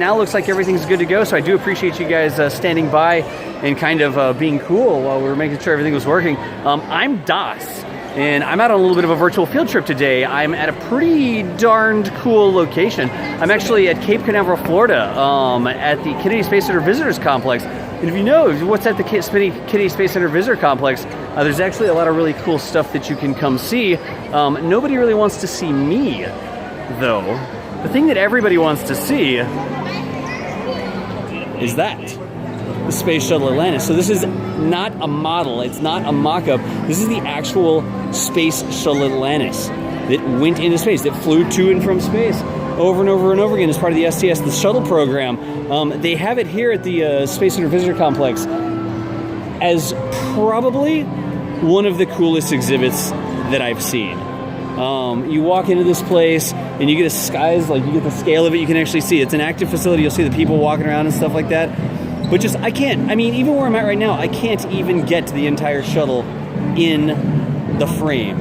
Now looks like everything's good to go, so I do appreciate you guys standing by and kind of being cool while we were making sure everything was working. I'm Das, and I'm out on a little bit of a virtual field trip today. I'm at a pretty darned cool location. I'm actually at Cape Canaveral, Florida, at the Kennedy Space Center Visitors Complex. And if you know what's at the Kennedy Space Center Visitor Complex, there's actually a lot of really cool stuff that you can come see. Nobody really wants to see me, though. The thing that everybody wants to see is that, the Space Shuttle Atlantis. So this is not a model, it's not a mock-up. This is the actual Space Shuttle Atlantis that went into space, that flew to and from space over and over and over again as part of the STS, the shuttle program. They have it here at the Space Center Visitor Complex as probably one of the coolest exhibits that I've seen. You walk into this place and you get you get the scale of it, you can actually see. It's an active facility, you'll see the people walking around and stuff like that. But even where I'm at right now, I can't even get to the entire shuttle in the frame.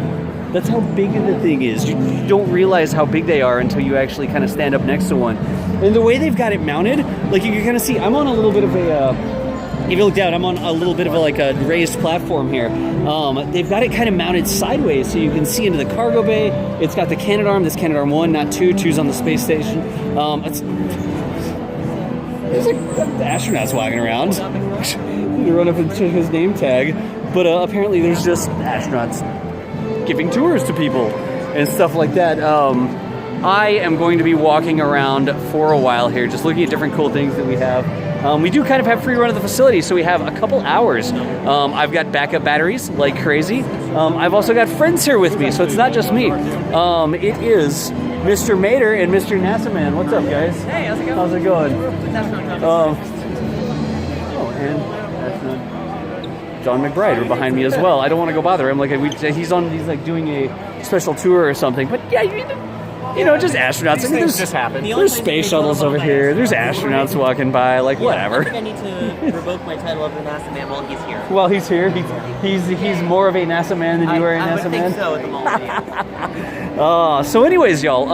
That's how big the thing is. You don't realize how big they are until you actually kind of stand up next to one. And the way they've got it mounted, like you can kind of see, I'm on a little bit of if you look down, I'm on a little bit of a raised platform here. They've got it kind of mounted sideways so you can see into the cargo bay. It's got the Canadarm. This Canadarm 1, not 2. 2's on the space station. There's like astronauts walking around. Need to run up and check his name tag. But apparently there's just astronauts giving tours to people and stuff like that. I am going to be walking around for a while here, just looking at different cool things that we have. We do kind of have free run of the facility, so we have a couple hours. I've got backup batteries like crazy. I've also got friends here with me, so it's not just me. It is Mr. Mater and Mr. Nasaman. What's up, guys? Hey, how's it going? How's it going? And John McBride are behind me as well. I don't want to go bother him. He's like doing a special tour or something. But yeah, just astronauts. These things just happen. There's space shuttles over here. There's astronauts walking by. Whatever. I think I need to revoke my title of the NASA man while he's here. While he's here, he's more of a NASA man than you are a NASA man. I would think so at the moment. So anyways, y'all,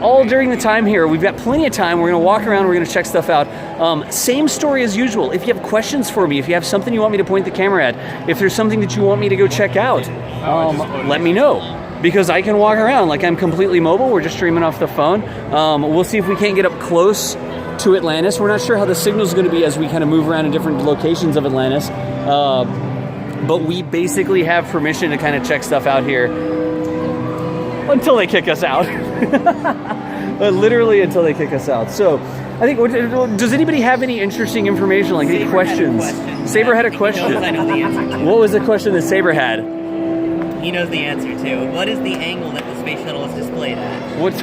all during the time here, we've got plenty of time. We're going to walk around. We're going to check stuff out. Same story as usual. If you have questions for me, if you have something you want me to point the camera at, if there's something that you want me to go check out, let me know. Because I can walk around like I'm completely mobile. We're just streaming off the phone. We'll see if we can't get up close to Atlantis. We're not sure how the signal is going to be as we kind of move around in different locations of Atlantis. But we basically have permission to kind of check stuff out here until they kick us out. Literally until they kick us out. So I think, does anybody have any interesting information, like any questions? Saber had a question. I know the answer to. What was the question that Saber had? He knows the answer to. What is the angle that the space shuttle is displayed at? What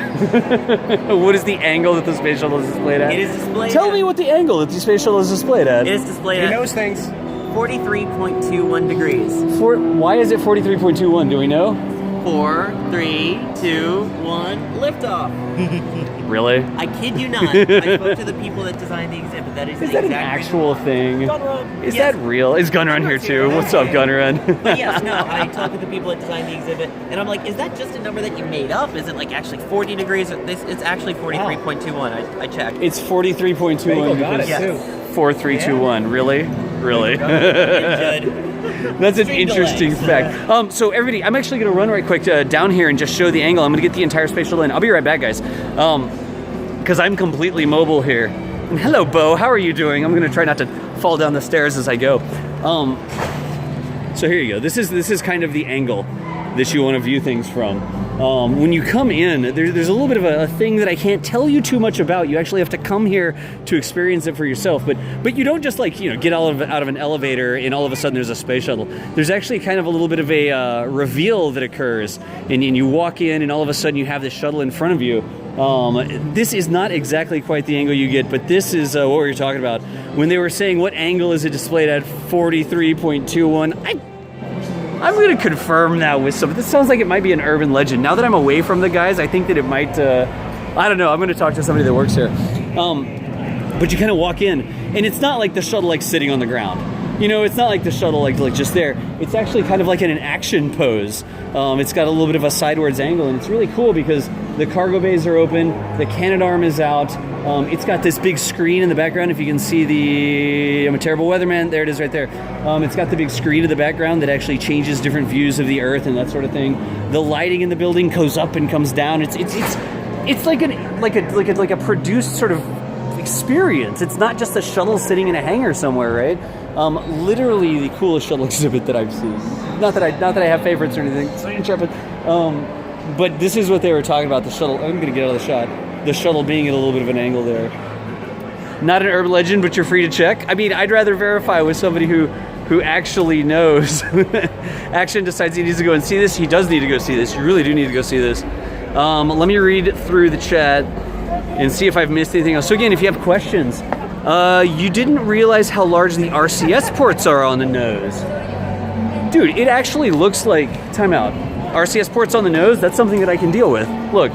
is the angle that the space shuttle is displayed at? It is displayed Tell me what the angle that the space shuttle is displayed at. It is displayed at... He knows things. 43.21 degrees. Why is it 43.21? Do we know? 4, 3, 2, 1, liftoff. Really? I kid you not. I spoke to the people that designed the exhibit. That is that an actual thing? Gun Run. Is that real? Is Gun Run here too? What's up, Gun Run? But yes, no, I talked to the people that designed the exhibit, and I'm like, is that just a number that you made up? Is it actually 40 degrees? It's actually 43.21. I checked. It's 43.21 because yes. 4321. Really? Really? That's an interesting fact. So everybody, I'm actually going to run right quick down here and just show the angle. I'm going to get the entire space shuttle in. I'll be right back, guys. Because I'm completely mobile here. And hello, Bo. How are you doing? I'm going to try not to fall down the stairs as I go. So here you go. This is kind of the angle that you want to view things from. When you come in, there's a little bit of a thing that I can't tell you too much about. You actually have to come here to experience it for yourself. But you don't just get out of an elevator and all of a sudden there's a space shuttle. There's actually kind of a little bit of a reveal that occurs, and you walk in and all of a sudden you have this shuttle in front of you. This is not exactly quite the angle you get, but this is what we were talking about. When they were saying what angle is it displayed at, 43.21, I'm going to confirm that with some. This sounds like it might be an urban legend. Now that I'm away from the guys, I think that it might, I don't know, I'm going to talk to somebody that works here. But you kind of walk in, and it's not like the shuttle sitting on the ground. It's not like the shuttle like just there. It's actually kind of like in an action pose. It's got a little bit of a sidewards angle, and it's really cool because the cargo bays are open, the Canadarm is out, It's got this big screen in the background. If you can see I'm a terrible weatherman. There it is right there. It's got the big screen in the background that actually changes different views of the Earth and that sort of thing. The lighting in the building goes up and comes down. It's like a produced sort of experience. It's not just a shuttle sitting in a hangar somewhere, right? Literally the coolest shuttle exhibit that I've seen. Not that I have favorites or anything. So intrepid. But this is what they were talking about. The shuttle. I'm going to get out of the shot. The shuttle being at a little bit of an angle there. Not an urban legend, but you're free to check. I mean, I'd rather verify with somebody who actually knows. Action decides he needs to go and see this. He does need to go see this. You really do need to go see this. Let me read through the chat and see if I've missed anything else. So again, if you have questions, you didn't realize how large the RCS ports are on the nose. Dude, it actually looks like, timeout. RCS ports on the nose, that's something that I can deal with. Look.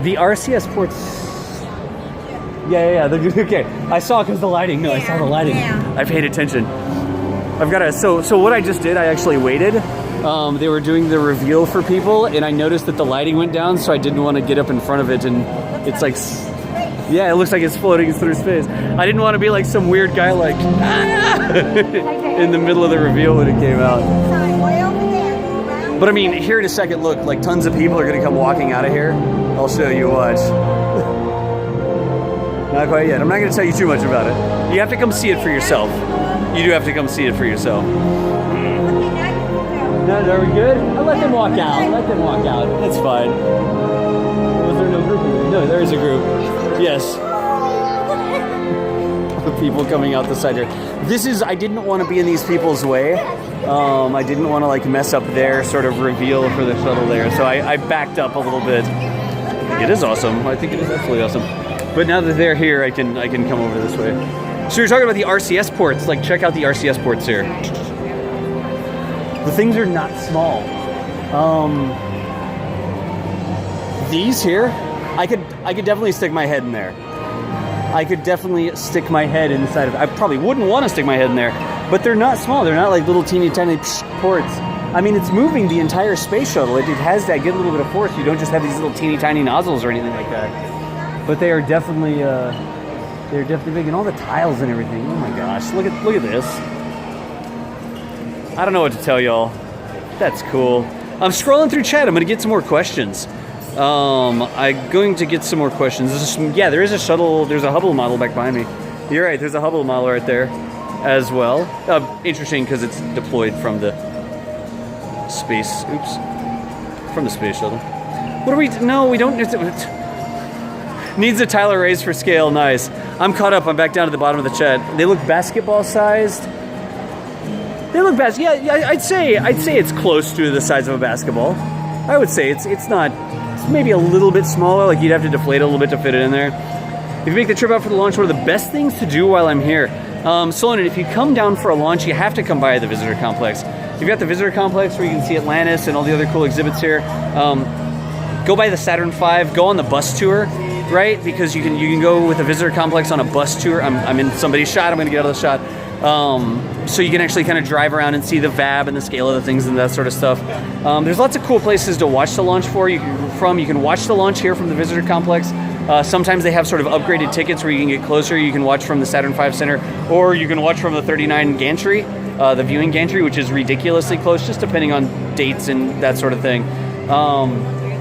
The RCS ports, yeah, okay. I saw because the lighting, I saw the lighting. Yeah. I paid attention. I've got to, so what I just did, I actually waited. They were doing the reveal for people, and I noticed that the lighting went down, so I didn't want to get up in front of it, and it's like, yeah, it looks like it's floating through space. I didn't want to be like some weird guy like, in the middle of the reveal when it came out. But I mean, here in a second, look, like tons of people are going to come walking out of here. I'll show you, watch. Not quite yet. I'm not going to tell you too much about it. You have to come see it for yourself. You do have to come see it for yourself. No, are we good? I'll let them walk out. Let them walk out. That's fine. Was there no group? No, there is a group. Yes. People coming out the side here. I didn't want to be in these people's way. I didn't want to like mess up their sort of reveal for the shuttle there. So I backed up a little bit. It is awesome. I think it is absolutely awesome. But now that they're here, I can come over this way. So you're talking about the RCS ports. Like, check out the RCS ports here. The things are not small. These here, I could definitely stick my head in there. I could definitely stick my head inside of it. I probably wouldn't want to stick my head in there, but they're not small. They're not like little teeny tiny ports. I mean, it's moving the entire space shuttle. It has that good little bit of force. You don't just have these little teeny tiny nozzles or anything like that. But they are definitely big, and all the tiles and everything. Oh my gosh, look at this. I don't know what to tell y'all. That's cool. I'm scrolling through chat. I'm going to get some more questions. I'm going to get some more questions. There is a shuttle. There's a Hubble model back behind me. You're right. There's a Hubble model right there as well. Interesting because it's deployed from the space. From the space shuttle. What are we? No, we don't. Needs a tile raise for scale. Nice. I'm caught up. I'm back down to the bottom of the chat. They look basketball sized. They look Yeah, I'd say it's close to the size of a basketball. I would say it's not. It's maybe a little bit smaller. Like you'd have to deflate a little bit to fit it in there. If you make the trip out for the launch, one of the best things to do while I'm here, Solon, if you come down for a launch, you have to come by the visitor complex. You've got the visitor complex where you can see Atlantis and all the other cool exhibits here. Go by the Saturn V. Go on the bus tour. Right, because you can go with a visitor complex on a bus tour. I'm in somebody's shot. I'm going to get out of the shot. So you can actually kind of drive around and see the VAB and the scale of the things and that sort of stuff. There's lots of cool places to watch the launch You can watch the launch here from the visitor complex. Sometimes they have sort of upgraded tickets where you can get closer. You can watch from the Saturn V Center, or you can watch from the 39 gantry, the viewing gantry, which is ridiculously close, just depending on dates and that sort of thing.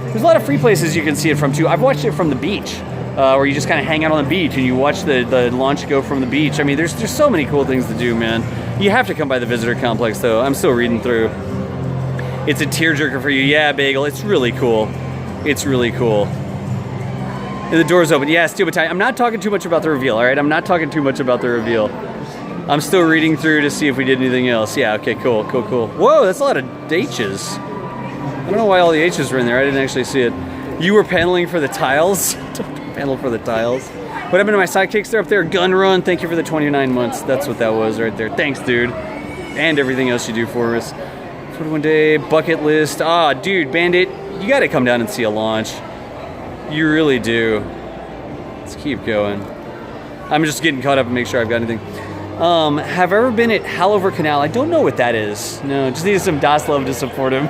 There's a lot of free places you can see it from too. I've watched it from the beach, where you just kind of hang out on the beach and you watch the launch go from the beach. I mean, there's so many cool things to do, man. You have to come by the visitor complex, though. I'm still reading through. It's a tearjerker for you. Yeah, Bagel. It's really cool. It's really cool. And the door's open. Yeah, Steel Battalion. I'm not talking too much about the reveal, all right? I'm not talking too much about the reveal. I'm still reading through to see if we did anything else. Yeah, okay, cool. Whoa, that's a lot of H's. I don't know why all the H's were in there. I didn't actually see it. You were paneling for the tiles? Panel for the tiles. What happened to my sidekicks? They're up there. Gun run. Thank you for the 29 months. That's what that was right there. Thanks, dude. And everything else you do for us. 21 day bucket list. Dude, Bandit, you got to come down and see a launch. You really do. Let's keep going. I'm just getting caught up and make sure I've got anything. Have I ever been at Halover Canal? I don't know what that is. No, just needed some DOS love to support him.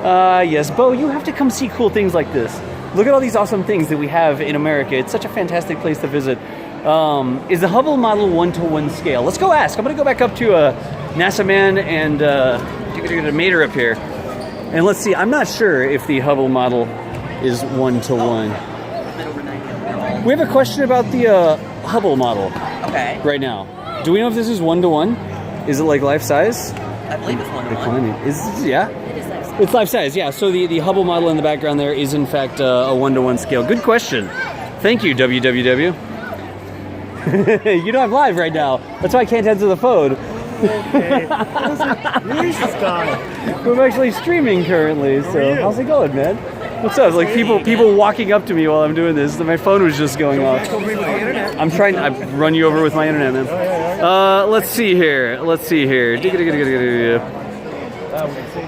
Yes, Bo, you have to come see cool things like this. Look at all these awesome things that we have in America. It's such a fantastic place to visit. Is the Hubble model 1-to-1 scale? Let's go ask. I'm going to go back up to NASAman and Mater up here. And let's see. I'm not sure if the Hubble model is 1-to-1. We have a question about the Hubble model right now. Do we know if this is 1-to-1? Is it like life size? I believe it's 1-to-1. Yeah? It's life size, yeah. So the Hubble model in the background there is in fact a 1-to-1 scale. Good question. Thank you, WWW. You know I'm live right now. That's why I can't answer the phone. Okay. We're actually streaming currently, so how's it going, man? What's up? Like people walking up to me while I'm doing this. My phone was just going off. I'm trying. I run you over with my internet, man. Let's see here.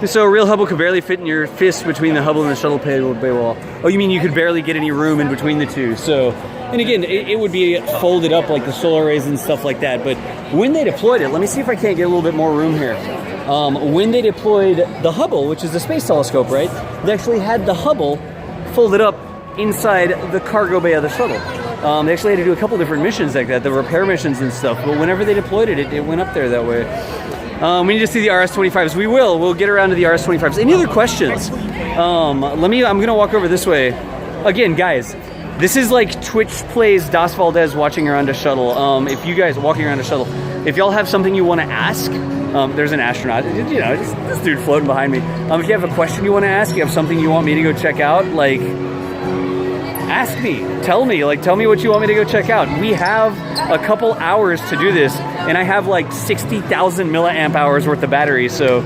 So a real Hubble could barely fit in your fist between the Hubble and the shuttle payload bay wall. Oh, you mean you could barely get any room in between the two? So, and again, it would be folded up like the solar arrays and stuff like that. But when they deployed it, let me see if I can't get a little bit more room here. When they deployed the Hubble, which is the space telescope, right? They actually had the Hubble folded up inside the cargo bay of the shuttle. They actually had to do a couple different missions like that, the repair missions and stuff. But whenever they deployed it, it went up there that way. We need to see the RS-25s. We'll get around to the RS-25s. Any other questions? I'm gonna walk over this way. Again, guys, this is like Twitch plays Das Valdez watching around a shuttle. If you guys walking around a shuttle, if y'all have something you want to ask, there's an astronaut, you know, just this dude floating behind me. If you have a question you want to ask, you have something you want me to go check out, like, ask me, tell me what you want me to go check out. We have a couple hours to do this, and I have like 60,000 milliamp hours worth of battery, so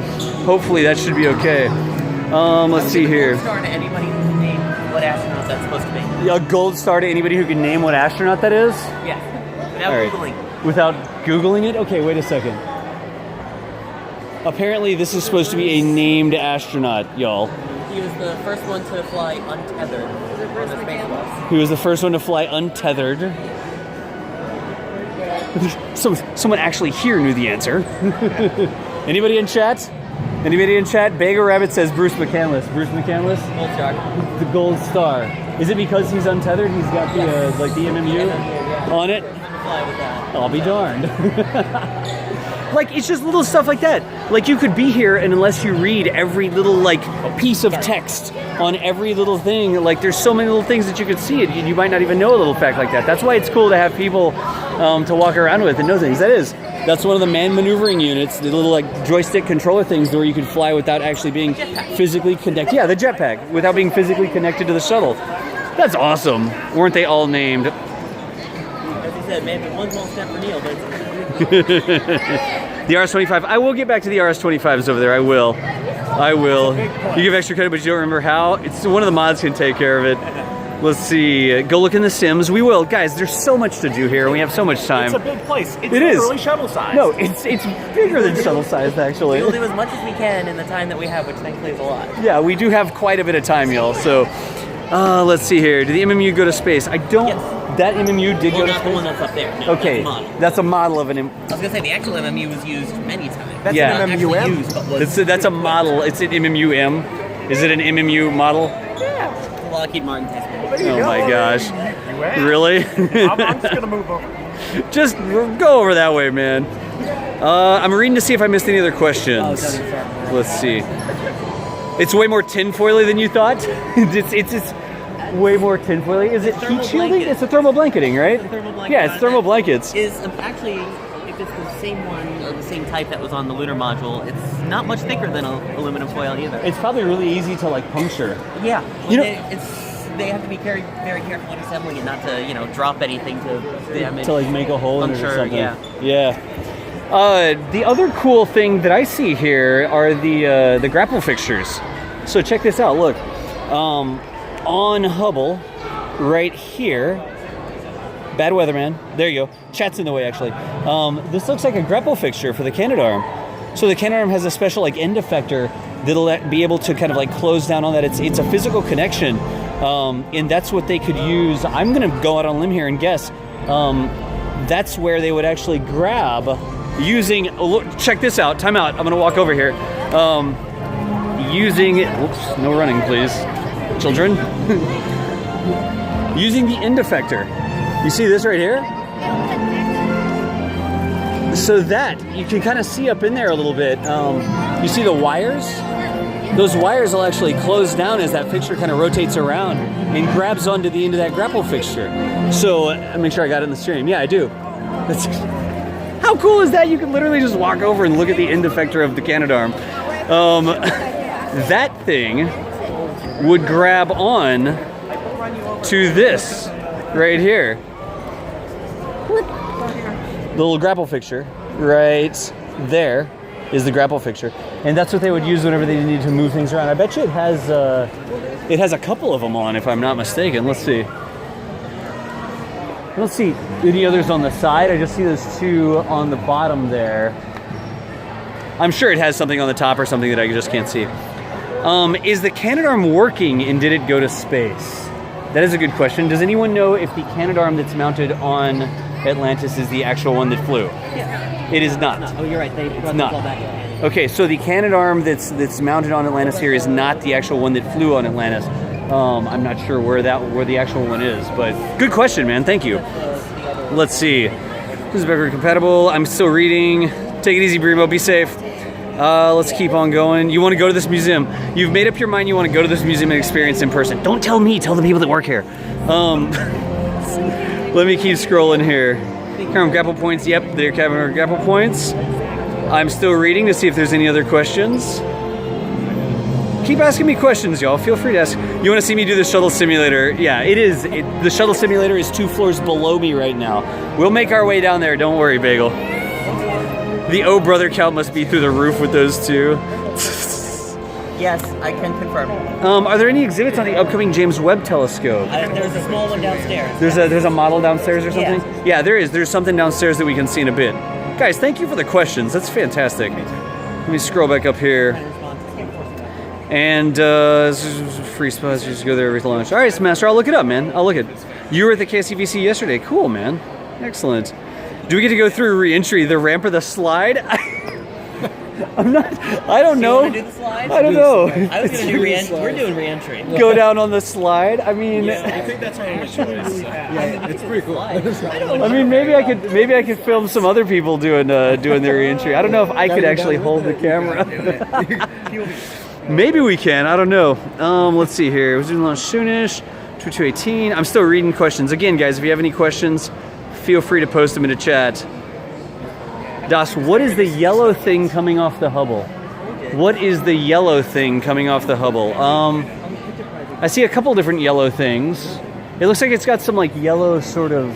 hopefully that should be okay. Let's see here. Gold star to anybody who can name what astronaut that's supposed to be. A gold star to anybody who can name what astronaut that is? Yeah, without Googling. Without Googling it? Okay, wait a second. Apparently this is supposed to be a named astronaut, y'all. He was the first one to fly untethered on the space bus. He was the first one to fly untethered. Someone actually here knew the answer. Anybody in chat? Bagel Rabbit says Bruce McCandless. Bruce McCandless? Gold star. The gold star. Is it because he's untethered? He's got the the MMU on it? Fly with that. I'll be darned. Like, it's just little stuff like that. Like, you could be here, and unless you read every little, like, piece of text on every little thing, like, there's so many little things that you could see, and you might not even know a little fact like that. That's why it's cool to have people to walk around with and know things. That's one of the manned maneuvering units, the little, like, joystick controller things where you can fly without actually being physically connected. Yeah, the jetpack, without being physically connected to the shuttle. That's awesome. Weren't they all named? As he said, maybe one small step for Neil, but The RS-25. I will get back to the RS-25s over there. I will. You give extra credit, but you don't remember how? It's one of the mods can take care of it. Let's see. Go look in the Sims. We will. Guys, there's so much to do here. We have so much time. It's a big place. It's It is. literally shuttle size. No, it's bigger than shuttle sized, actually. we'll do as much as we can in the time that we have, which thankfully is a lot. Yeah, we do have quite a bit of time, y'all. So, let's see here. Did the MMU go to space? I don't. Yes. That MMU did go to Not space? the one that's up there. No, Okay, that's a model. that's a model of an I was going to say, the actual MMU was used many times. That's Yeah. an Actually MMUM. used, but was That's a model. It's an MMU-M. Is it an MMU model? Lockheed Martin test. There you Oh go. my gosh. MMUM. Really? I'm just going to move over. Just go over that way, man. I'm reading to see if I missed any other questions. Let's see. It's way more tinfoily than you thought. It's way more tinfoily. Is it Thermal heat shielding? blanket. It's a thermal blanketing, right? The thermal blanket Yeah, it's on thermal it blankets. Is actually, if it's the same one or the same type that was on the lunar module, it's not much thicker than aluminum foil either. It's probably really easy to like puncture. Yeah, You know- they have to be very careful when assembling it, not to drop anything to damage. To like make a hole in it or Puncture, something. yeah. The other cool thing that I see here are the grapple fixtures. So check this out. Look, on Hubble, right here. Bad weather, man. There you go. Chat's in the way, actually. This looks like a grapple fixture for the Canadarm. So the Canadarm has a special like end effector that'll be able to kind of like close down on that. It's a physical connection, and that's what they could use. I'm gonna go out on a limb here and guess. That's where they would actually grab using. Check this out. Time out. I'm gonna walk over here. Using. Whoops. No running, please, children. using the end effector. You see this right here? So that, you can kind of see up in there a little bit. You see the wires? Those wires will actually close down as that fixture kind of rotates around and grabs onto the end of that grapple fixture. So, make sure I got it in the stream. Yeah, I do. How cool is that? You can literally just walk over and look at the end effector of the Canadarm. That thing would grab on to this right here. The little grapple fixture right there is the grapple fixture, and that's what they would use whenever they needed to move things around. I bet you it has a couple of them on, if I'm not mistaken. Let's see. I don't see any others on the side. I just see those two on the bottom there. I'm sure it has something on the top or something that I just can't see. Is the Canadarm working, and did it go to space? That is a good question. Does anyone know if the Canadarm that's mounted on Atlantis is the actual one that flew? Yeah. It is not. Oh, you're right. It's not. Okay, so the Canadarm that's mounted on Atlantis here is not the actual one that flew on Atlantis. I'm not sure where the actual one is, but good question, man. Thank you. Let's see. This is backward compatible. I'm still reading. Take it easy, Bremo. Be safe. Let's keep on going. You want to go to this museum? You've made up your mind you want to go to this museum and experience in person. Don't tell me. Tell the people that work here. Let me keep scrolling here. Carbon grapple points. Yep, they're carbon grapple points. I'm still reading to see if there's any other questions. Keep asking me questions, y'all. Feel free to ask. You want to see me do the shuttle simulator? Yeah, it is. The shuttle simulator is 2 floors below me right now. We'll make our way down there. Don't worry, Bagel. The Oh Brother count must be through the roof with those two. Yes, I can confirm. Are there any exhibits on the upcoming James Webb Telescope? There's a small one downstairs. There's a model downstairs or something? Yeah, there is. There's something downstairs that we can see in a bit. Guys, thank you for the questions. That's fantastic. Let me scroll back up here. And free spots, just go there every lunch. All right, Master, I'll look it up, man. I'll look it. You were at the KCVC yesterday. Cool, man. Excellent. Do we get to go through re-entry, the ramp or the slide? I'm not. I don't know. You want to do the slide? I don't know. I was going to do re-entry. We're doing re-entry. Go down on the slide. I mean, I think that's our only choice. Yeah, it's pretty cool. I mean, maybe I could film some other people doing their re-entry. I don't know if I could actually hold the camera. Maybe we can. I don't know. Let's see here. Was doing launch soonish. 2218. I'm still reading questions. Again, guys, if you have any questions, feel free to post them in the chat. Das, what is the yellow thing coming off the Hubble? What is the yellow thing coming off the Hubble? I see a couple different yellow things. It looks like it's got some like yellow sort of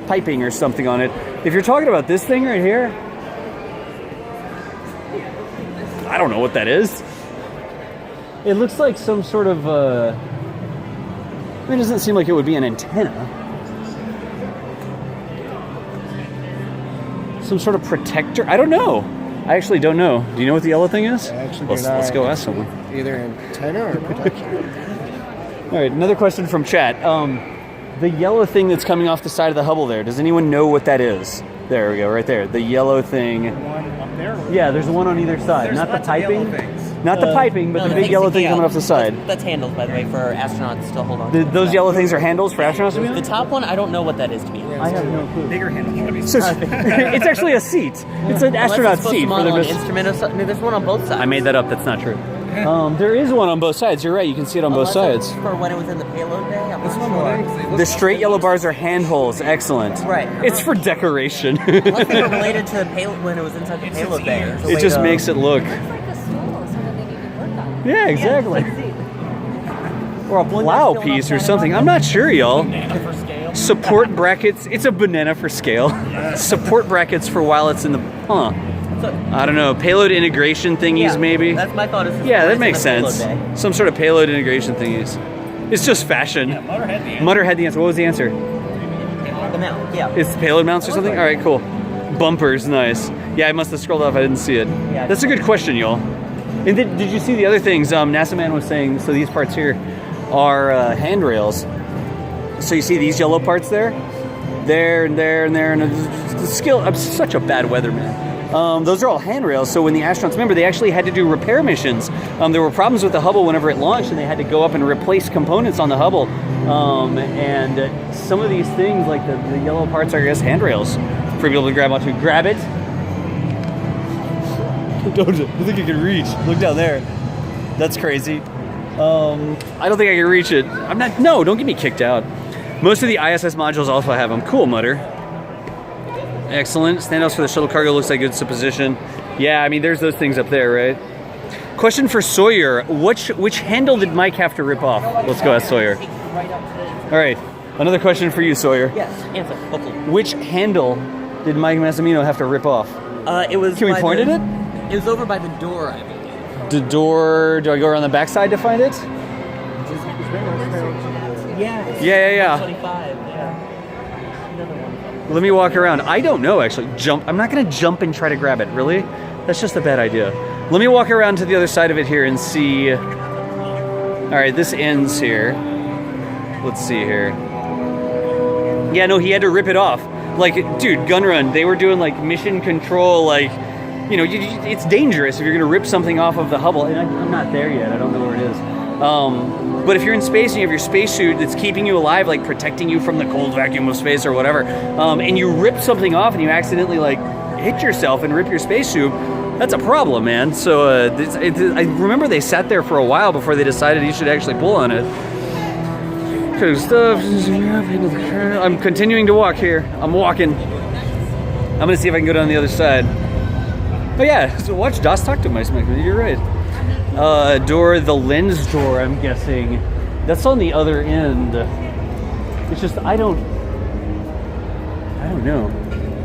piping or something on it. If you're talking about this thing right here, I don't know what that is. It looks like some sort of, it doesn't seem like it would be an antenna. Some sort of protector? I don't know. I actually don't know. Do you know what the yellow thing is? Let's go ask someone. Either antenna or protection. All right, another question from chat. The yellow thing that's coming off the side of the Hubble there, does anyone know what that is? There we go, right there. The yellow thing. One up there? Yeah, there's one on either side. There's Not the lots of yellow piping. things. Not the piping, but the big yellow thing coming off the side. That's handles, by the way, for astronauts to hold on. Those yellow things are handles for astronauts to be on? The top one, I don't know what that is to be. I have no clue. Bigger handle should be. So it's actually a seat. It's an astronaut seat. For an instrument or something. There's one on both sides. I made that up. That's not true. There is one on both sides. You're right. You can see it on both sides. For when it was in the payload bay. I'm not sure. The straight yellow bars are handholds. Excellent. Right. It's for decoration. Unless they were related to the payload when it was inside the payload bay. It just makes it look. It's like a swallow, so that they need to work on. Yeah, exactly. Or a plow piece or something. I'm not sure, y'all. For scale. Support brackets. It's a banana for scale. Support brackets for while it's in the. I don't know. Payload integration thingies, maybe. That's my thought. Yeah, that makes sense. Some sort of payload integration thingies. It's just fashion. Yeah, Mutter had the answer. Mutter had the answer. What was the answer? The mount. Yeah. It's payload mounts or something? All right, cool. Bumpers, nice. Yeah, I must have scrolled off. I didn't see it. Yeah. That's a good question, y'all. And did you see the other things? NASAman was saying, so these parts here are handrails. So you see these yellow parts there? There and there and there. And the skill, I'm such a bad weatherman. Those are all handrails. So when the astronauts, remember, they actually had to do repair missions There were problems with the Hubble whenever it launched, and they had to go up and replace components on the Hubble. And some of these things, like the yellow parts, are, I guess, handrails for people to grab onto. Grab it. I think you can reach. Look down there. That's crazy. I don't think I can reach it. I'm not. No, don't get me kicked out. Most of the ISS modules also have them. Cool, Mutter. Excellent. Standoffs for the shuttle cargo looks like it's a position. Yeah, I mean, there's those things up there, right? Question for Sawyer. Which handle did Mike have to rip off? Let's go ask Sawyer. All right. Another question for you, Sawyer. Yes, answer, hopefully. Which handle did Mike Massimino have to rip off? It was. Can we point at it? It was over by the door, I believe. The door. Do I go around the backside to find it? Yeah. Yeah. 25. Yeah. Another one. Let me walk around. I don't know, actually. Jump. I'm not going to jump and try to grab it. Really? That's just a bad idea. Let me walk around to the other side of it here and see. All right, this ends here. Let's see here. Yeah, no, he had to rip it off. Like, dude, gun run. They were doing like mission control, like. You know, it's dangerous if you're going to rip something off of the Hubble. And I'm not there yet. I don't know where it is. But if you're in space and you have your spacesuit that's keeping you alive, like protecting you from the cold vacuum of space or whatever, and you rip something off and you accidentally like hit yourself and rip your spacesuit, that's a problem, man. So I remember they sat there for a while before they decided you should actually pull on it. I'm continuing to walk here. I'm walking. I'm going to see if I can go down the other side. Oh yeah, so watch Das talk to my smack. You're right. Door, the lens door, I'm guessing. That's on the other end. It's just, I don't know.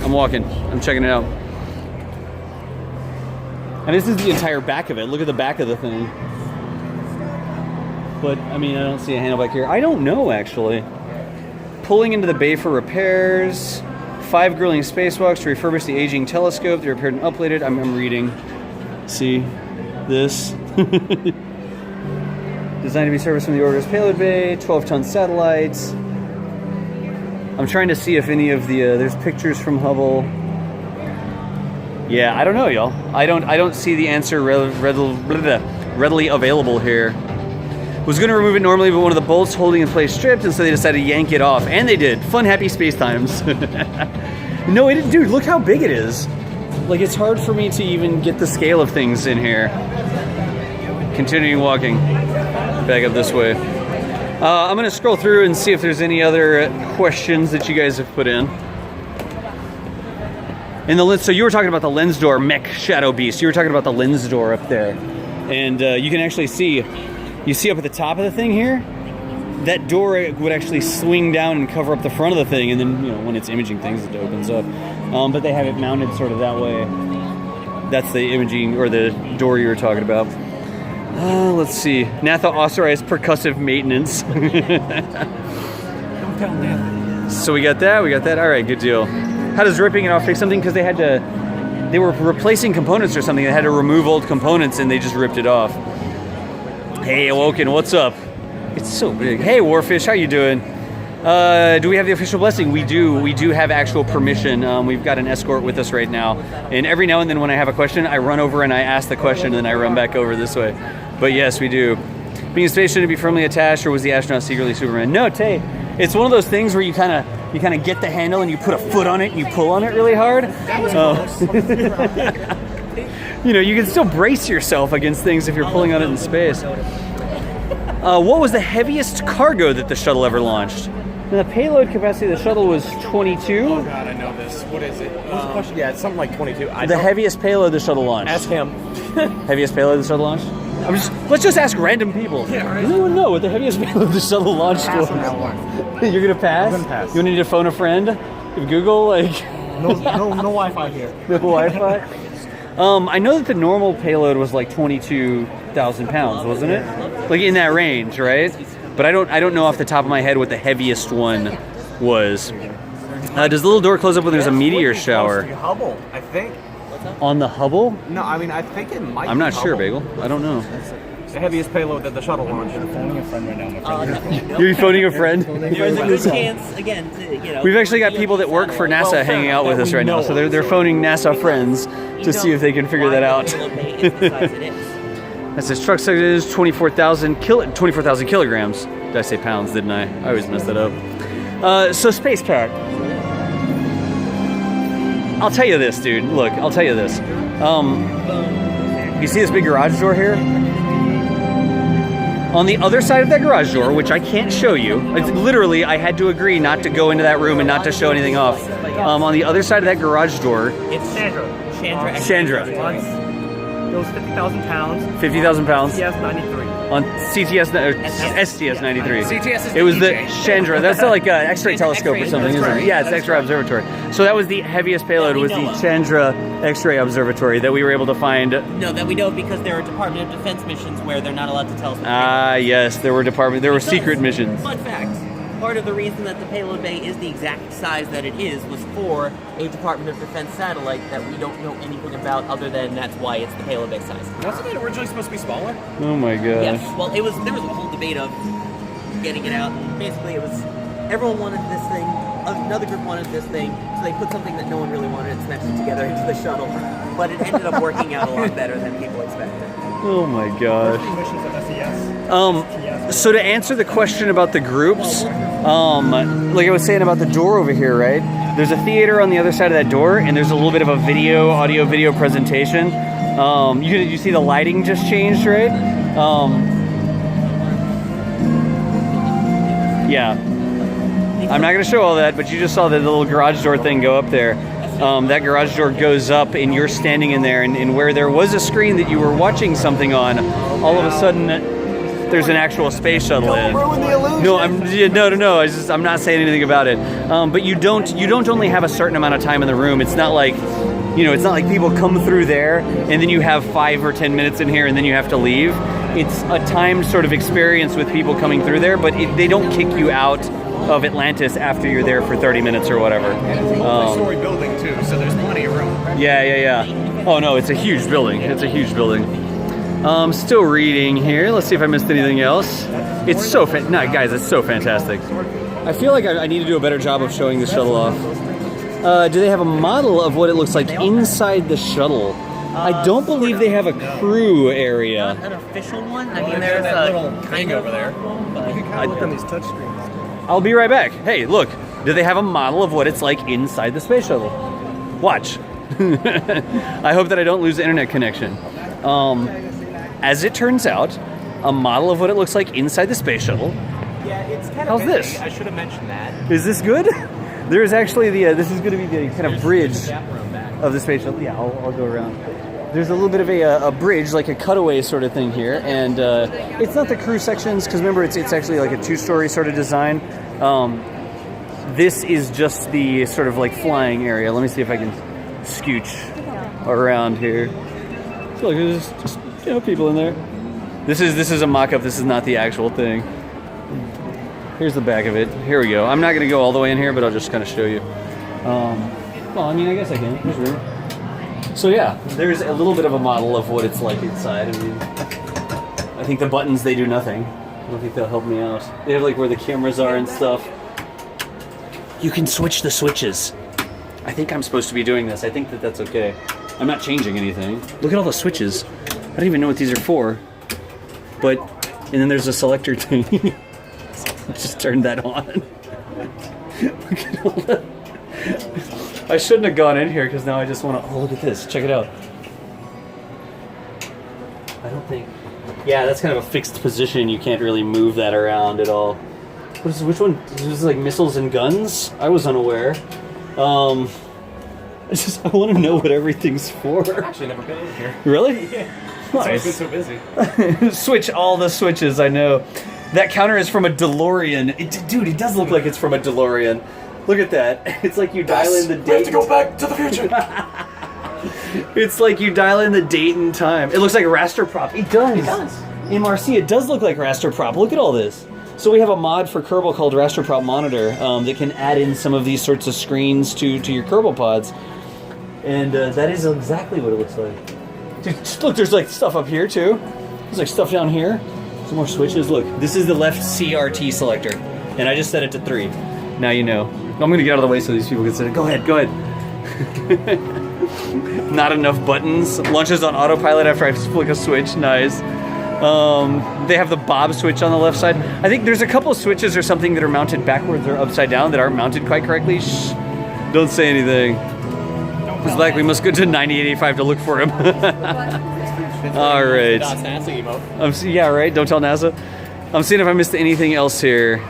I'm walking. I'm checking it out. And this is the entire back of it. Look at the back of the thing. But, I mean, I don't see a handle back here. I don't know, actually. Pulling into the bay for repairs. 5 grueling spacewalks to refurbish the aging telescope. They repaired and updated. I'm reading. See this. Designed to be serviced from the orbiter's payload bay. 12-ton satellites. I'm trying to see if any of the there's pictures from Hubble. Yeah, I don't know, y'all. I don't see the answer readily available here. Was going to remove it normally, but one of the bolts holding in place stripped, and so they decided to yank it off. And they did. Fun, happy space times. No, dude, look how big it is. Like, it's hard for me to even get the scale of things in here. Continuing walking. Back up this way. I'm going to scroll through and see if there's any other questions that you guys have put in. And the lens, so you were talking about the lens door, mech shadow beast. You were talking about the lens door up there. And you can actually see... You see up at the top of the thing here, that door would actually swing down and cover up the front of the thing, and then, you know, when it's imaging things, it opens up. But they have it mounted sort of that way. That's the imaging, or the door you were talking about. Let's see. NASA authorized percussive maintenance. So we got that. All right, good deal. How does ripping it off fix something? Because they were replacing components or something. They had to remove old components, and they just ripped it off. Hey, Awoken, what's up? It's so big. Hey, Warfish, how you doing? Do we have the official blessing? We do. We do have actual permission. We've got an escort with us right now. And every now and then when I have a question, I run over and I ask the question, and then I run back over this way. But yes, we do. Being in space, should it be firmly attached, or was the astronaut secretly Superman? No, Tay. It's one of those things where you kind of get the handle and you put a foot on it and you pull on it really hard. That was close. You know, you can still brace yourself against things if you're pulling on it in space. What was the heaviest cargo that the shuttle ever launched? The payload capacity of the shuttle was 22. Oh god, I know this. What is it? What's the question? Yeah, it's something like 22. The heaviest payload the shuttle launched. Ask him. Heaviest payload the shuttle launched? Let's just ask random people. Yeah, right. Does anyone know what the heaviest payload the shuttle launched was? You're gonna pass? I'm gonna pass. You need to phone a friend? Google, like... No Wi-Fi here. No Wi-Fi? I know that the normal payload was like 22,000 pounds, wasn't it? Like in that range, right? But I don't know off the top of my head what the heaviest one was. Does the little door close up when there's a meteor shower? Hubble, I think. On the Hubble? No, I mean, I think it might I'm not be sure, Hubble. Bagel. I don't know. The heaviest payload that the shuttle launched. I'm phoning a friend right now. My friend. You're phoning a friend? There's a good chance, again, to, We've actually got people that work for NASA hanging out with us right now, so they're phoning NASA friends to see if they can figure that out. That says truck size is 24,000 kilograms. Did I say pounds, didn't I? I always mess that up. So space pack. I'll tell you this, dude. Look, I'll tell you this. You see this big garage door here? On the other side of that garage door, which I can't show you, literally I had to agree not to go into that room and not to show anything off. On the other side of that garage door... It's Chandra. Chandra. It was 50,000 pounds. 50,000 pounds. CTS 93. On CTS, STS 93. CTS is it was the DJ. Chandra. That's like an X-ray telescope or something, isn't it? Yeah, it's X-ray observatory. So that was the heaviest payload, was the Chandra X-ray observatory that we were able to find. No, that we know because there are Department of Defense missions where they're not allowed to tell us. Yes, there were secret missions. Fun fact. Part of the reason that the payload bay is the exact size that it is was for a Department of Defense satellite that we don't know anything about other than that's why it's the payload bay size. Wasn't it originally supposed to be smaller? Oh my gosh. Yes. Well, there was a whole debate of getting it out. And basically, it was everyone wanted this thing, another group wanted this thing, so they put something that no one really wanted and smashed it together into the shuttle. But it ended up working out a lot better than people expected. Oh my gosh. Missions of SES. So to answer the question about the groups, like I was saying about the door over here, right? There's a theater on the other side of that door, and there's a little bit of a audio-video presentation. You see the lighting just changed, right? Yeah. I'm not going to show all that, but you just saw the little garage door thing go up there. That garage door goes up, and you're standing in there, and where there was a screen that you were watching something on, all of a sudden there's an actual space shuttle in. Ruin the illusion. No. I'm not saying anything about it. But you don't only have a certain amount of time in the room. It's not like, it's not like people come through there and then you have 5 or 10 minutes in here and then you have to leave. It's a timed sort of experience with people coming through there, but they don't kick you out of Atlantis after you're there for 30 minutes or whatever. It's a multi-story building too, so there's plenty of room. Yeah. Oh no, it's a huge building. Still reading here. Let's see if I missed anything else. It's so guys, it's so fantastic. I feel like I need to do a better job of showing the shuttle off. Do they have a model of what it looks like inside the shuttle? I don't believe they have a crew area. Not an official one. I mean, There's there's that a little thing over there. You can kind of look on these touch screens. I'll be right back. Hey, look. Do they have a model of what it's like inside the space shuttle? Watch. I hope that I don't lose the internet connection. As it turns out, a model of what it looks like inside the space shuttle. Yeah, it's kind How's of this? I should have mentioned that. Is this good? There is actually this is going to be the kind of bridge of the space shuttle. Yeah, I'll go around. There's a little bit of a bridge, like a cutaway sort of thing here, and it's not the crew sections, because remember, it's actually like a 2-story sort of design. This is just the sort of like flying area. Let me see if I can scooch around here. So look, there's just people in there. This is a mock-up. This is not the actual thing. Here's the back of it. Here we go. I'm not going to go all the way in here, but I'll just kind of show you. Well, I mean, I guess I can. There's room. So yeah, there's a little bit of a model of what it's like inside. I mean, I think the buttons, they do nothing. I don't think they'll help me out. They have like where the cameras are and stuff. You can switch the switches. I think I'm supposed to be doing this. I think that's okay. I'm not changing anything. Look at all the switches. I don't even know what these are for. But, and then there's a selector thing. Just turn that on. Look at all that. I shouldn't have gone in here because now I just want to. Oh, look at this. Check it out. I don't think. Yeah, that's kind of a fixed position. You can't really move that around at all. Which one? Is this like missiles and guns? I was unaware. I want to know what everything's for. I've actually never been in here. Really? Yeah. Nice. It's always been so busy. Switch all the switches, I know. That counter is from a DeLorean. Dude, it does look like it's from a DeLorean. Look at that. It's like you dial in the date. We have to go back to the future. It's like you dial in the date and time. It looks like a raster prop. It does. It does. MRC, it does look like raster prop. Look at all this. So we have a mod for Kerbal called Raster Prop Monitor that can add in some of these sorts of screens to your Kerbal pods. And that is exactly what it looks like. Dude, look, there's like stuff up here too. There's like stuff down here. Some more switches. Look, this is the left CRT selector. And I just set it to 3. Now you know. I'm going to get out of the way so these people can sit. Go ahead, go ahead. Not enough buttons. Launches on autopilot after I flick a switch. Nice. They have the bob switch on the left side. I think there's a couple of switches or something that are mounted backwards or upside down that aren't mounted quite correctly. Shh, don't say anything. It's like we must go to 9885 to look for him. All right. Yeah, right. Don't tell NASA. I'm seeing if I missed anything else here.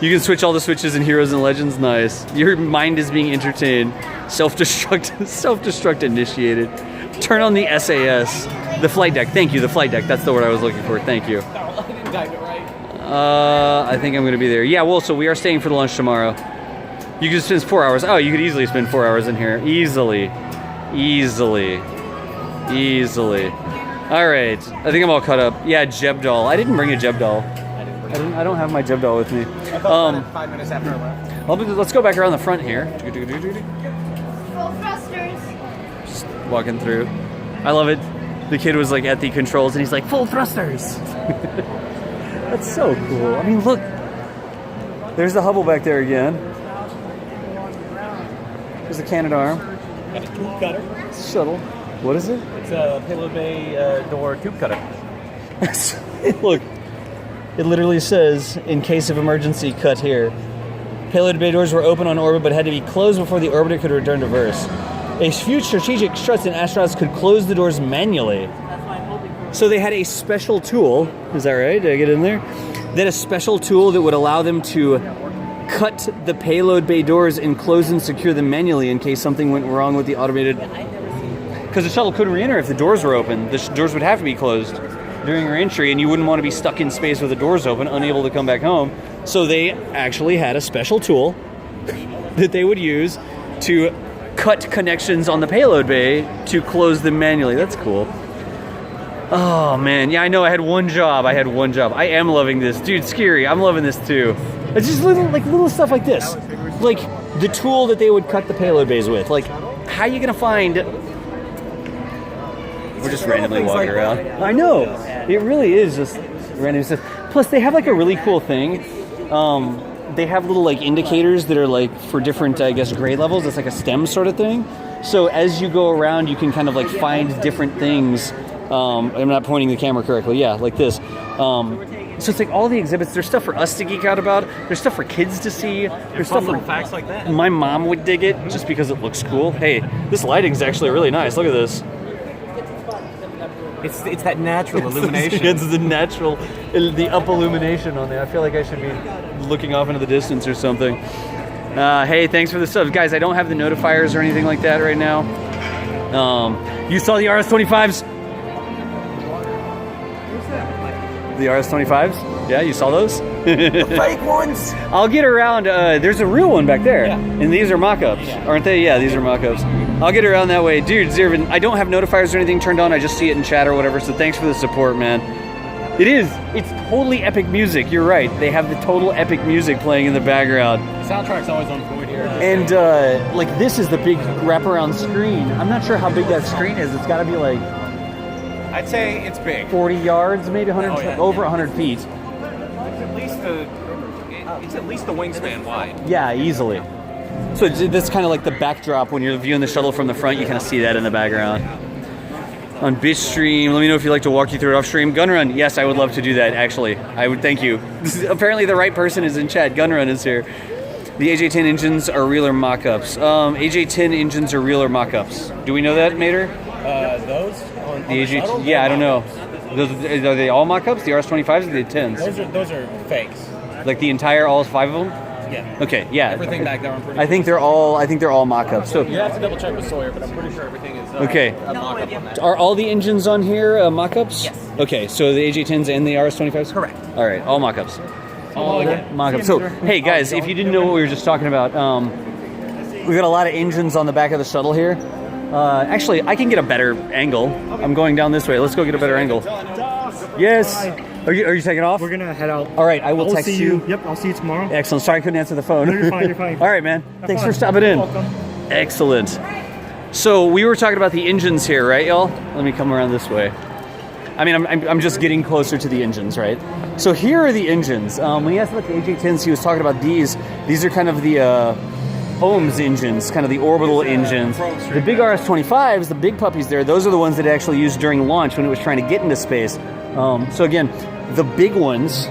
You can switch all the switches in Heroes and Legends. Nice. Your mind is being entertained. Self-destruct initiated. Turn on the SAS. The flight deck. Thank you. The flight deck. That's the word I was looking for. Thank you. I think I'm going to be there. Yeah, well, so we are staying for the lunch tomorrow. You could spend 4 hours. Oh, you could easily spend 4 hours in here. Easily. All right. I think I'm all caught up. Yeah, Jeb doll. I didn't bring a Jeb doll. I don't have my Jeb doll with me. 5 minutes after I left. Let's go back around the front here. Full thrusters. Just walking through. I love it. The kid was like at the controls and he's like, full thrusters. That's so cool. I mean, look. There's the Hubble back there again. There's the Canadarm. Got a tube cutter. Shuttle. What is it? It's a Payload Bay door tube cutter. Look. It literally says, in case of emergency, cut here. Payload bay doors were open on orbit but had to be closed before the orbiter could return to verse. A few strategic struts and astronauts could close the doors manually. So they had a special tool. Is that right? Did I get in there? They had a special tool that would allow them to cut the payload bay doors and close and secure them manually in case something went wrong with the automated... Because the shuttle couldn't re-enter if the doors were open. The doors would have to be closed during your entry, and you wouldn't want to be stuck in space with the doors open, unable to come back home. So they actually had a special tool that they would use to cut connections on the payload bay to close them manually. That's cool. Oh man, yeah, I know. I had one job. I am loving this, dude. Scary. I'm loving this too. It's just little stuff like this, like the tool that they would cut the payload bays with. Like, how are you gonna find? We're just randomly walking around. I know. It really is just random stuff. Plus, they have like a really cool thing. They have little like indicators that are like for different, I guess, grade levels. It's like a STEM sort of thing. So as you go around, you can kind of like find different things. I'm not pointing the camera correctly. Yeah, like this. So it's like all the exhibits. There's stuff for us to geek out about. There's stuff for kids to see. There's stuff for facts like that. My mom would dig it just because it looks cool. Hey, this lighting's actually really nice. Look at this. It's that natural illumination. It's the up illumination on there. I feel like I should be looking off into the distance or something. Hey, thanks for the stuff. Guys, I don't have the notifiers or anything like that right now. You saw the RS-25s? The RS-25s? Yeah, you saw those? The fake ones! I'll get around. There's a real one back there. Yeah. And these are mock-ups, aren't they? Yeah, these are mock-ups. I'll get around that way. Dude, Zirvin, I don't have notifiers or anything turned on. I just see it in chat or whatever, so thanks for the support, man. It is. It's totally epic music. You're right. They have the total epic music playing in the background. The soundtrack's always on point here. And, like, this is the big wraparound screen. I'm not sure how big that screen is. It's got to be, like... I'd say it's big. 40 yards, maybe 100, over 100 feet. It's at least the wingspan wide. Yeah, easily. So that's kind of like the backdrop when you're viewing the shuttle from the front. You kind of see that in the background. On Bitstream, let me know if you'd like to walk you through it off stream. Gunrun, yes, I would love to do that, actually. I would, thank you. Apparently the right person is in chat. Gunrun is here. The AJ-10 engines are real or mock-ups. AJ-10 engines are real or mock-ups. Do we know that, Mater? Those? On the AJ-10, yeah, I don't know. Those, are they all mock-ups? The RS-25s or the 10s? Those are fakes. Like the entire, all 5 of them? Yeah. Okay, yeah. Everything back there, I'm pretty I think they're all mock-ups. So you have to double check with Sawyer, but I'm pretty sure everything is okay. A mock-up on that. Are all the engines on here mock-ups? Yes. Okay, so the AJ-10s and the RS-25s? Correct. All right, all mock-ups. All Mock-ups. So, hey guys, if you didn't know what we were just talking about, we've got a lot of engines on the back of the shuttle here. Actually, I can get a better angle. I'm going down this way. Let's go get a better angle. Yes. Are you taking off? We're gonna head out. All right, I will text see you. Yep, I'll see you tomorrow. Excellent. Sorry I couldn't answer the phone. No, you're fine. You're fine. All right, man. Thanks for stopping in. You're welcome. Excellent. So we were talking about the engines here, right, y'all? Let me come around this way. I mean, I'm just getting closer to the engines, right? So here are the engines. When he asked about the AJ-10s, he was talking about these. These are kind of the OMS engines, kind of the orbital engines. The big RS-25s, the big puppies there, those are the ones that it actually used during launch when it was trying to get into space. So again, the big ones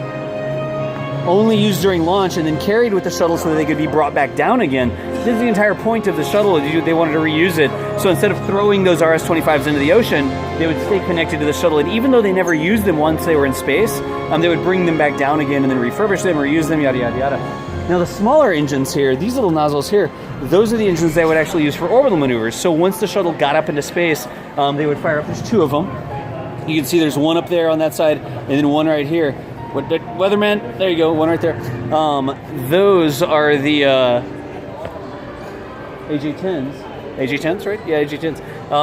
only used during launch and then carried with the shuttle so that they could be brought back down again. This is the entire point of the shuttle. They wanted to reuse it. So instead of throwing those RS-25s into the ocean, they would stay connected to the shuttle. And even though they never used them once they were in space, they would bring them back down again and then refurbish them, reuse them, yada, yada, yada. Now the smaller engines here, these little nozzles here, those are the engines they would actually use for orbital maneuvers. So once the shuttle got up into space, they would fire up. There's 2 of them. You can see there's one up there on that side and then one right here. Weatherman, there you go, one right there. Those are the AJ-10s. AJ-10s, right? Yeah, AJ-10s.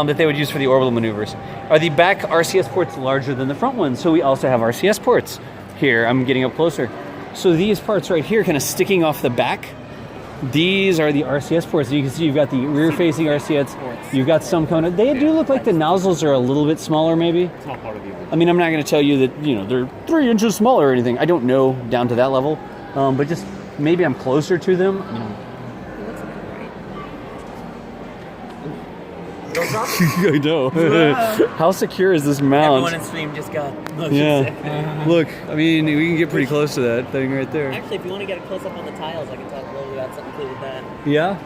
That they would use for the orbital maneuvers. Are the back RCS ports larger than the front ones? So we also have RCS ports here. I'm getting up closer. So these parts right here kind of sticking off the back, these are the RCS ports. You can see you've got the rear-facing RCS. You've got some coming. They do look like the nozzles are a little bit smaller, maybe. It's not part of the I mean, I'm not going to tell you that, they're 3 inches smaller or anything. I don't know down to that level. But just maybe I'm closer to them. I know. How secure is this mount? Everyone in stream just got motion sick. Look, I mean, we can get pretty close to that thing right there. Actually, if you want to get a close up on the tiles, I can talk a little bit about something cool with that. Yeah?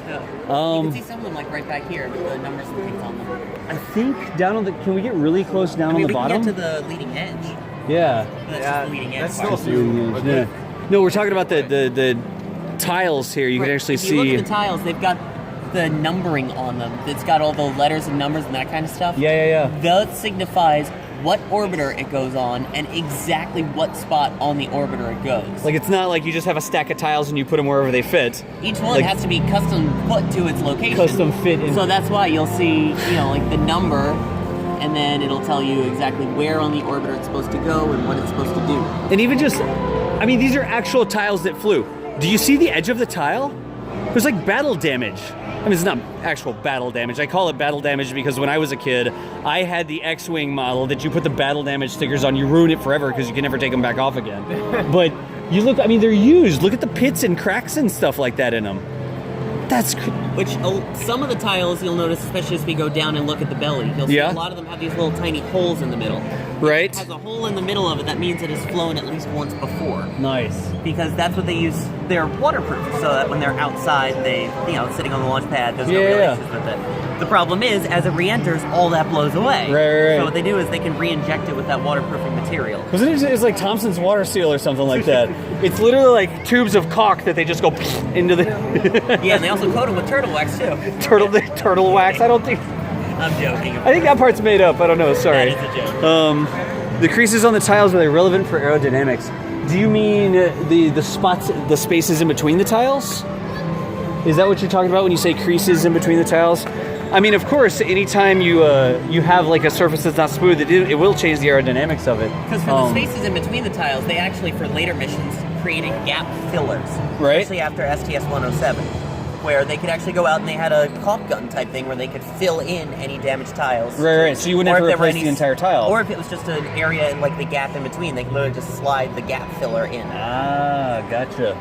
You can see some of them like right back here with the numbers and things on them. I think down on the... Can we get really close down on the bottom? We can get to the leading edge. Yeah. But that's just the leading edge. That's part. still Yeah. No, we're talking about the tiles here. You can actually if you look see... at the tiles, they've got the numbering on them. It's got all the letters and numbers and that kind of stuff. Yeah. That signifies what orbiter it goes on and exactly what spot on the orbiter it goes. Like, it's not like you just have a stack of tiles and you put them wherever they fit. Each one has to be custom put to its location. Custom fit in. So that's why you'll see, like the number, and then it'll tell you exactly where on the orbiter it's supposed to go and what it's supposed to do. And even just... I mean, these are actual tiles that flew. Do you see the edge of the tile? There's like battle damage. I mean, it's not actual battle damage. I call it battle damage because when I was a kid, I had the X-Wing model that you put the battle damage stickers on. You ruin it forever because you can never take them back off again. But you look, I mean, they're used. Look at the pits and cracks and stuff like that in them. That's... Which, some of the tiles you'll notice, especially as we go down and look at the belly, you'll see a lot of them have these little tiny holes in the middle. Right. If it has a hole in the middle of it, that means it has flown at least once before. Nice. Because that's what they use. They're waterproof, so that when they're outside, they, sitting on the launch pad, there's no real issues with it. The problem is, as it re-enters, all that blows away. Right. So what they do is they can re-inject it with that waterproofing material. Wasn't it like Thompson's water seal or something like that? It's literally like tubes of caulk that they just go into the... Yeah, and they also coat them with turtle wax, too. Turtle wax? I don't think... I'm joking. I think that part's made up. I don't know. Sorry. That is a joke. The creases on the tiles, are they relevant for aerodynamics? Do you mean the spots, the spaces in between the tiles? Is that what you're talking about when you say creases in between the tiles? I mean, of course, anytime you have like a surface that's not smooth, it will change the aerodynamics of it. Because for the spaces in between the tiles, they actually, for later missions, created gap fillers. Right. Especially after STS-107, where they could actually go out and they had a caulk gun type thing where they could fill in any damaged tiles. Right. So you wouldn't have to replace the entire tile. Or if it was just an area in like the gap in between, they could literally just slide the gap filler in. Ah, gotcha.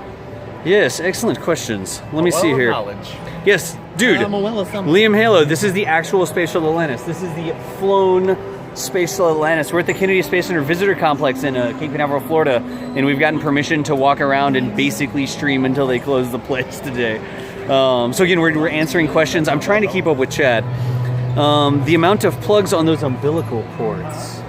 Yes, excellent questions. Let me see here. Knowledge. Yes, dude. I'm a well of something. Liam Halo, this is the actual Space Shuttle Atlantis. This is the flown Space Shuttle Atlantis. We're at the Kennedy Space Center Visitor Complex in Cape Canaveral, Florida, and we've gotten permission to walk around and basically stream until they close the place today. So again, we're answering questions. I'm trying to keep up with chat. The amount of plugs on those umbilical ports.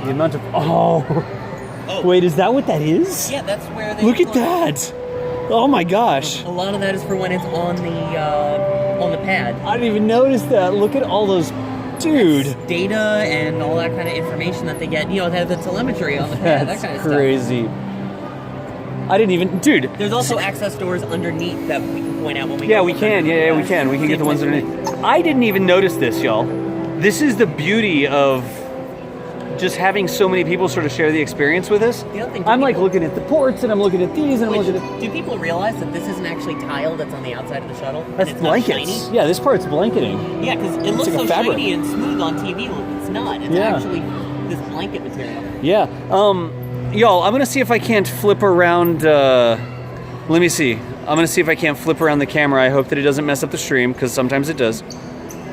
The amount of... Oh. Wait, is that what that is? Yeah, that's where they... Look at that. Oh my gosh. A lot of that is for when it's on the pad. I didn't even notice that. Look at all those... Dude. That's data and all that kind of information that they get. They have the telemetry on the pad, that kind of crazy. stuff. I didn't even... Dude. There's also access doors underneath that we can point out when we Yeah, go we up can. Yeah, we can. We can get the ones underneath. I didn't even notice this, y'all. This is the beauty of just having so many people sort of share the experience with us. The other thing, I'm like looking at the ports and I'm looking at these and I'm looking at... Do people realize that this isn't actually tile that's on the outside of the shuttle? That's it's blankets. Not shiny? Yeah, this part's blanketing. Yeah, because it looks like a so fabric. shiny and smooth on TV. It's not. It's actually this blanket material. Yeah. Y'all, I'm going to see if I can't flip around... let me see. I'm going to see if I can't flip around the camera. I hope that it doesn't mess up the stream, because sometimes it does.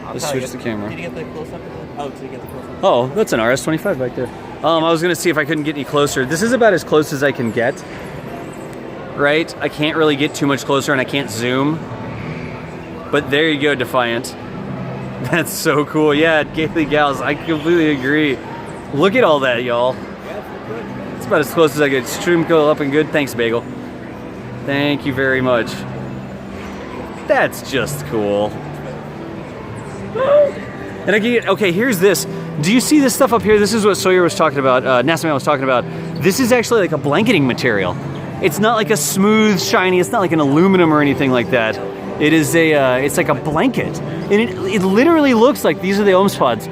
Let's switch the camera. Did you get the close-up? Oh, did you get the close-up? Oh, that's an RS-25 back there. I was gonna see if I couldn't get any closer. This is about as close as I can get. Right? I can't really get too much closer and I can't zoom. But there you go, Defiant. That's so cool. Yeah, Gaily Gals, I completely agree. Look at all that, y'all. It's about as close as I get. Stream go up and good. Thanks, Bagel. Thank you very much. That's just cool. And I can get, okay, here's this. Do you see this stuff up here? This is what Sawyer was talking about, Nasaman was talking about. This is actually like a blanketing material. It's not like a smooth, shiny, it's not like an aluminum or anything like that. It is it's like a blanket. And it literally looks like, these are the OMS pods.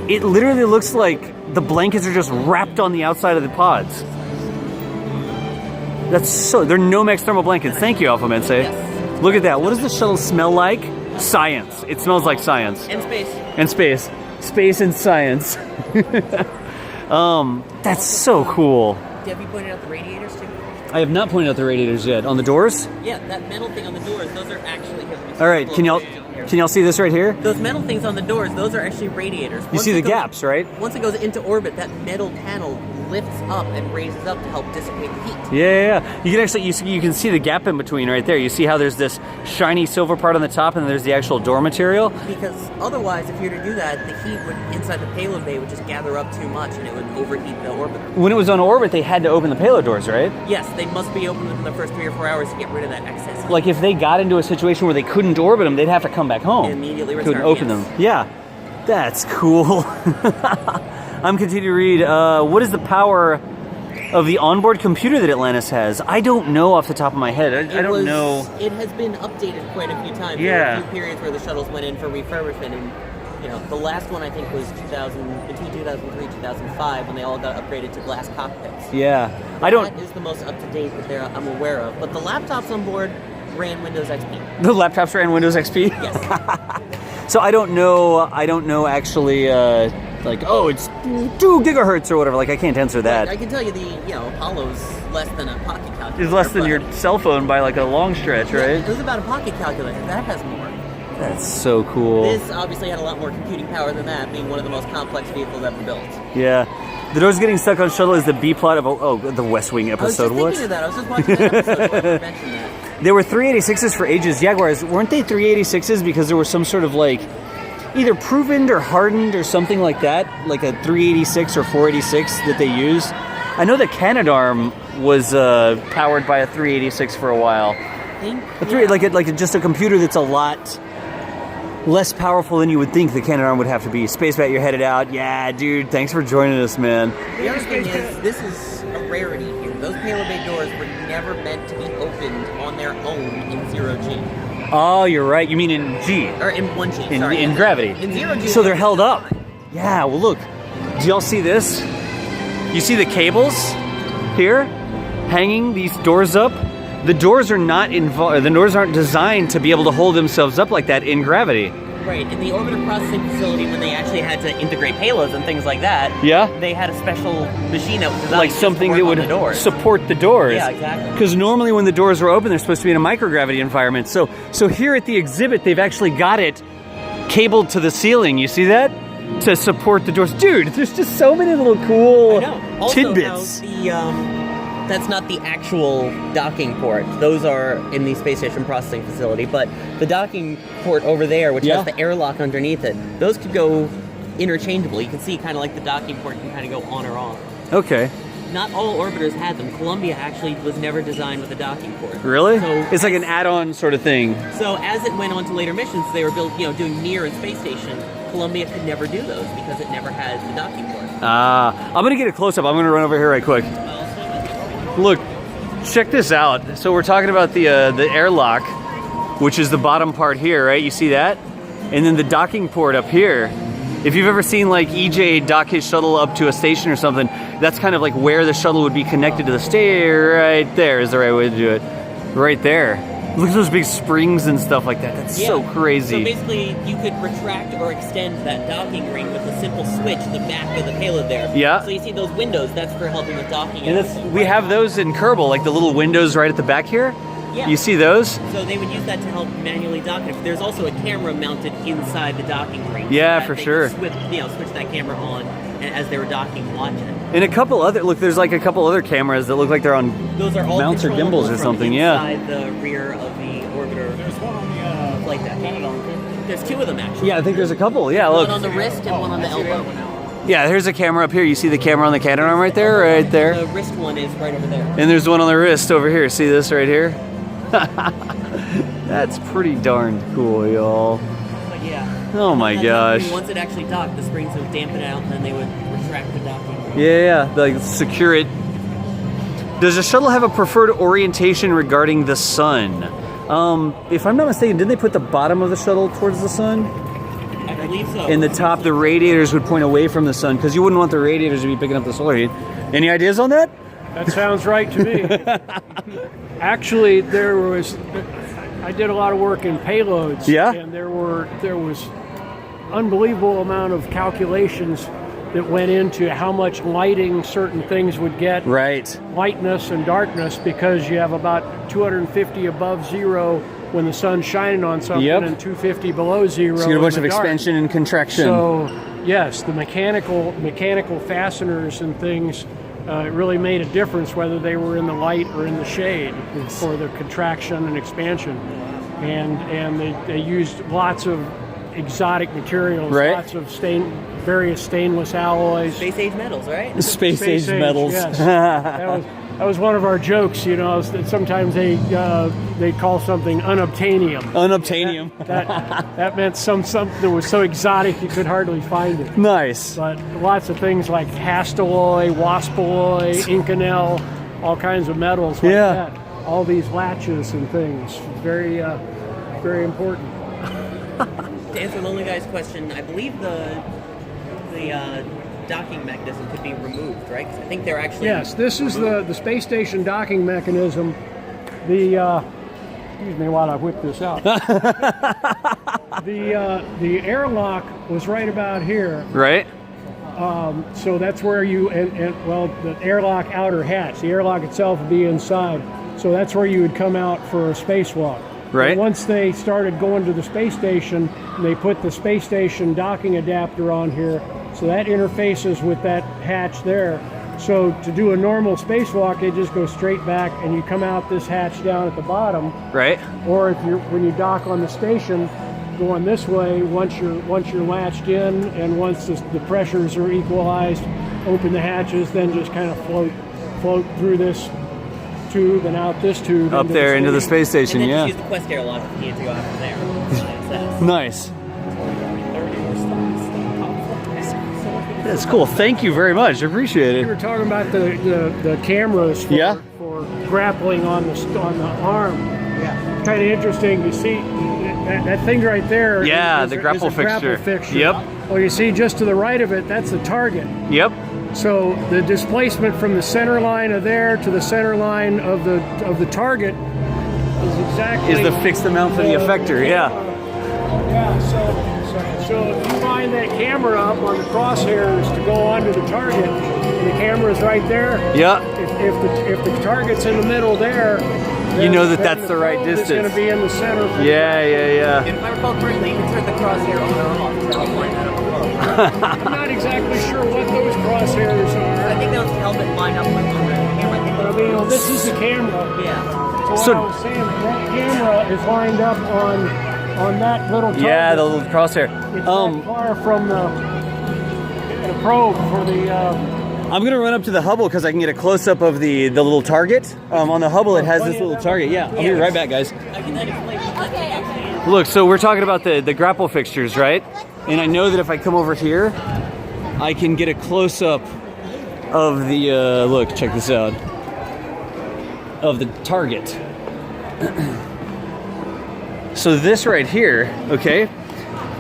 It literally looks like the blankets are just wrapped on the outside of the pods. They're Nomex thermal blankets. Thank you, Alpha Mense. Look at that. What does the shuttle smell like? Science. It smells like science. And space. And space. Space and science. That's so cool. Have you pointed out the radiators too? I have not pointed out the radiators yet. On the doors? Yeah, that metal thing on the doors, those are actually... All right, can y'all see this right here? Those metal things on the doors, those are actually radiators. You see the gaps, right? Once it goes into orbit, that metal panel lifts up and raises up to help dissipate the heat. Yeah. You can actually, you can see the gap in between right there. You see how there's this shiny silver part on the top and then there's the actual door material? Because otherwise, if you were to do that, the heat would inside the payload bay would just gather up too much and it would overheat the orbiter. When it was on orbit, they had to open the payload doors, right? Yes, they must be opened within the first 3 or 4 hours to get rid of that excess heat. Like if they got into a situation where they couldn't orbit them, they'd have to come back home. Immediately couldn't restart, open yes. them. Yeah, that's cool. I'm continuing to read. What is the power of the onboard computer that Atlantis has? I don't know off the top of my head. I don't know. It has been updated quite a few times. Yeah. There were a few periods where the shuttles went in for refurbishment, and the last one I think was between 2003 and 2005 when they all got upgraded to glass cockpits. Yeah, That is the most up to date that I'm aware of. But the laptops on board ran Windows XP. The laptops ran Windows XP? Yes. So I don't know actually, it's 2 gigahertz or whatever. Like, I can't answer that. I can tell you Apollo's less than a pocket calculator. It's less than your cell phone by like a long stretch, right? It was about a pocket calculator. That has more. That's so cool. This obviously had a lot more computing power than that, being one of the most complex vehicles ever built. Yeah. The doors getting stuck on shuttle is the B plot of the West Wing episode. I was just thinking of that. I was just watching that episode when you mentioned that. There were 386s for ages. Jaguars, weren't they 386s because there was some sort of like either proven or hardened or something like that, like a 386 or 486 that they used? I know the Canadarm was powered by a 386 for a while. Just a computer that's a lot less powerful than you would think the Canadarm would have to be. Spacebat, you're headed out. Yeah, dude, thanks for joining us, man. The other thing is, this is a rarity here. Those payload bay doors were never meant to be opened on their own in 0G. Oh, you're right. You mean in G? Or in 1G, in gravity. In 0G. So they're held up. Yeah, well look. Do y'all see this? You see the cables here? Hanging these doors up? The doors are not involved. The doors aren't designed to be able to hold themselves up like that in gravity. Right. In the orbiter processing facility, when they actually had to integrate payloads and things like that, they had a special machine that was designed like something that would support the doors. Yeah, exactly. Because normally when the doors were open, they're supposed to be in a microgravity environment. So here at the exhibit, they've actually got it cabled to the ceiling. You see that? To support the doors. Dude, there's just so many little cool tidbits. That's not the actual docking port. Those are in the space station processing facility. But the docking port over there, which has the airlock underneath it, those could go interchangeable. You can see kind of like the docking port can kind of go on or off. Okay. Not all orbiters had them. Columbia actually was never designed with a docking port. Really? So it's like an add-on sort of thing. So as it went on to later missions, they were built, doing Mir and Space Station. Columbia could never do those because it never had the docking port. I'm going to get a close-up. I'm going to run over here right quick. Look, check this out. So we're talking about the airlock, which is the bottom part here, right? You see that? And then the docking port up here. If you've ever seen like EJ dock his shuttle up to a station or something, that's kind of like where the shuttle would be connected to the station. Right there is the right way to do it. Right there. Look at those big springs and stuff like that. That's so crazy. So basically, you could retract or extend that docking ring with a simple switch in the back of the payload there. Yeah. So you see those windows, that's for helping with docking. And we have those in Kerbal, like the little windows right at the back here. Yeah. You see those? So they would use that to help manually dock it. There's also a camera mounted inside the docking ring. Yeah, that for they sure. Switch that camera on, and as they were docking, watch it. And a couple other, look, there's like a couple other cameras that look like they're on Those are all mounts or controllable gimbals or from something, inside the rear of the orbiter. There's one on the Flight deck. There's two of them actually. Yeah, I think there's a couple. Yeah, One look. on the wrist and one on the elbow. Yeah, here's a camera up here. You see the camera on the cannon arm right there? Right there. The wrist one is right over there. And there's one on the wrist over here. See this right here? That's pretty darn cool, y'all. But yeah. Oh my And then gosh. once it actually docked, the springs would dampen it out, and then they would retract the docking. Yeah, like secure it. Does the shuttle have a preferred orientation regarding the sun? If I'm not mistaken, didn't they put the bottom of the shuttle towards the sun? I believe so. In the top, the radiators would point away from the sun because you wouldn't want the radiators to be picking up the solar heat. Any ideas on that? That sounds right to me. Actually, I did a lot of work in payloads. Yeah? And there was unbelievable amount of calculations that went into how much lighting certain things would get. Right. Lightness and darkness, because you have about 250 above zero when the sun's shining on something, Yep. and 250 below zero. So you get a in bunch the of dark. expansion and contraction. So yes, the mechanical fasteners and things really made a difference whether they were in the light or in the shade for the contraction and expansion. And they used lots of exotic materials, Right. lots of various stainless alloys. Space age metals, right? Space age metals. Yes. that was one of our jokes. You know, sometimes they'd call something unobtainium. Unobtainium. That meant something that was so exotic you could hardly find it. Nice. But lots of things like hastelloy, waspalloy, inconel, all kinds of metals like Yeah. that. All these latches and things. Very, very important. To answer Lonely Guy's question, I believe the docking mechanism could be removed, right? 'Cause I think they're actually... Yes, this is the space station docking mechanism. The excuse me while I whip this out. The airlock was right about here. Right? So that's where the airlock outer hatch. The airlock itself would be inside. So that's where you would come out for a spacewalk. Right. But once they started going to the space station, they put the space station docking adapter on here. So that interfaces with that hatch there. So to do a normal spacewalk, they just go straight back and you come out this hatch down at the bottom. Right? Or when you dock on the station, going this way, once you're latched in and once the pressures are equalized, open the hatches, then just kind of float through this tube and out this tube. Up there into the space And station, then yeah. just use the Quest airlock if you need to go out from there. That's what it says. Nice. That's cool. Thank you very much. I appreciate We it. were talking about the cameras for, Yeah. for grappling on the arm. Yeah. Kind of interesting to see that thing right there. Yeah, is the a grapple grapple fixture. Yep. Well, you see just to the right of it, that's the target. Yep. So the displacement from the center line of there to the center line of the target is exactly Is the fixed amount for the effector, yeah. Yeah. So if you line that camera up on the crosshairs to go onto the target, and the camera's right there. Yeah. If the target's in the middle there, You know that then that's the right probe is distance. going to be in the center. Yeah. And if I recall correctly, you can turn the crosshair on or off to help line that up below. I'm not exactly sure what those crosshairs I are. think those help it line up with the camera. I think But I mean, this is the camera. Yeah. So what I was saying, that camera is lined up on that little target. Yeah, the little crosshair. It's not far from the probe for the. I'm gonna run up to the Hubble because I can get a close-up of the little target. On the Hubble, it has this little target. Yeah, I'll be right back, guys. I can then explain what that actually is. Look, so we're talking about the grapple fixtures, right? And I know that if I come over here, I can get a close-up of the, look, check this out, of the target. So this right here, okay,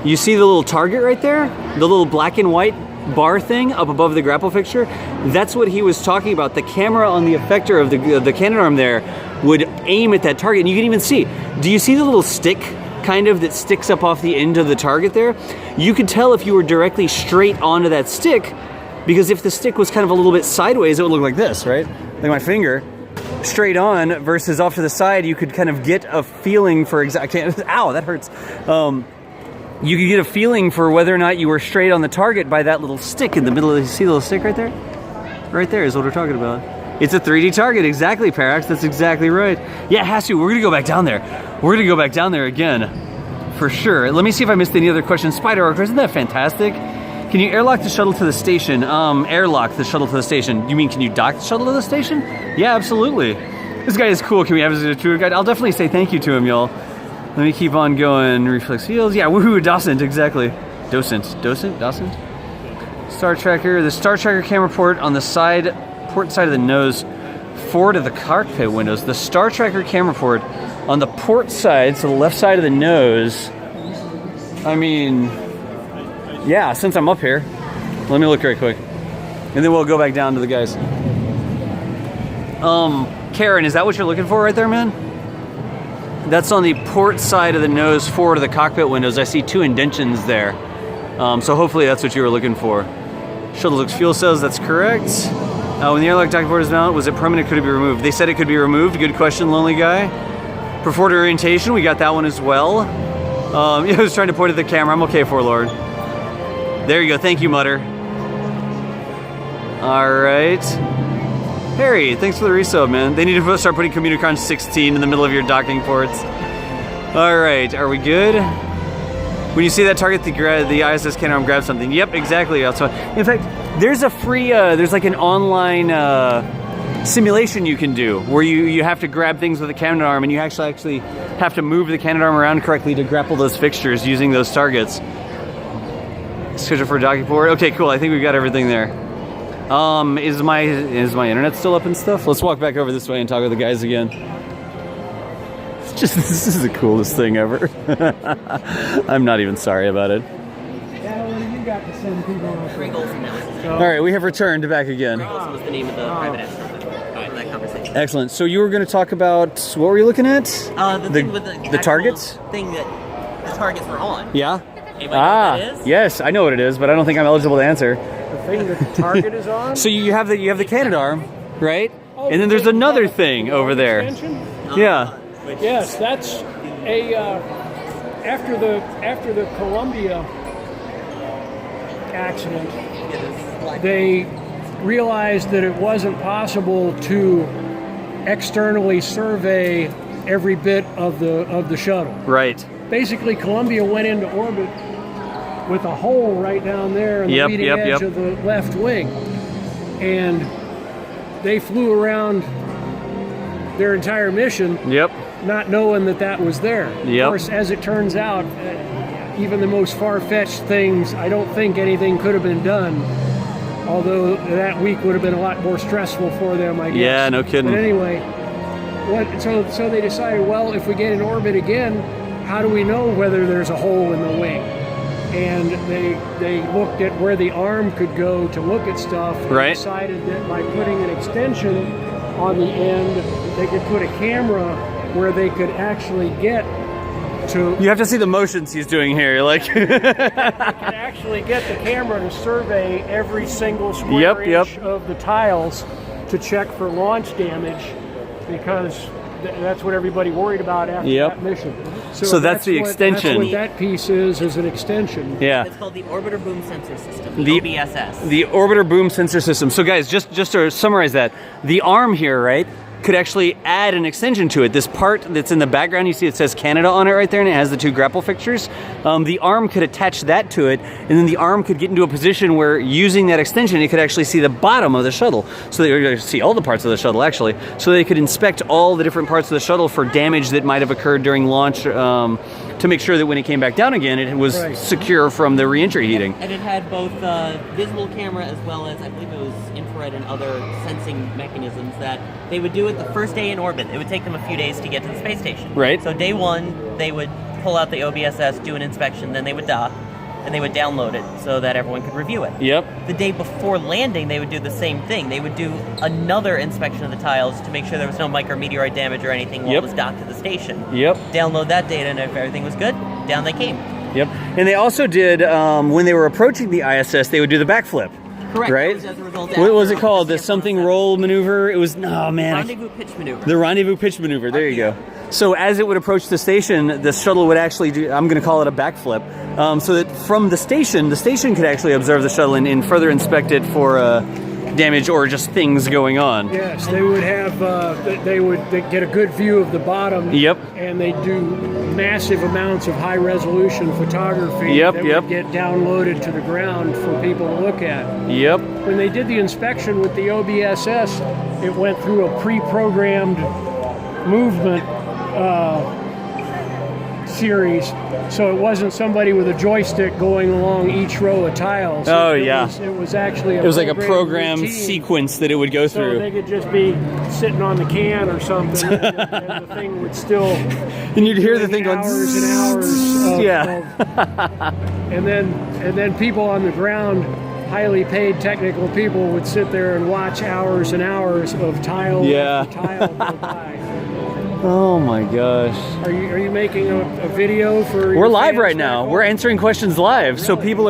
you see the little target right there? The little black and white bar thing up above the grapple fixture? That's what he was talking about. The camera on the effector of the cannon arm there would aim at that target. And you can even see, do you see the little stick kind of that sticks up off the end of the target there? You could tell if you were directly straight onto that stick, because if the stick was kind of a little bit sideways, it would look like this, right? Like my finger. straight on versus off to the side, you could kind of get a feeling for ow, that hurts. You could get a feeling for whether or not you were straight on the target by that little stick in the middle. You see the little stick right there? Right there is what we're talking about. It's a 3D target, exactly, Parax. That's exactly right. Yeah, it has to. We're gonna go back down there. We're gonna go back down there again, for sure. Let me see if I missed any other questions. Spider Orc, isn't that fantastic? Can you airlock the shuttle to the station? Airlock the shuttle to the station. You mean, can you dock the shuttle to the station? Yeah, absolutely. This guy is cool. Can we have a tour guide? I'll definitely say thank you to him, y'all. Let me keep on going. Reflex fields. Yeah, woohoo, docent, exactly. Docent. Star Tracker. The Star Tracker camera port on the port side of the nose forward of the cockpit windows. The Star Tracker camera port on the port side, so the left side of the nose. I mean, yeah, since I'm up here, let me look right quick. And then we'll go back down to the guys. Karen, is that what you're looking for right there, man? That's on the port side of the nose forward of the cockpit windows. I see 2 indentions there. So hopefully that's what you were looking for. Shuttle looks fuel cells, that's correct. When the airlock docking port is mounted, was it permanent? Could it be removed? They said it could be removed. Good question, Lonely Guy. Preferred orientation, we got that one as well. I was trying to point at the camera. I'm okay, Forlord. There you go. Thank you, Mutter. All right. Harry, thanks for the resub, man. They need to start putting Communicron 16 in the middle of your docking ports. All right, are we good? When you see that target, the ISS cannon grab something. Yep, exactly. In fact, there's a free, there's like an online simulation you can do where you have to grab things with a cannon arm, and you actually have to move the cannon arm around correctly to grapple those fixtures using those targets. Schedule for a docking port. Okay, cool. I think we've got everything there. Is my internet still up and stuff? Let's walk back over this way and talk with the guys again. This is the coolest thing ever. I'm not even sorry about it. Yeah, what do you got to send people on? All right, we have returned back again. Greg was the name of the private astronaut in that conversation. Excellent. So you were going to talk about, what were you looking at? The thing with the targets? Thing that the targets were on. Yeah. Anybody know what that is? Yes, I know what it is, but I don't think I'm eligible to answer. The thing that the target is on? So you have the cannon arm, right? And then there's another thing over there. Yeah. Yes, that's a after the Columbia accident, they realized that it wasn't possible to externally survey every bit of the shuttle. Right. Basically, Columbia went into orbit with a hole right down there in the leading edge of the left wing, and they flew around their entire mission. Yep. Not knowing that was there. Yep. Of course, as it turns out, even the most far-fetched things, I don't think anything could have been done. Although that week would have been a lot more stressful for them, I guess. Yeah, no kidding. But anyway, so they decided, well, if we get in orbit again, how do we know whether there's a hole in the wing? And they looked at where the arm could go to look at stuff, and decided that by putting an extension on the end, they could put a camera where they could actually get to... You have to see the motions he's doing here, like... They could actually get the camera to survey every single square inch of the tiles to check for launch damage, because that's what everybody worried about after that mission. So that's the extension. That's what that piece is an extension. Yeah. It's called the Orbiter Boom Sensor System, the OBSS. The Orbiter Boom Sensor System. So guys, just to summarize that, the arm here, right, could actually add an extension to it. This part that's in the background, you see it says Canada on it right there, and it has the 2 grapple fixtures. The arm could attach that to it, and then the arm could get into a position where, using that extension, it could actually see the bottom of the shuttle. So they could see all the parts of the shuttle, actually. So they could inspect all the different parts of the shuttle for damage that might have occurred during launch, to make sure that when it came back down again, it was secure from the re-entry heating. And it had both visible camera as well as, I believe it was infrared and other sensing mechanisms that they would do it the first day in orbit. It would take them a few days to get to the space station. Right. So day 1, they would pull out the OBSS, do an inspection, then they would dock, and they would download it so that everyone could review it. Yep. The day before landing, they would do the same thing. They would do another inspection of the tiles to make sure there was no micrometeorite damage or anything while it was docked to the station. Yep. Download that data, and if everything was good, down they came. Yep. And they also did, when they were approaching the ISS, they would do the backflip. Correct. Right? It was as a result What was it after called? The Picosat. something roll maneuver? It was, no, man. Rendezvous pitch maneuver. The rendezvous pitch maneuver. There you go. So as it would approach the station, the shuttle would actually do, I'm going to call it a backflip, so that from the station could actually observe the shuttle and further inspect it for damage or just things going on. Yes, they would have. They'd get a good view of the bottom. Yep. And they do massive amounts of high-resolution photography. Yep, that yep. would get downloaded to the ground for people to look at. Yep. When they did the inspection with the OBSS, it went through a pre-programmed movement series, so it wasn't somebody with a joystick going along each row of tiles. Oh, it yeah. It was actually It was like a programmed programmed routine. sequence that it would go So through. they could just be sitting on the can or something, and the thing would still. And you'd hear the thing going hours and hours. Yeah. And then people on the ground, highly paid technical people, would sit there and watch hours and hours of tile Yeah. after tile go by. Oh my gosh. Are you making a video for? We're your live fans right now. back We're home? answering questions live. So people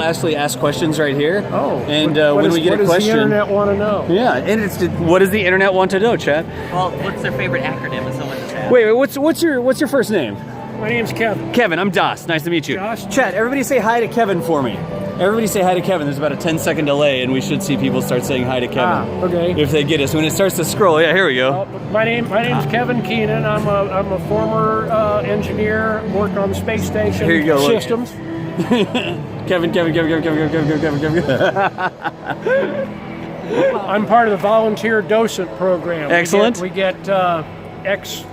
actually ask questions right here. Oh, And what when does- we get what a does question, the internet want to know? yeah, and it's what does the internet want to know, Chad? Well, what's their favorite acronym? If someone just asked. Wait, what's your first name? My name's Kevin. Kevin. I'm Das. Nice to meet you. Josh. Chad, everybody say hi to Kevin for me. Everybody say hi to Kevin. There's about a 10-second delay, and we should see people start saying hi to Kevin. Okay. If they get us. When it starts to scroll, yeah, here we go. My name's Kevin Keenan. I'm a former engineer. Worked on the space station. Here you go, look. Systems. Kevin. I'm part of the volunteer docent program. Excellent. We get ex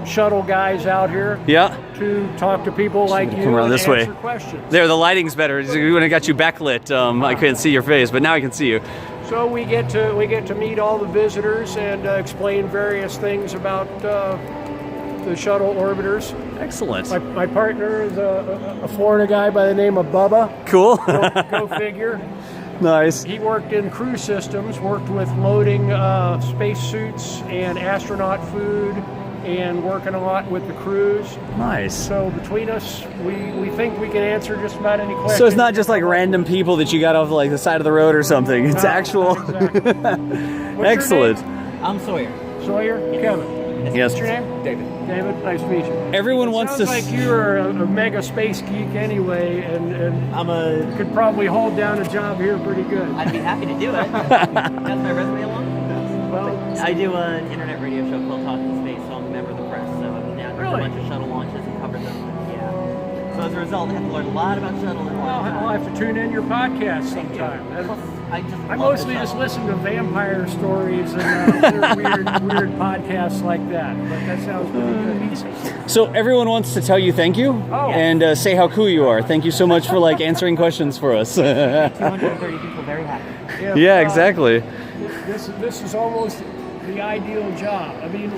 shuttle guys out here Yeah. to talk to people like you come around and this way. answer questions. There, the lighting's better. When I got you backlit, I couldn't see your face, but now I can see you. So we get to meet all the visitors and explain various things about the shuttle orbiters. Excellent. My partner is a Florida guy by the name of Bubba. Cool. Go figure. Nice. He worked in crew systems, worked with loading spacesuits and astronaut food, and working a lot with the crews. Nice. So between us, we think we can answer just about any question. So it's not just like random people that you got off like the side of the road or something. It's No, actual. exactly. What's Excellent. your I'm Sawyer. Sawyer? Kevin. Yes. What's your name? David. David, nice to meet you. Everyone It wants sounds to. like you're a mega space geek anyway, and I'm a. could probably hold down a job here pretty good. I'd be happy to do it. That's my resume along. Well, I do an internet radio show called Talking Space, so I'm a member of the press. So I've been down here for a Really? bunch of shuttle launches and covered them. Yeah. So as a result, I have to learn a lot about shuttle. And I'll have to tune in your podcast sometime. I mostly just listen to vampire stories and other weird podcasts like that. But that sounds really good. So everyone wants to tell you thank you Oh. and say how cool you are. Thank you so much for like answering questions for us. 230 people very happy. Yeah, exactly. This is almost the ideal job. I mean,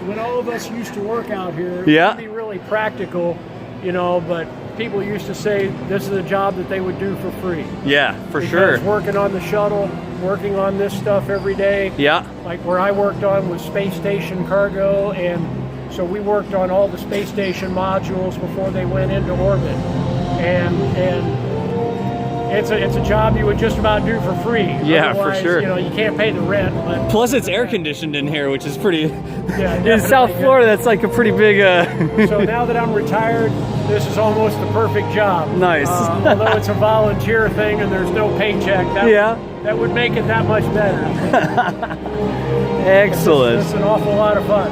when all of us used to work out here, Yeah. it would be really practical, but people used to say this is a job that they would do for free. Yeah, for Because sure. working on the shuttle, working on this stuff every day, Yeah. like where I worked on was space station cargo, and so we worked on all the space station modules before they went into orbit, and it's a job you would just about do for free. Yeah, for Otherwise, sure. you can't pay the rent. But Plus, it's air conditioned in here, which is pretty. yeah, In South definitely. Florida, that's like a pretty big. So now that I'm retired, this is almost the perfect job. Nice. Although it's a volunteer thing and there's no paycheck, that would make it that much better. Excellent. It's an awful lot of fun.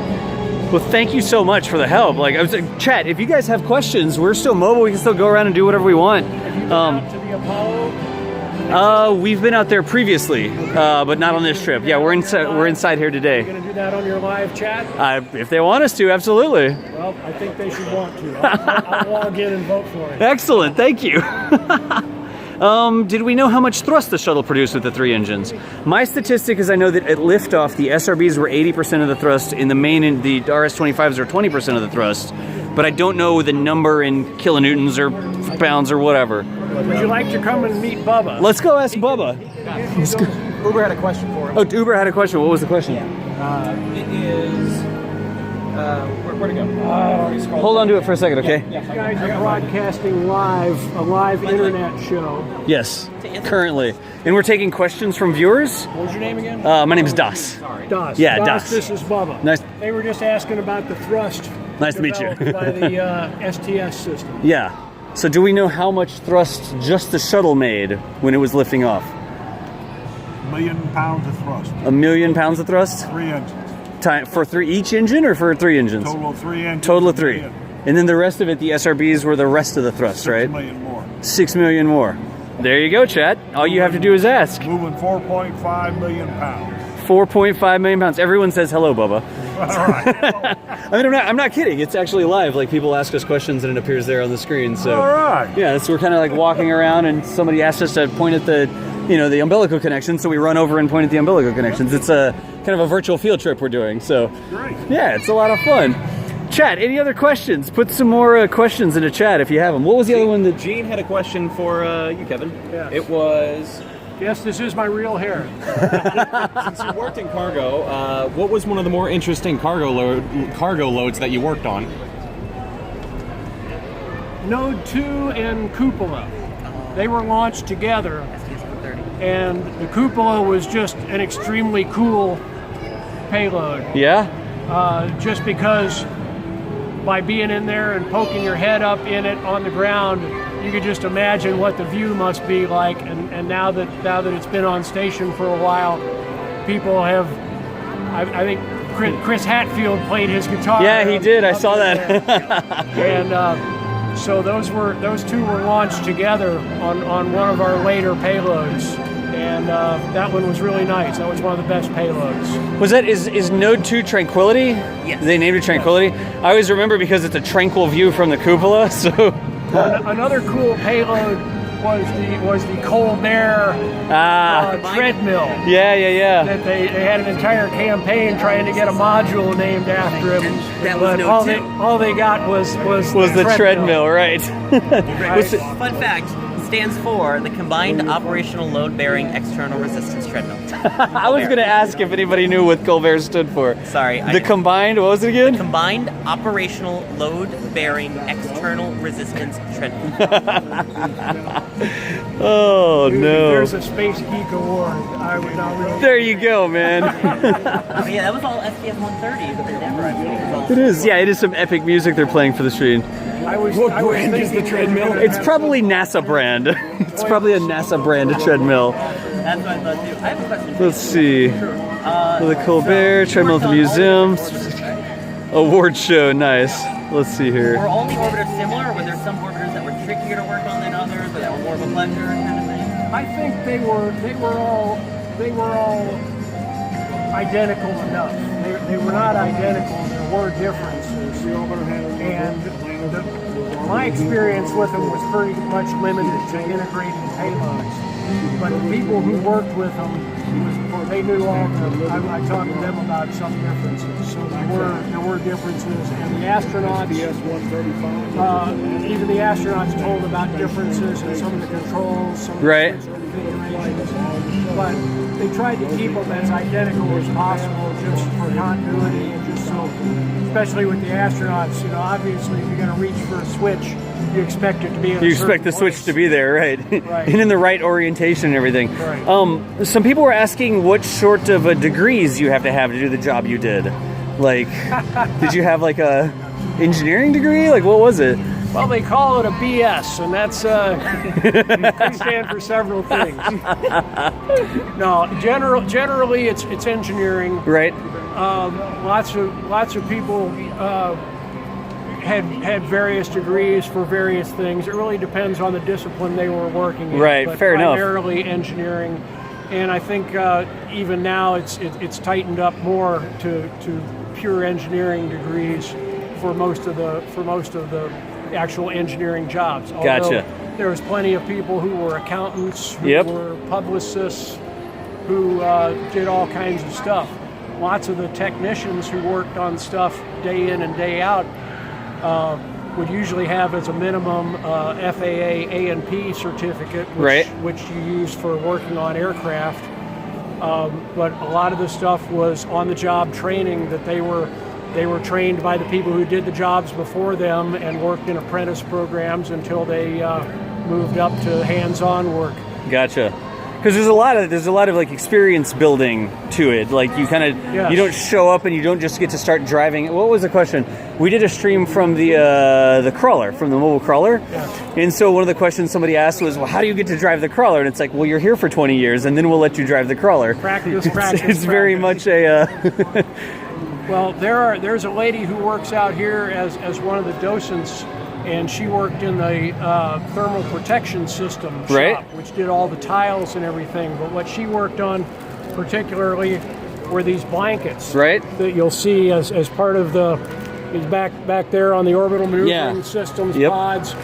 Well, thank you so much for the help. Like, I was like, chat. If you guys have questions, we're still mobile. We can still go around and do whatever we want. Have you been out to the Apollo? We've been out there previously, but not on this trip. Yeah, we're inside. We're inside here You're today. going to do that on your live chat? If they want us to, absolutely. Well, I think they should want to. I'll log in and vote for it. Excellent. Thank you. Did we know how much thrust the shuttle produced with the 3 engines? My statistic is I know that at liftoff, the SRBs were 80% of the thrust. In the main, the RS-25s are 20% of the thrust. But I don't know the number in kilonewtons or pounds or whatever. Would you like to come and meet Bubba? Let's go ask Bubba. Uber had a question for him. Oh, Uber had a question. What was the question? It is, Where'd it go? Hold on to it for a second, okay? You guys are broadcasting a live internet show. Yes, currently. And we're taking questions from viewers. What was your name again? My name is Das. Das. Yeah, Das. Das. This is Bubba. Nice. They were just asking about the thrust. Nice to meet you. developed by the STS system. Yeah. So do we know how much thrust just the shuttle made when it was lifting off? £1 million of thrust. 1 million pounds of thrust? 3 engines. For each engine or for 3 engines? Total of 3 engines. Total of 3. $1 million. And then the rest of it, the SRBs were the rest of the thrust, right? $6 million more. 6 million more. There you go, chat. All you have to do is ask. Moving 4.5 million pounds. 4.5 million pounds. Everyone says hello, Bubba. All right. I mean, I'm not kidding. It's actually live. Like, people ask us questions and it appears there on the screen. So, All right. yeah, so we're kind of like walking around and somebody asked us to point at the, the umbilical connection. So we run over and point at the umbilical connections. It's a kind of a virtual field trip we're doing. So, Great. yeah, it's a lot of fun. Chat, any other questions? Put some more questions into chat if you have them. What was the other one that... Gene had a question for you, Kevin. Yeah. It was, Yes, this is my real hair. since you worked in cargo, what was one of the more interesting cargo loads that you worked on? Node 2 and Cupola. They were launched together, and the Cupola was just an extremely cool payload. Yeah? Just because by being in there and poking your head up in it on the ground, you could just imagine what the view must be like. And now that it's been on station for a while, people have. I think Chris Hatfield played his guitar. Yeah, he did. I up saw in that. there. And so those two were launched together on one of our later payloads. And that one was really nice. That was one of the best payloads. Was that, is Node 2 Tranquility? Yes. They named it Tranquility? I always remember because it's a tranquil view from the cupola, so... Another cool payload was the Colbert treadmill. Yeah. That they had an entire campaign trying to get a module named after him. That was but Node 2. all they got was the treadmill, right? Fun fact, stands for the Combined Operational Load-Bearing External Resistance Treadmill. I was going to ask if anybody knew what Colbert stood for. Sorry. The combined, what was it again? Combined Operational Load-Bearing External Resistance Treadmill. Oh, Dude, no. if there's a Space Geek Award, I would not really. There you go, man. Yeah, that was all STS 130, but then never. I think it was all. It is, yeah, it is some epic music they're playing for the screen. I was thinking the treadmill. It's probably NASA brand. It's probably a NASA branded treadmill. That's what I thought too. I have a question. Let's see. The Colbert, treadmill at the museum. Award show, nice. Let's see here. Were all the orbiters similar, or were there some orbiters that were trickier to work on than others, but that were more of a pleasure kind of thing? I think they were all identical enough. They were not identical. There were differences. And my experience with them was pretty much limited to integrating payloads. But the people who worked with them, they knew all the. I talked to them about some differences. So there were differences, and the astronauts. Even the astronauts told about differences in some of the controls, some of the configurations. But they tried to keep them as identical as possible, just for continuity and just so. Especially with the astronauts, obviously if you're going to reach for a switch, you expect it to be in You a expect the certain switch place. to be there, right? Right. And in the right orientation and everything. Right. Some people were asking what sort of degrees you have to do the job you did. Like, did you have like a engineering degree? Like, what was it? Well, they call it a BS, and that's they stand for several things. No, generally it's engineering. Right. Lots of people had various degrees for various things. It really depends on the discipline they were working in. Right, but fair enough. Primarily engineering, and I think even now it's tightened up more to pure engineering degrees for most of the actual engineering jobs. Although Gotcha. There was plenty of people who were accountants, who Yep. were publicists, who did all kinds of stuff. Lots of the technicians who worked on stuff day in and day out would usually have as a minimum FAA A&P certificate, which you use for working on aircraft. But a lot of the stuff was on-the-job training that they were They were trained by the people who did the jobs before them and worked in apprentice programs until they moved up to hands-on work. Gotcha. Because there's a lot of like experience building to it. Like you kind of Yes. you don't show up and you don't just get to start driving. What was the question? We did a stream from the crawler, from the mobile crawler, and so one of the questions somebody asked was, "Well, how do you get to drive the crawler?" And it's like, "Well, you're here for 20 years, and then we'll let you drive the crawler." Practice. It's very much a. Well, there's a lady who works out here as one of the docents, and she worked in the thermal protection system shop, Right. which did all the tiles and everything. But what she worked on particularly were these blankets Right. that you'll see as part of the is back there on the orbital maneuvering Yeah. systems Yep. pods.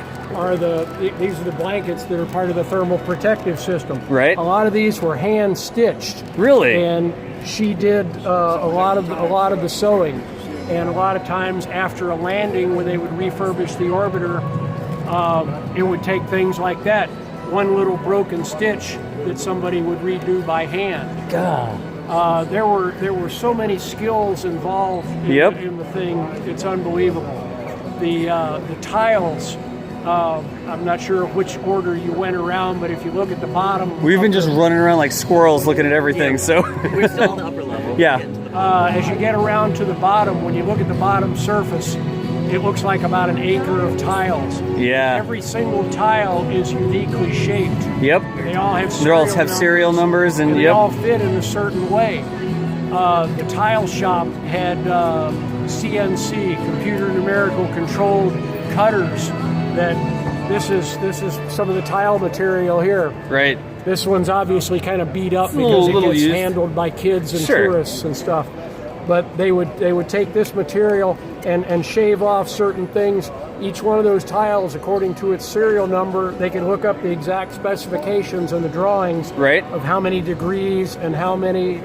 These are the blankets that are part of the thermal protective system. Right. A lot of these were hand stitched. Really? And she did a lot of the sewing. And a lot of times after a landing, when they would refurbish the orbiter, it would take things like that, one little broken stitch that somebody would redo by hand. God. There were so many skills involved in the thing. It's unbelievable. The tiles. I'm not sure which order you went around, but if you look at the bottom, We've been just running around like squirrels looking at everything. So. We're still on the upper level. Yeah. as you get around to the bottom, when you look at the bottom surface, it looks like about an acre of tiles. Yeah. Every single tile is uniquely shaped. Yep. They all have They all have serial numbers and they yep. all fit in a certain way. The tile shop had CNC, computer numerical controlled cutters. That this is some of the tile material here. Right. This one's obviously kind of beat up It's a because little it gets used. handled by kids and Sure. tourists and stuff. But they would take this material and shave off certain things. Each one of those tiles, according to its serial number, they can look up the exact specifications and the drawings Right. of how many degrees and how many,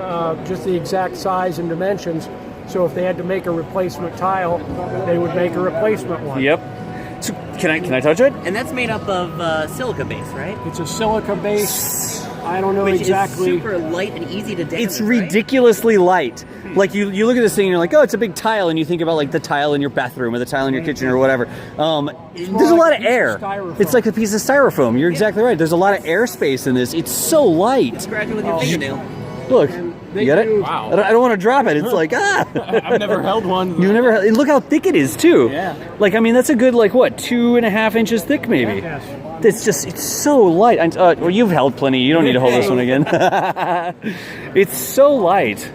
just the exact size and dimensions. So if they had to make a replacement tile, they would make a replacement one. Yep. So can I touch it? And that's made up of silica base, right? It's a silica base. I don't know Which exactly. is super light and easy to damage. It's right? ridiculously light. Like you look at this thing and you're like, oh, it's a big tile, and you think about like the tile in your bathroom or the tile in your kitchen or whatever. There's a lot of air. It's like a piece of styrofoam. You're exactly right. There's a lot of airspace in this. It's so light. Scratch it with your fingernail. Look, they you got it? do- Wow. I don't want to drop it. It's like I've never held one. You never. And look how thick it is too. Yeah. Like I mean, that's a good like what 2.5 inches thick maybe. Yes. It's so light. Well, you've held plenty. You don't need to hold this one again. It's so light.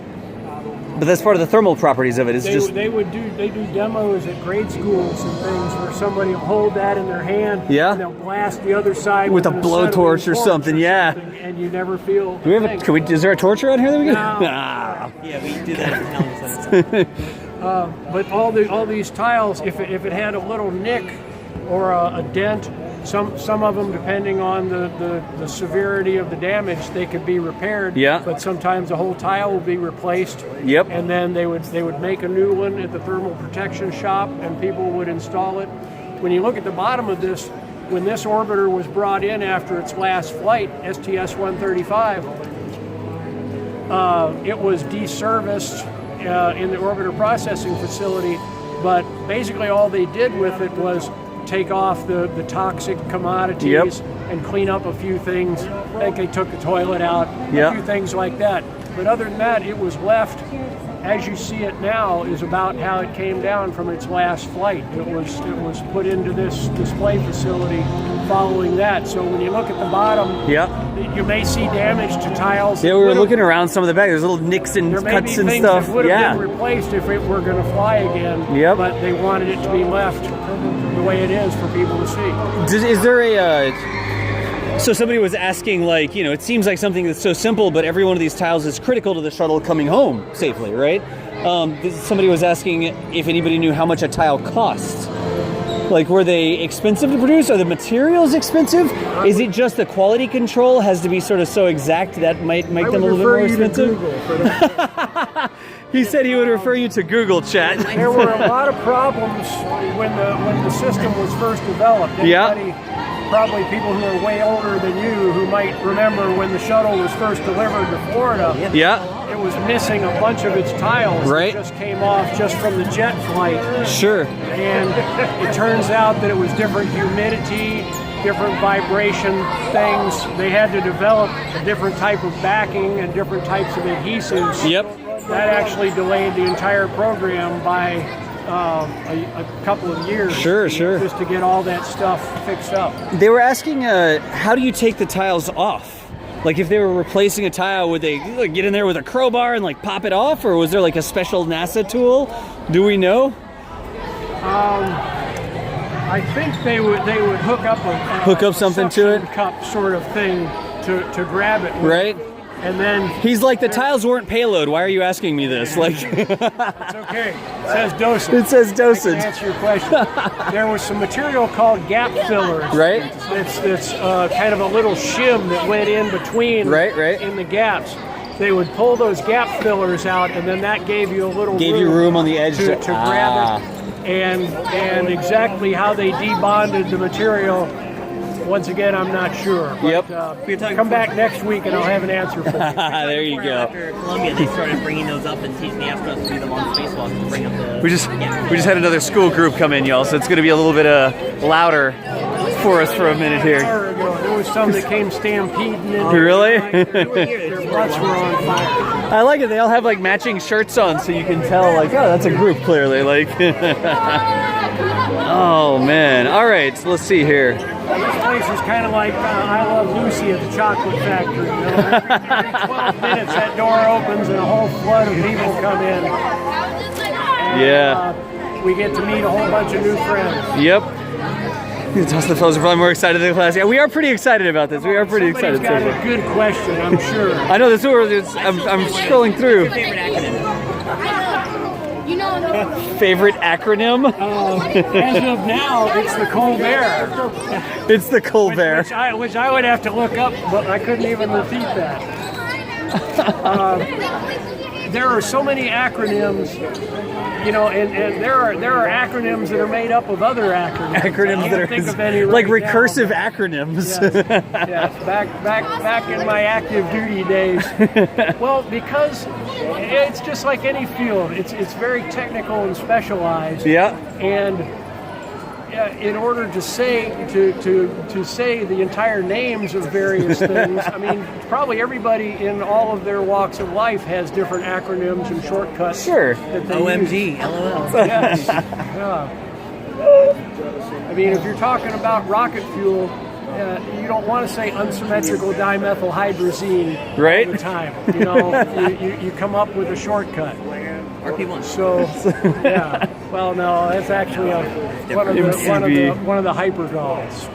But that's part of the thermal properties of it. It's just They do demos at grade schools and things where somebody will hold that in their hand Yeah. and they'll blast the other side With a an blowtorch acetylene or torch something, yeah. and you never feel. do we have a thing. is there a torch around here that we can? No. Ah. Yeah, we do that in Helmets. But all these tiles, if it had a little nick or a dent, some of them, depending on the severity of the damage, they could be repaired. Yeah. But sometimes the whole tile will be replaced. Yep. And then they would make a new one at the thermal protection shop, and people would install it. When you look at the bottom of this, when this orbiter was brought in after its last flight, STS-135, it was deserviced in the orbiter processing facility, but basically all they did with it was take off the toxic commodities Yep. and clean up a few things. I think they took the toilet out, Yep. a few things like that. But other than that, it was left, as you see it now, is about how it came down from its last flight. It was put into this display facility following that. So when you look at the bottom, Yep. you may see damage to tiles. Yeah, we were looking around some of the back. There's little nicks and There may cuts be and things stuff. that would have Yeah. been replaced if it were going to fly again. Yep. But they wanted it to be left the way it is for people to see. Is there a? So somebody was asking, like, you know, it seems like something that's so simple, but every one of these tiles is critical to the shuttle coming home safely, right? Somebody was asking if anybody knew how much a tile costs. Like, were they expensive to produce? Are the materials expensive? Is it just the quality control has to be sort of so exact that might make them a little bit more expensive? He said he would refer you to Google, chat. There were a lot of problems when the system was first developed. Yeah. Anybody, probably people who are way older than you who might remember when the shuttle was first delivered to Florida. Yeah. It it was missing a bunch of its tiles Right. that just came off just from the jet flight. Sure. And it turns out that it was different humidity, different vibration things. They had to develop a different type of backing and different types of adhesives. Yep. That actually delayed the entire program by a couple of years. Sure. Just to get all that stuff fixed up. They were asking, how do you take the tiles off? Like if they were replacing a tile, would they like, get in there with a crowbar and like pop it off, or was there like a special NASA tool? Do we know? I think they would hook up something to it? suction cup sort of thing to grab it with. Right. And then He's like, the tiles weren't payload. Why are you asking me this? Like, it's okay. It says dosage. it says I dosage. can answer your question. There was some material called gap fillers. Right. It's kind of a little shim that went in between. Right. In the gaps. They would pull those gap fillers out, and then that gave you a little Gave you room on the edge to grab it. And exactly how they debonded the material, once again, I'm not sure. But, Yep. come back next week and I'll have an answer for you. There you go. After Columbia, they started bringing those up and teaching the astronauts to do them on spacewalks to bring up the. We just had another school group come in, y'all. So it's going to be a little bit louder for us for a minute here. There was some that came stampeding in. Really? Their butts were on fire. I like it. They all have like matching shirts on, so you can tell like, oh, that's a group clearly. Like, oh man. All right, so let's see here. This place is kind of like I Love Lucy at the chocolate factory. You know? Every 12 minutes that door opens and a whole flood of people come in. And, we get to meet a whole bunch of new friends. Yep. The fellows are probably more excited than the class. Yeah, we are pretty excited about this. We are pretty excited. Somebody's got a good question, I'm sure. I know this. I'm scrolling through. Favorite acronym? Favorite acronym? As of now, it's the Colbert. It's the Colbert. Which I would have to look up, but I couldn't even repeat that. There are so many acronyms, you know, and there are acronyms that are made up of other acronyms. Acronyms that are think of any like right recursive now, acronyms. Yes, back in my active duty days. Well, because it's just like any field. It's very technical and specialized. Yeah. And in order to say to say the entire names of various things, I mean, probably everybody in all of their walks of life has different acronyms and shortcuts. Sure. That they OMG, LOL. Yes. Yeah. I mean, if you're talking about rocket fuel, you don't want to say unsymmetrical dimethylhydrazine Right. all the time. You know, you come up with a shortcut. RP1. So, yeah. Well, no, that's actually one of the hypergols.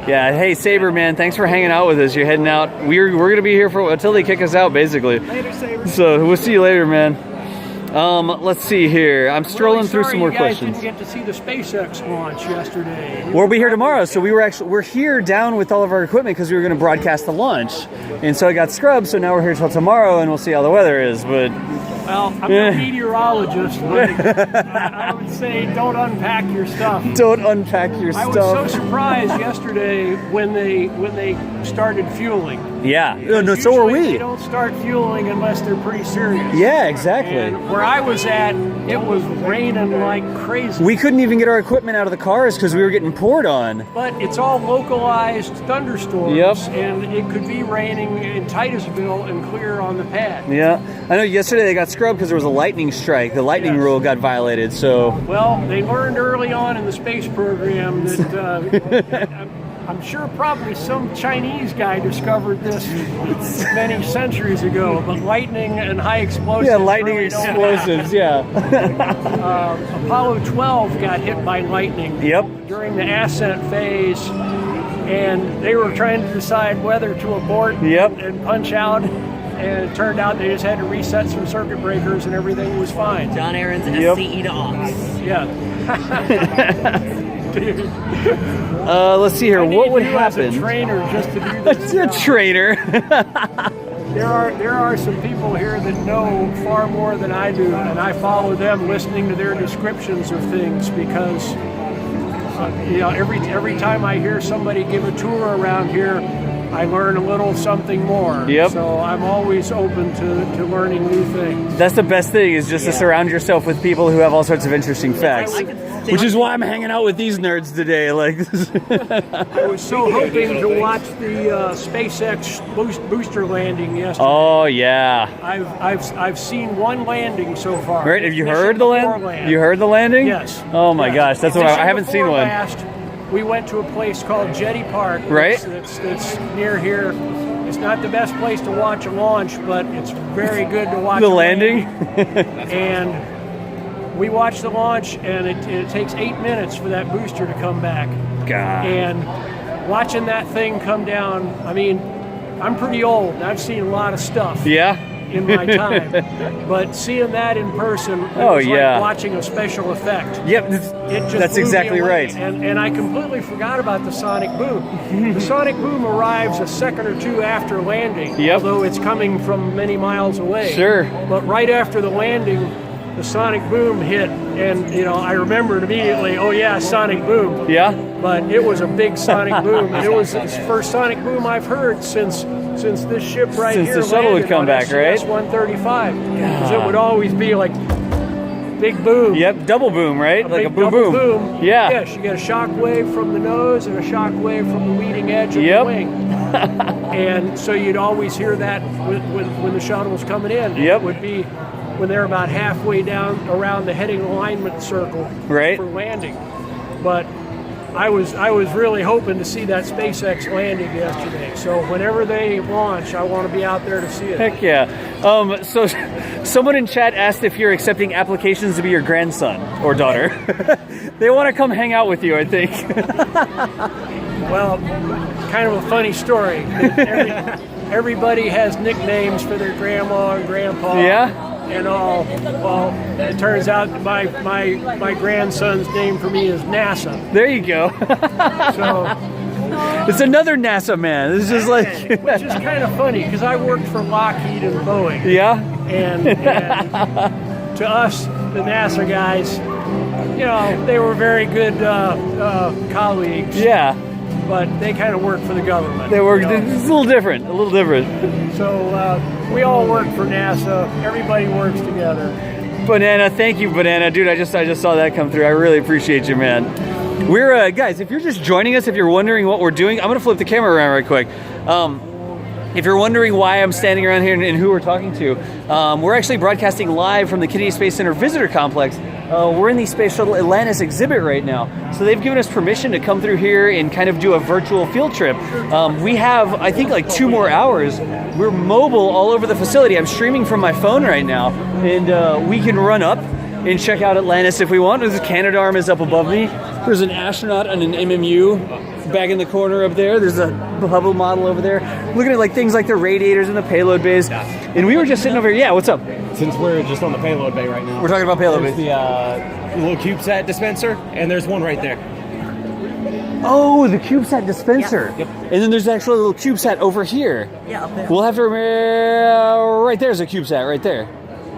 Yeah. Hey, Saber, man, thanks for hanging out with us. You're heading out. We're gonna be here for until they kick us out, basically. Later, Saber. So we'll see you later, man. Let's see here. I'm strolling through some more questions. You guys didn't get to see the SpaceX launch yesterday. We'll be here tomorrow, so we're here down with all of our equipment because we were going to broadcast the launch, and so it got scrubbed. So now we're here till tomorrow, and we'll see how the weather is. But well, I'm a meteorologist. I would say don't unpack your stuff. Don't unpack your I stuff. was so surprised yesterday when they started fueling. Yeah, no, so were Usually we. They don't start fueling unless they're pretty serious. Yeah, exactly. And where I was at, it was raining like crazy. We couldn't even get our equipment out of the cars because we were getting poured on. But it's all localized thunderstorms. Yep. And it could be raining in Titusville and clear on the pad. Yeah, I know. Yesterday they got scrubbed because there was a lightning strike. The lightning rule got violated. So Well, they learned early on in the space program that I'm sure probably some Chinese guy discovered this many centuries ago, but lightning and high explosives. yeah, lightning really don't explosives. Yeah. Apollo 12 got hit by lightning Yep. during the ascent phase, and they were trying to decide whether to abort Yep. and punch out, and it turned out they just had to reset some circuit breakers and everything was fine. John Aaron's Yep. SCE to Ox. Yeah. Dude, Let's see here. I need What would you as a happen? trainer just to do this. A stuff. trainer. There are some people here that know far more than I do, and I follow them listening to their descriptions of things because you know, every time I hear somebody give a tour around here, I learn a little something more. Yep. So I'm always open to learning new things. That's the best thing, is just to surround yourself with people who have all sorts of interesting facts. Which is why I'm hanging out with these nerds today. Like, I was so hoping to watch the SpaceX booster landing yesterday. oh yeah. I've seen one landing so far. Right? Have you Mission heard the before land? You heard the landing? Yes. Oh my Yes. gosh, that's what Mission I haven't seen before one. last, we went to a place called Jetty Park. Right. That's near here. It's not the best place to watch a launch, but it's very good to watch The a landing? And we watched the launch, and it takes 8 minutes for that booster to come back. God. And watching that thing come down, I mean, I'm pretty old, and I've seen a lot of stuff Yeah. in my time. But seeing that in person, it Oh, was yeah. like watching a special effect. Yep. It just That's blew me exactly away. right. And I completely forgot about the sonic boom. The sonic boom arrives a second or two after landing, Yep. although it's coming from many miles away. Sure. But right after the landing, the sonic boom hit, and I remembered immediately, oh yeah, sonic boom. Yeah. But it was a big sonic boom, and it was the first sonic boom I've heard since this ship right Since here the shuttle would landed come on back, right? SCS-135, because it would always be like big boom. Yep. Double boom, right? Like a Big boom double boom. Yeah. Yes, you get a shock wave from the nose and a shock wave from the leading edge of Yep. the wing. And so you'd always hear that when the shuttle was coming in. Yep. It would be when they're about halfway down around the heading alignment circle Right. for landing. But I was really hoping to see that SpaceX landing yesterday. So whenever they launch, I want to be out there to see it. Heck yeah. So someone in chat asked if you're accepting applications to be your grandson or daughter. They want to come hang out with you, I think. Well, kind of a funny story. Everybody has nicknames for their grandma and grandpa. Yeah? And all. Well, it turns out that my grandson's name for me is NASA. There you go. So, It's another NASA man. It's just like, which is kind of funny because I worked for Lockheed and Boeing. yeah. And to us, the NASA guys, they were very good colleagues. Yeah. But they kind of work for the government. They work. It's a little different. So we all work for NASA. Everybody works together. Banana, thank you, Banana, dude. I just saw that come through. I really appreciate you, man. We're guys. If you're just joining us, if you're wondering what we're doing, I'm gonna flip the camera around right quick. If you're wondering why I'm standing around here and who we're talking to, we're actually broadcasting live from the Kennedy Space Center Visitor Complex. We're in the Space Shuttle Atlantis exhibit right now. So they've given us permission to come through here and kind of do a virtual field trip. We have, I think, like 2 more hours. We're mobile all over the facility. I'm streaming from my phone right now, and we can run up and check out Atlantis if we want. There's a Canadarm is up above me. There's an astronaut and an MMU back in the corner up there. There's a Hubble model over there. Looking at like things like the radiators and the payload bays. And we were just sitting over here. Yeah, what's up? Since we're just on the payload bay right now. We're talking about payload There's bay. the little CubeSat dispenser, and there's one right there. Oh, the CubeSat dispenser. Yep. And then there's actually a little CubeSat over here. Yeah, up there. We'll have to remember, right there's a CubeSat right there.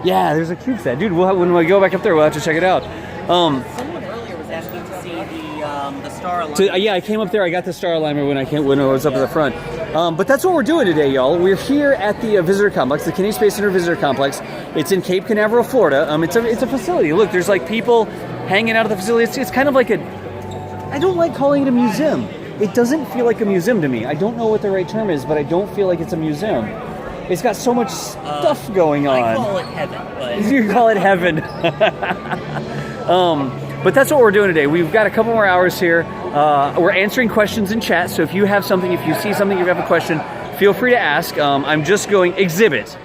Yeah, there's a CubeSat. Dude, when we go back up there, we'll have to check it out. Someone earlier was asking to see the star alignment. Yeah, I came up there. I got the star alignment when I was up at the front. But that's what we're doing today, y'all. We're here at the visitor complex, the Kennedy Space Center Visitor Complex. It's in Cape Canaveral, Florida. It's a facility. Look, there's like people hanging out at the facility. It's kind of like I don't like calling it a museum. It doesn't feel like a museum to me. I don't know what the right term is, but I don't feel like it's a museum. It's got so much stuff going on. I call it heaven, but You call it heaven. But that's what we're doing today. We've got a couple more hours here. We're answering questions in chat. So if you have something, if you see something, if you have a question, feel free to ask. I'm just going educational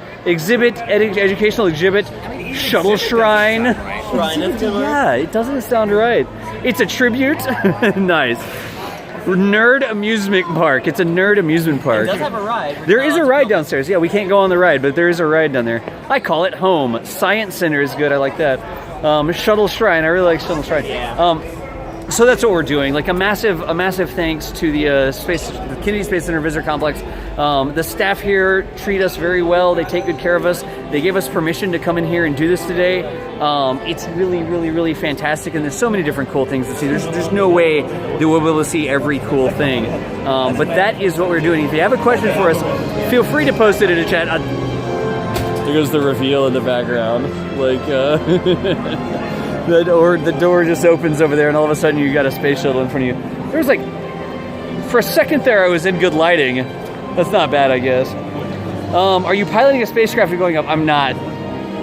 exhibit, shuttle shrine. Yeah, it doesn't sound right. It's a tribute. Nice. Nerd amusement park. It's a nerd amusement park. it does have a ride. There is a ride downstairs. Yeah, we can't go on the ride, but there is a ride down there. I call it home. Science Center is good. I like that. Shuttle Shrine. I really like Shuttle Shrine. So that's what we're doing. Like a massive thanks to the Kennedy Space Center Visitor Complex. The staff here treat us very well. They take good care of us. They gave us permission to come in here and do this today. It's really fantastic, and there's so many different cool things to see. There's no way that we'll be able to see every cool thing. But that is what we're doing. If you have a question for us, feel free to post it in the chat. There goes the reveal in the background. Like, the door just opens over there, and all of a sudden you got a space shuttle in front of you. There's like, for a second there, I was in good lighting. That's not bad, I guess. Are you piloting a spacecraft and going up? I'm not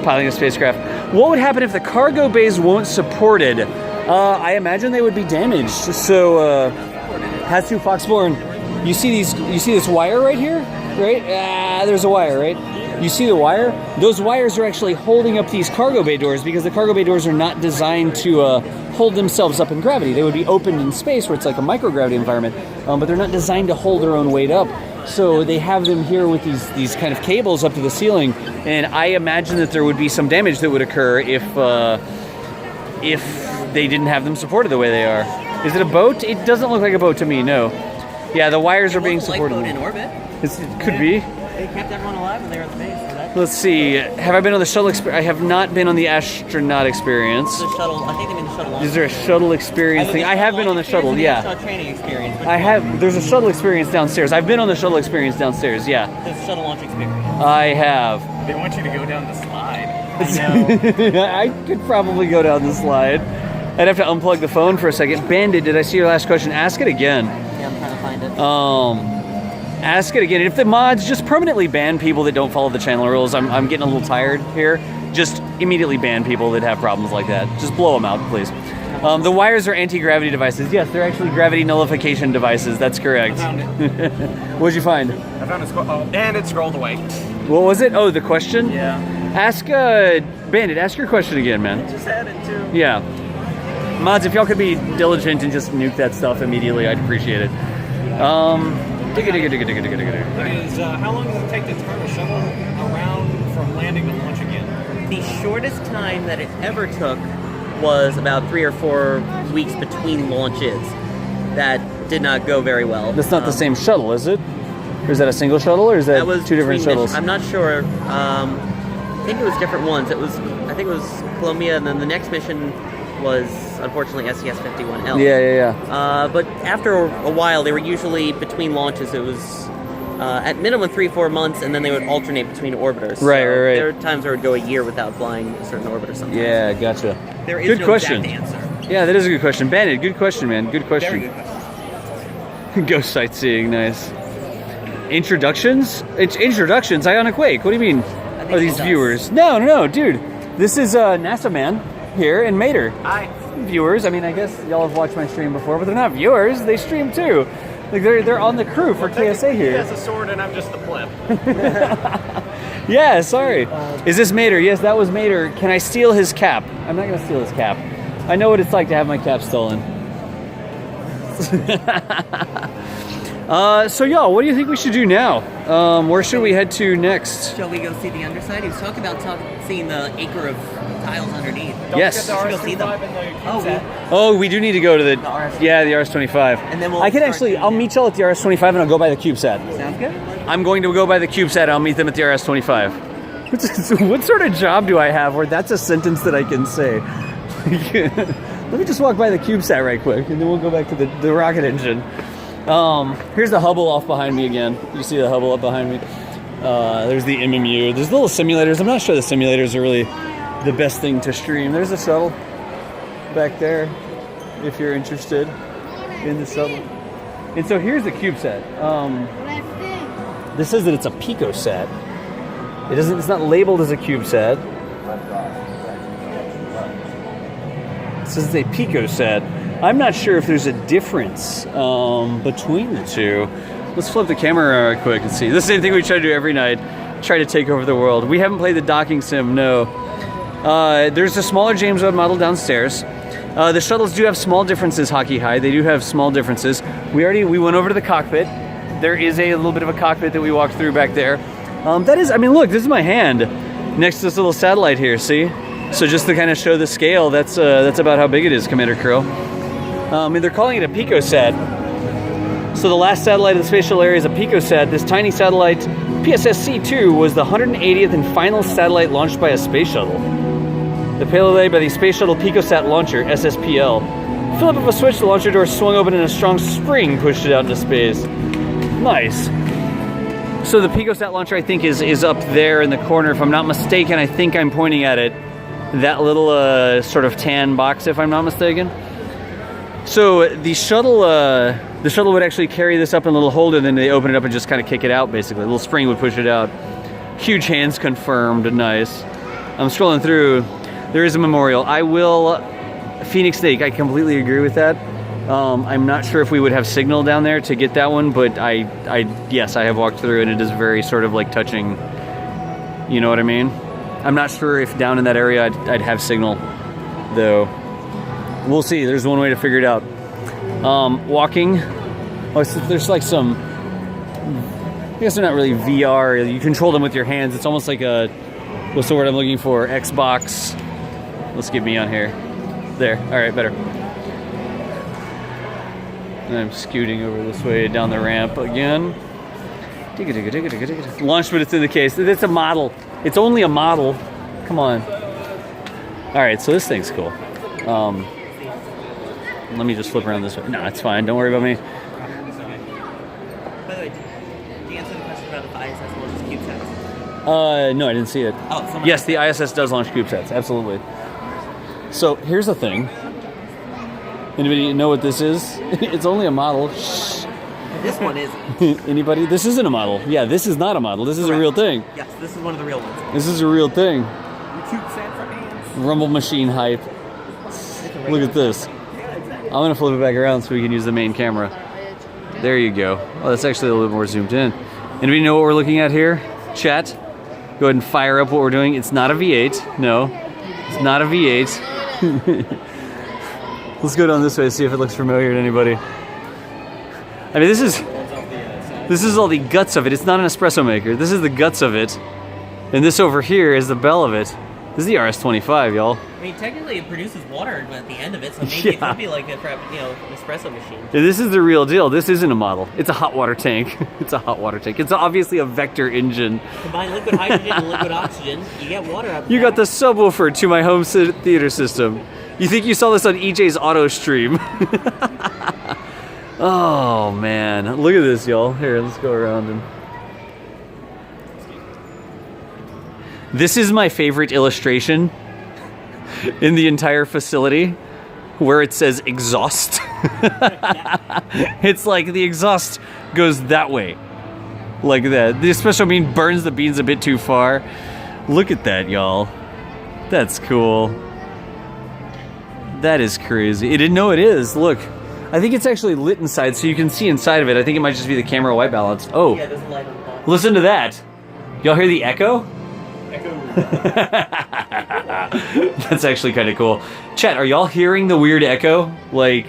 piloting a spacecraft. What would happen if the cargo bays weren't supported? I imagine they would be damaged. So, Hatsu Foxborn, you see this wire right here? Right? There's a wire, right? You see the wire? Those wires are actually holding up these cargo bay doors because the cargo bay doors are not designed to hold themselves up in gravity. They would be opened in space where it's like a microgravity environment, but they're not designed to hold their own weight up. So they have them here with these kind of cables up to the ceiling, and I imagine that there would be some damage that would occur if they didn't have them supported the way they are. Is it a boat? It doesn't look like a boat to me, no. Yeah, the wires are being supported. Lifeboat in orbit. It could be. They kept everyone alive when they were in space. Let's see. Have I been on the shuttle experience? I have not been on the astronaut experience. The shuttle. I think they mean the shuttle launch. Is there a shuttle experience thing? I have been on the shuttle, yeah. Training experience. I have. There's a shuttle experience downstairs. I've been on the shuttle experience downstairs, yeah. There's a shuttle launch experience. I have. They want you to go down the slide. I know. I could probably go down the slide. I'd have to unplug the phone for a second. Bandit, did I see your last question? Ask it again. Yeah, I'm trying to find it. Ask it again. If the mods just permanently ban people that don't follow the channel rules, I'm getting a little tired here. Just immediately ban people that have problems like that. Just blow them out, please. The wires are anti-gravity devices. Yes, they're actually gravity nullification devices. That's correct. I found it. What'd you find? I found it. And it scrolled away. What was it? Oh, the question? Yeah. Ask, Bandit, ask your question again, man. Just had it too. Yeah. Mods, if y'all could be diligent and just nuke that stuff immediately, I'd appreciate it. How long does it take to turn a shuttle around from landing to launch again? The shortest time that it ever took was about 3 or 4 weeks between launches. That did not go very well. That's not the same shuttle, is it? Or is that a single shuttle, or is that two different shuttles? I'm not sure. I think it was different ones. I think it was Columbia, and then the next mission was unfortunately STS-51L. Yeah. But after a while, they were usually between launches. It was at minimum 3-4 months, and then they would alternate between orbiters. Right. There are times where it would go a year without flying a certain orbiter sometimes. Yeah, gotcha. There is good no question. exact answer. Yeah, that is a good question. Bandit, good question, man. Good question. Very good question. Go sightseeing, nice. Introductions? It's introductions. Ionic Wake. What do you mean? Are these viewers? No, dude. This is NASAman here in Mater. Hi. Viewers. I mean, I guess y'all have watched my stream before, but they're not viewers. They stream too. Like they're on the crew for KSA here. He has a sword, and I'm just the pleb. Yeah, sorry. Is this Mater? Yes, that was Mater. Can I steal his cap? I'm not gonna steal his cap. I know what it's like to have my cap stolen. So y'all, what do you think we should do now? Where should we head to next? Shall we go see the underside? He was talking about seeing the acre of tiles underneath. Yes. Don't forget the RS-25 and the Oh, we do need to go to the RS-25. Yeah, the RS-25. And then I can actually, I'll meet y'all at the RS-25 and I'll go by the CubeSat. Sounds good. I'm going to go by the CubeSat. I'll meet them at the RS-25. What sort of job do I have where that's a sentence that I can say? Let me just walk by the CubeSat right quick, and then we'll go back to the rocket engine. Here's the Hubble off behind me again. You see the Hubble up behind me? There's the MMU. There's little simulators. I'm not sure the simulators are really the best thing to stream. There's a shuttle back there, if you're interested in the shuttle. And so here's the CubeSat. This says that it's a Picosat. It's not labeled as a CubeSat. It says it's a Picosat. I'm not sure if there's a difference between the two. Let's flip the camera quick and see. This is the same thing we try to do every night. Try to take over the world. We haven't played the docking sim, no. There's a smaller James Webb model downstairs. The shuttles do have small differences, Hockey High. They do have small differences. We went over to the cockpit. There is a little bit of a cockpit that we walked through back there. Look, this is my hand next to this little satellite here, see? So just to kind of show the scale, that's about how big it is, Commander Crow. And they're calling it a Picosat. So the last satellite of the Space Shuttle area is a Picosat. This tiny satellite, PSSC-2, was the 180th and final satellite launched by a space shuttle. The payload laid by the Space Shuttle Picosat launcher, SSPL. Flip of a switch, the launcher door swung open and a strong spring pushed it out into space. Nice. So the Picosat launcher, I think, is up there in the corner. If I'm not mistaken, I think I'm pointing at it. That little sort of tan box, if I'm not mistaken. So the shuttle would actually carry this up in a little holder, and then they open it up and just kind of kick it out, basically. A little spring would push it out. Huge hands confirmed, nice. I'm scrolling through. There is a memorial. Phoenix Snake, I completely agree with that. I'm not sure if we would have signal down there to get that one, but yes, I have walked through, and it is very sort of like touching. You know what I mean? I'm not sure if down in that area I'd have signal, though. We'll see. There's one way to figure it out. Walking. Oh, so there's like some. I guess they're not really VR. You control them with your hands. It's almost like a. What's the word I'm looking for? Xbox. Let's get me on here. There. All right, better. And I'm scooting over this way down the ramp again. Launch, but it's in the case. It's a model. It's only a model. Come on. All right, so this thing's cool. Let me just flip around this way. No, it's fine. Don't worry about me. By the way, did you answer the question about if the ISS launches CubeSats? No, I didn't see it. Oh, yes, the ISS does launch CubeSats. Absolutely. So here's the thing. Anybody know what this is? It's only a model. Shh. This one is. Anybody? This isn't a model. Yeah, this is not a model. This is a real thing. Yes, this is one of the real ones. This is a real thing. CubeSat for hands. Rumble machine hype. Look at this. I'm going to flip it back around so we can use the main camera. There you go. Oh, that's actually a little bit more zoomed in. Anybody know what we're looking at here? Chat? Go ahead and fire up what we're doing. It's not a V8. No. It's not a V8. Let's go down this way and see if it looks familiar to anybody. I mean, this is all the guts of it. It's not an espresso maker. This is the guts of it. And this over here is the bell of it. This is the RS-25, y'all. I mean, technically it produces water at the end of it, so maybe it could be like an espresso machine. Yeah, this is the real deal. This isn't a model. It's a hot water tank. It's a hot water tank. It's obviously a vector engine. Combine liquid hydrogen and liquid oxygen, you get water out of You got the subwoofer to my home theater system. You think you saw this on EJ's auto stream? Oh, man. Look at this, y'all. Here, let's go around and... This is my favorite illustration in the entire facility, where it says exhaust. It's like the exhaust goes that way, like that. The espresso bean burns the beans a bit too far. Look at that, y'all. That's cool. That is crazy. It didn't know it is. Look, I think it's actually lit inside, so you can see inside of it. I think it might just be the camera white balance. Oh, Yeah, there's a light on the bottom. listen to that. Y'all hear the echo? That's actually kind of cool. Chat, are y'all hearing the weird echo? Like,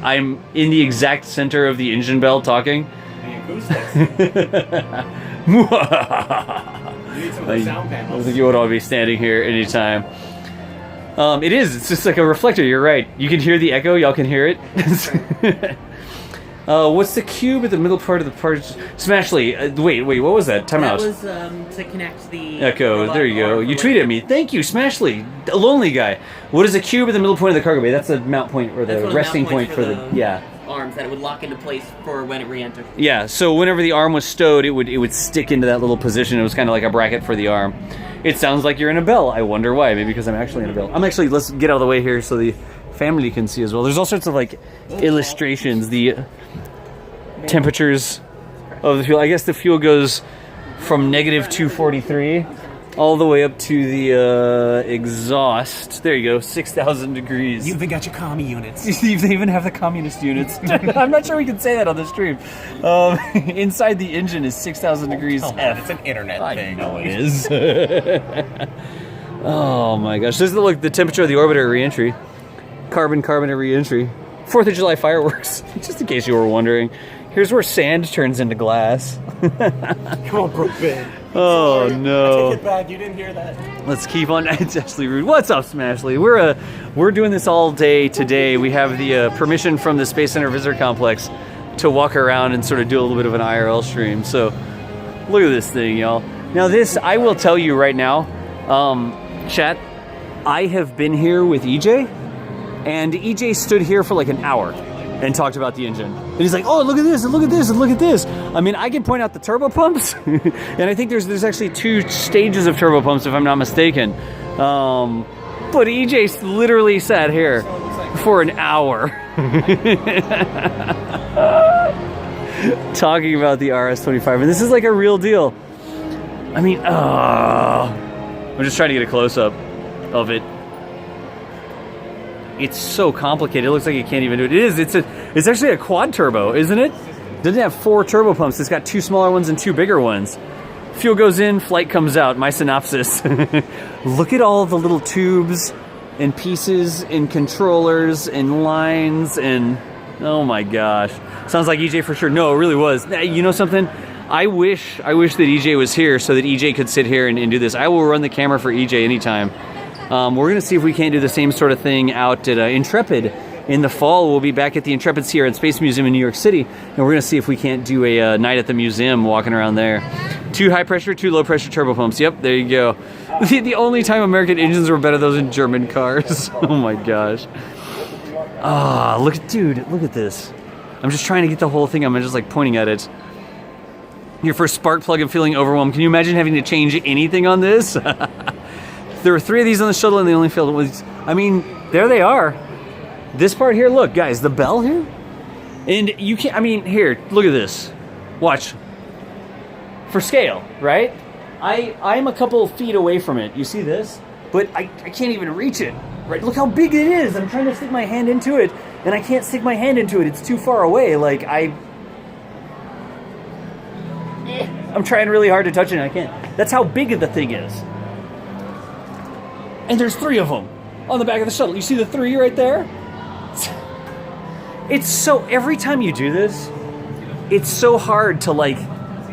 I'm in the exact center of the engine bell talking. The acoustics. You need some I sound don't panels. think you would all be standing here anytime. It is. It's just like a reflector. You're right. You can hear the echo. Y'all can hear it. What's the cube at the middle part of the part? Smashly. Wait. What was that? Time out. That was to connect the Echo. robot There you go. arm You for tweeted like- me. Thank you, Smashly. A lonely guy. What is a cube at the middle point of the cargo bay? That's the mount point or That's the one of the resting mount point points for the yeah. arms that it would lock into place for when it re-entered. Yeah, so whenever the arm was stowed, it would stick into that little position. It was kind of like a bracket for the arm. It sounds like you're in a bell. I wonder why. Maybe because I'm actually in a bell. Let's get out of the way here so the family can see as well. There's all sorts of like illustrations. The temperatures of the fuel. I guess the fuel goes from negative 243 all the way up to the exhaust. There you go, 6,000 degrees. You even got your commie units. They even have the communist units. I'm not sure we can say that on the stream. Inside the engine is 6,000 degrees Come on, F. it's an internet I thing. know it is. Oh my gosh. This is the temperature of the orbiter re-entry. Carbon at re-entry. 4th of July fireworks, just in case you were wondering. Here's where sand turns into glass. Come on, Brooklyn. Oh no. Take it back. You didn't hear that. Let's keep on. It's Ashley Rude. What's up, Smashley? We're doing this all day today. We have the permission from the Space Center Visitor Complex to walk around and sort of do a little bit of an IRL stream. So look at this thing, y'all. Now this, I will tell you right now, chat, I have been here with EJ, and EJ stood here for like an hour and talked about the engine. And he's like, oh, look at this, and look at this, and look at this. I mean, I can point out the turbo pumps, and I think there's actually 2 stages of turbo pumps, if I'm not mistaken. But EJ literally sat here for an hour talking about the RS-25, and this is like a real deal. I mean, I'm just trying to get a close-up of it. It's so complicated. It looks like you can't even do it. It is. It's actually a quad turbo, isn't it? Doesn't have 4 turbo pumps. It's got 2 smaller ones and 2 bigger ones. Fuel goes in, flight comes out. My synopsis. Look at all the little tubes and pieces and controllers and lines and oh my gosh. Sounds like EJ for sure. No, it really was. You know something? I wish that EJ was here so that EJ could sit here and do this. I will run the camera for EJ anytime. We're going to see if we can't do the same sort of thing out at Intrepid in the fall. We'll be back at the Intrepid Sierra and Space Museum in New York City, and we're going to see if we can't do a night at the museum walking around there. 2 high pressure, 2 low pressure turbo pumps. Yep, there you go. The only time American engines were better, those in German cars. Oh my gosh. Look at this. I'm just trying to get the whole thing. I'm just like pointing at it. Your first spark plug and feeling overwhelmed. Can you imagine having to change anything on this? There were 3 of these on the shuttle and they only failed with. I mean, there they are. This part here, look, guys, the bell here. And you can't, I mean, here, look at this. Watch. For scale, right? I'm a couple feet away from it. You see this? But I can't even reach it. Right? Look how big it is. I'm trying to stick my hand into it, and I can't stick my hand into it. It's too far away. Like, I'm trying really hard to touch it, and I can't. That's how big the thing is. And there's 3 of them on the back of the shuttle. You see the 3 right there? It's so, every time you do this, it's so hard to like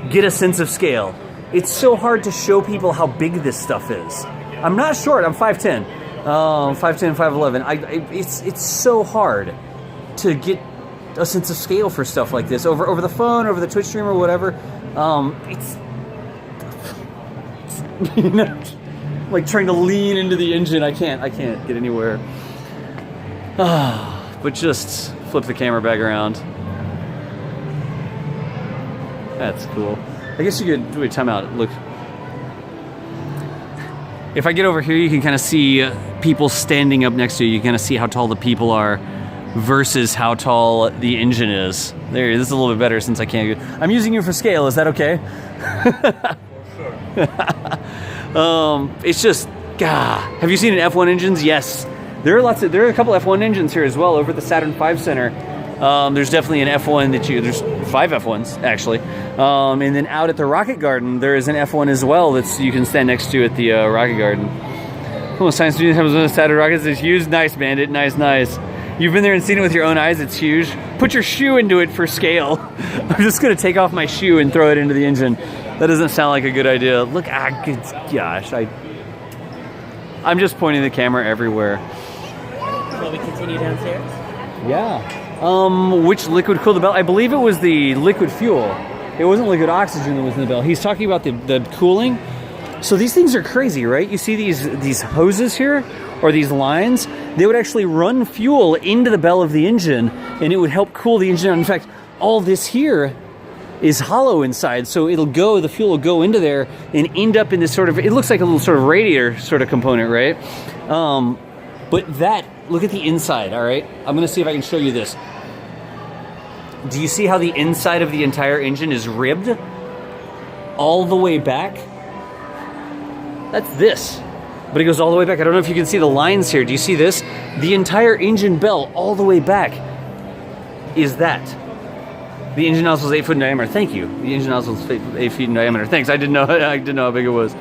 get a sense of scale. It's so hard to show people how big this stuff is. I'm not short, I'm 5'10". 5'10", 5'11". It's so hard to get a sense of scale for stuff like this over the phone, over the Twitch stream or whatever. It's you know, like trying to lean into the engine. I can't get anywhere. But just flip the camera back around. That's cool. I guess you could do a timeout. Look. If I get over here, you can kind of see people standing up next to you. You kind of see how tall the people are versus how tall the engine is. There, this is a little bit better since I can't. I'm using you for scale. Is that okay? Sure. It's just, God. Have you seen an F1 engines? Yes. There are a couple F1 engines here as well over at the Saturn V Center. There's definitely an F1 there's 5 F1s actually. And then out at the Rocket Garden, there is an F1 as well you can stand next to at the Rocket Garden. Oh, science student has one of the Saturn rockets. It's huge. Nice, Bandit. Nice. You've been there and seen it with your own eyes. It's huge. Put your shoe into it for scale. I'm just going to take off my shoe and throw it into the engine. That doesn't sound like a good idea. Look, gosh, I'm just pointing the camera everywhere. Shall we continue downstairs? Yeah. Which liquid cooled the bell? I believe it was the liquid fuel. It wasn't liquid oxygen that was in the bell. He's talking about the cooling. So these things are crazy, right? You see these hoses here, or these lines? They would actually run fuel into the bell of the engine, and it would help cool the engine. In fact, all this here is hollow inside, so the fuel will go into there and end up in this sort of, it looks like a little sort of radiator sort of component, right? But look at the inside, all right? I'm gonna see if I can show you this. Do you see how the inside of the entire engine is ribbed? All the way back? That's this. But it goes all the way back. I don't know if you can see the lines here. Do you see this? The entire engine bell all the way back is that. The engine nozzle is 8 foot in diameter. Thank you. The engine nozzle is 8 feet in diameter. Thanks. I didn't know how big it was.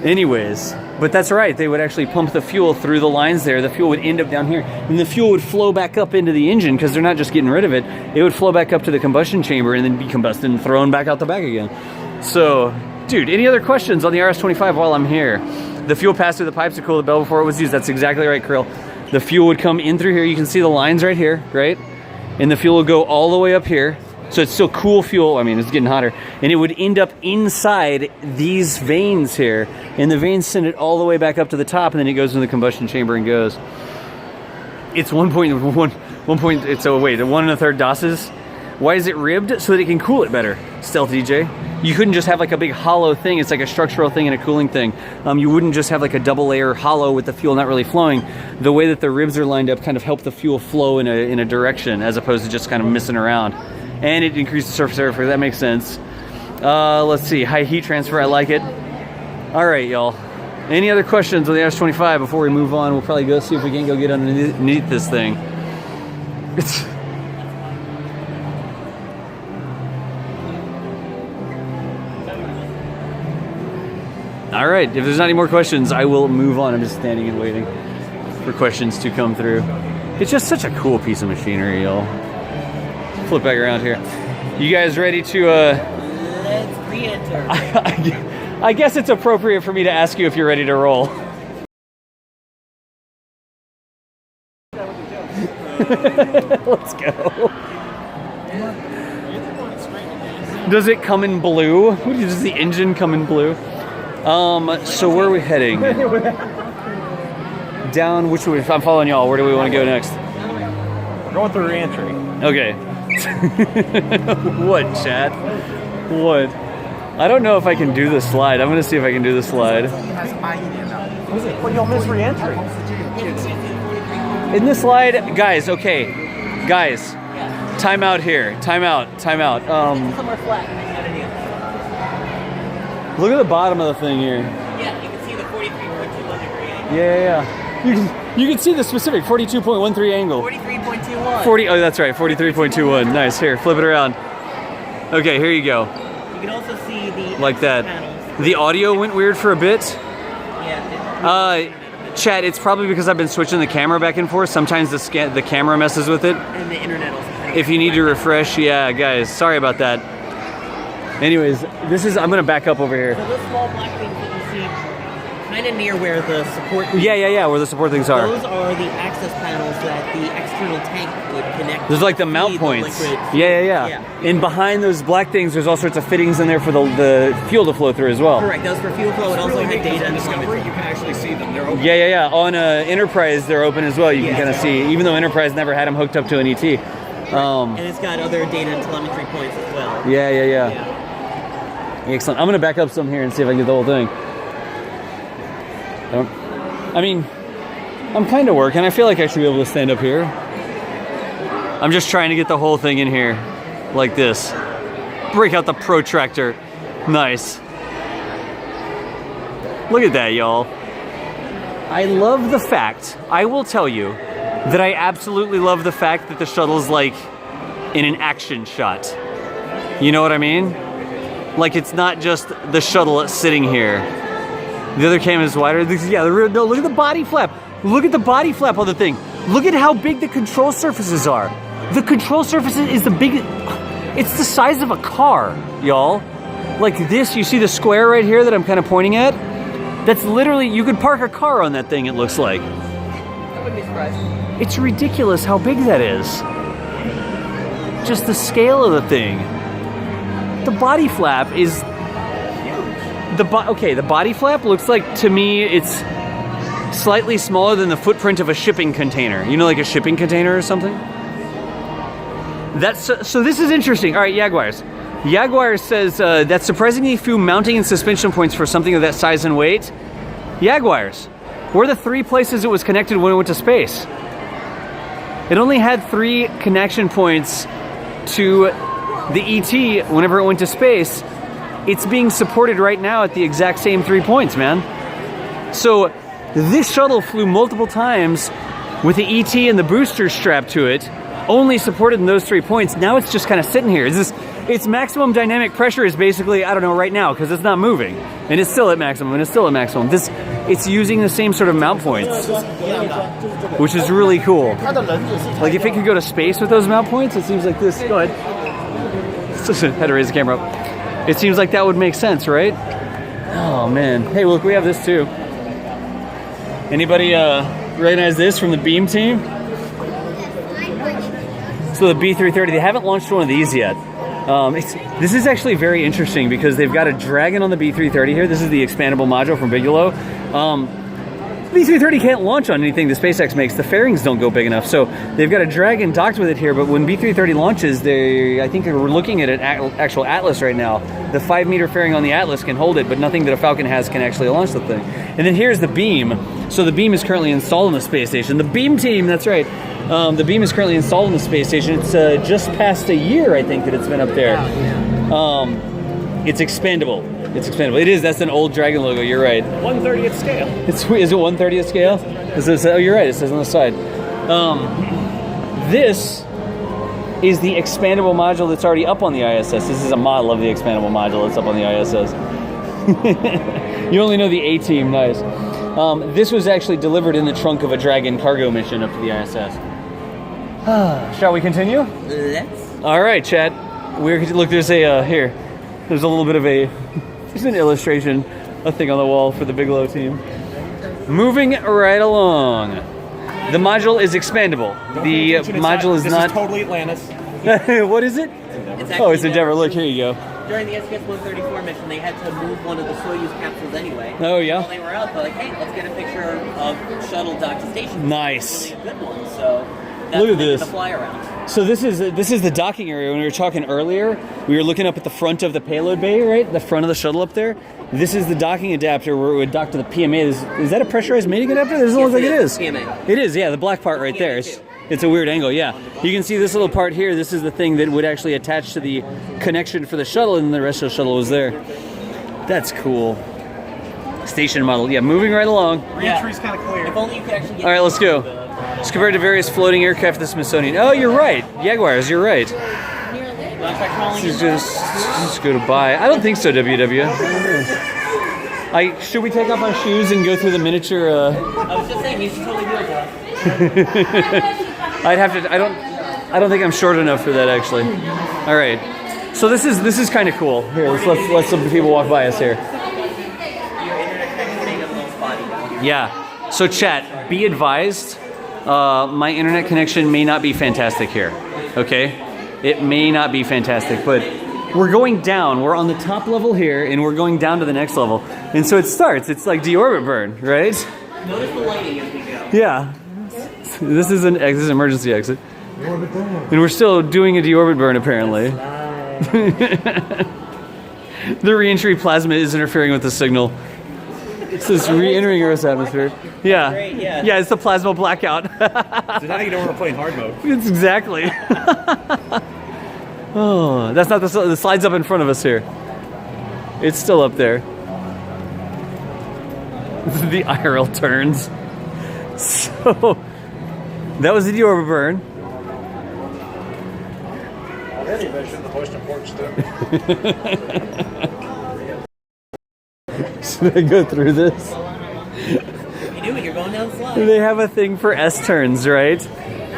Anyways, but that's right. They would actually pump the fuel through the lines there. The fuel would end up down here, and the fuel would flow back up into the engine because they're not just getting rid of it. It would flow back up to the combustion chamber and then be combusted and thrown back out the back again. So Dude, any other questions on the RS-25 while I'm here? The fuel passed through the pipes to cool the bell before it was used. That's exactly right, Krill. The fuel would come in through here. You can see the lines right here, right? And the fuel will go all the way up here. So it's still cool fuel. I mean, it's getting hotter. And it would end up inside these vanes here. And the vanes send it all the way back up to the top, and then it goes into the combustion chamber and goes. It's 1.1 1.3 DOSes. Why is it ribbed? So that it can cool it better, Stealth DJ. You couldn't just have like a big hollow thing. It's like a structural thing and a cooling thing. You wouldn't just have like a double layer hollow with the fuel not really flowing. The way that the ribs are lined up kind of help the fuel flow in a direction as opposed to just kind of missing around. And it increases the surface area. That makes sense. Let's see, high heat transfer, I like it. All right, y'all. Any other questions on the RS-25 before we move on? We'll probably go see if we can go get underneath this thing. It's... All right, if there's not any more questions, I will move on. I'm just standing and waiting for questions to come through. It's just such a cool piece of machinery, y'all. Flip back around here. You guys ready to... Let's re-enter. I guess it's appropriate for me to ask you if you're ready to roll. Let's go. Does it come in blue? Does the engine come in blue? So where are we heading? Down, which way? I'm following y'all. Where do we want to go next? We're going through re-entry. Okay. What, Chad? What? I don't know if I can do the slide. I'm going to see if I can do the slide. Well, you'll miss re-entry. In this slide, guys, okay. Guys, time out here. Time out. Somewhere flat. Look at the bottom of the thing here. Yeah, you can see the 43.21 degree. Yeah. You can see the specific 42.13 angle. 43.21. 40. Oh, that's right. 43.21. Nice. Here, flip it around. Okay, here you go. You can also see the Like that. panels. The audio went weird for a bit. Yeah. Chad, it's probably because I've been switching the camera back and forth. Sometimes the camera messes with it. And the internet also. If you need to refresh, yeah, guys, sorry about that. Anyways, I'm gonna back up over here. So those small black things that you see kind of near where the support things Yeah, where the support things are. Those are the access panels that the external tank would connect. There's like the to mount feed points. The liquid. Yeah. And behind those black things, there's all sorts of fittings in there for the fuel to flow through as well. Correct. Those for fuel flow. It also had data and telemetry. You can actually see them. They're open. Yeah. On Enterprise, they're open as well. You can kind of see, even though Enterprise never had them hooked up to an ET. And it's got other data and telemetry points as well. Yeah. Excellent. I'm gonna back up some here and see if I can get the whole thing. I'm kind of working. I feel like I should be able to stand up here. I'm just trying to get the whole thing in here, like this. Break out the protractor. Nice. Look at that, y'all. I love the fact, I will tell you, that I absolutely love the fact that the shuttle's like in an action shot. You know what I mean? Like it's not just the shuttle sitting here. The other cam is wider. Yeah, no, look at the body flap. Look at the body flap on the thing. Look at how big the control surfaces are. The control surface is the biggest. It's the size of a car, y'all. Like this, you see the square right here that I'm kind of pointing at? That's literally, you could park a car on that thing, it looks like. I wouldn't be surprised. It's ridiculous how big that is. Just the scale of the thing. The body flap is... The body flap looks like, to me, it's slightly smaller than the footprint of a shipping container. You know, like a shipping container or something? So this is interesting. All right, Jaguars. Jaguar says that's surprisingly few mounting and suspension points for something of that size and weight. Jaguars, where are the 3 places it was connected when it went to space? It only had 3 connection points to the ET whenever it went to space. It's being supported right now at the exact same 3 points, man. So this shuttle flew multiple times with the ET and the booster strapped to it, only supported in those 3 points. Now it's just kind of sitting here. Its maximum dynamic pressure is basically, I don't know, right now, because it's not moving. And it's still at maximum, and it's still at maximum. It's using the same sort of mount points, which is really cool. Like if it could go to space with those mount points, it seems like this. Go ahead. Had to raise the camera up. It seems like that would make sense, right? Oh man. Hey, look, we have this too. Anybody recognize this from the Beam team? So the B330, they haven't launched one of these yet. This is actually very interesting because they've got a Dragon on the B330 here. This is the expandable module from Bigelow. B330 can't launch on anything the SpaceX makes. The fairings don't go big enough. So they've got a Dragon docked with it here, but when B330 launches, I think we're looking at an actual Atlas right now. The 5-meter fairing on the Atlas can hold it, but nothing that a Falcon has can actually launch the thing. And then here's the Beam. So the Beam is currently installed on the space station. The Beam team, that's right. The Beam is currently installed on the space station. It's just past a year, I think, that it's been up there. It's expandable. It's expandable. It is. That's an old Dragon logo. You're right. 1/30th scale. Is it 1/30th scale? Oh, you're right. It says on the side. This is the expandable module that's already up on the ISS. This is a model of the expandable module that's up on the ISS. You only know the A team. Nice. This was actually delivered in the trunk of a Dragon cargo mission up to the ISS. Shall we continue? Let's. All right, chat. Look. There's a here. There's a little bit of there's an illustration, a thing on the wall for the Bigelow team. Moving right along. The module is expandable. The module is not. This is totally Atlantis. What is it? It's Endeavour. Look, here you go. During the STS-134 mission, they had to move one of the Soyuz capsules anyway. Oh, yeah? While they were out, they're like, hey, let's get a picture of shuttle docked to station. Nice. Really a good one, so that's Look at what they did this. the fly around. So this is the docking area. When we were talking earlier, we were looking up at the front of the payload bay, right? The front of the shuttle up there. This is the docking adapter where it would dock to the PMA. Is that a pressurized mating adapter? It doesn't look like it is. PMA. It is, yeah, the black part right there. It's a weird angle, yeah. You can see this little part here. This is the thing that would actually attach to the connection for the shuttle, and the rest of the shuttle was there. That's cool. Station model, yeah, moving right along. Re-entry's kind of clear. If only you could actually get All right, let's go. It's compared to various floating aircraft at the Smithsonian. Oh, you're right. Jaguars, you're right. Just go to buy. I don't think so, WW. Should we take off our shoes and go through the miniature? I was just saying, you should totally do it, Josh. I'd have to. I don't think I'm short enough for that, actually. All right. So this is kind of cool. Here, let's let some people walk by us here. Yeah. So chat, be advised. My internet connection may not be fantastic here. Okay, it may not be fantastic, but we're going down. We're on the top level here, and we're going down to the next level. And so it starts. It's like deorbit burn, right? Notice the lighting as we go. Yeah. This is an emergency exit. And we're still doing a deorbit burn, apparently. The re-entry plasma is interfering with the signal. It says re-entering Earth's atmosphere. Yeah. Great, yeah. Yeah, it's the plasma blackout. So now you don't want to play in hard mode. It's exactly. Oh, that's not the slide's up in front of us here. It's still up there. The IRL turns. So that was the deorbit burn. Should I go through this? You do it, you're going down the slide. They have a thing for S-turns, right?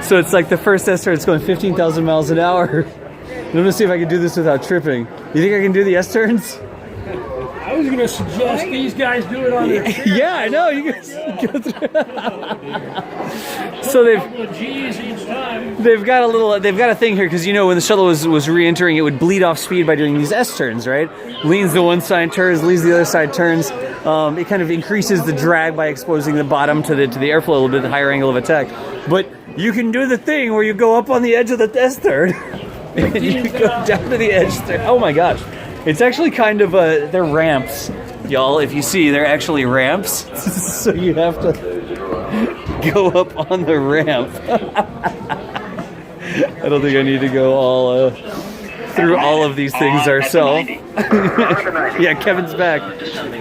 So it's like the first S-turn, it's going 15,000 miles an hour. I'm going to see if I can do this without tripping. You think I can do the S-turns? I was going to suggest these guys do it on their chair. Yeah, I know. You guys go through. So they've got a thing here because when the shuttle was re-entering, it would bleed off speed by doing these S-turns, right? Leans to one side, turns, leaves the other side, turns. It kind of increases the drag by exposing the bottom to the airflow a little bit, higher angle of attack. But you can do the thing where you go up on the edge of the S-turn and you go down to the edge. Oh my gosh. It's actually kind of they're ramps, y'all. If you see, they're actually ramps. So you have to go up on the ramp. I don't think I need to go all through all of these things ourselves. Yeah, Kevin's back.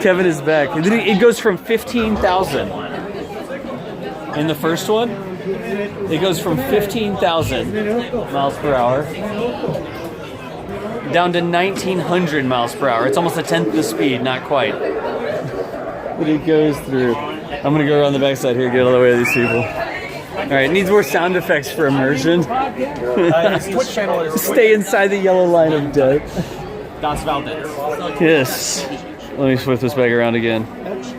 Kevin is back. And then it goes from 15,000 in the first one. It goes from 15,000 miles per hour down to 1,900 miles per hour. It's almost a tenth the speed, not quite. But it goes through. I'm gonna go around the backside here, get out of the way of these people. All right, it needs more sound effects for immersion. Twitch channel is Stay inside the yellow line of death. Das Valdez. Yes. Let me flip this back around again. That's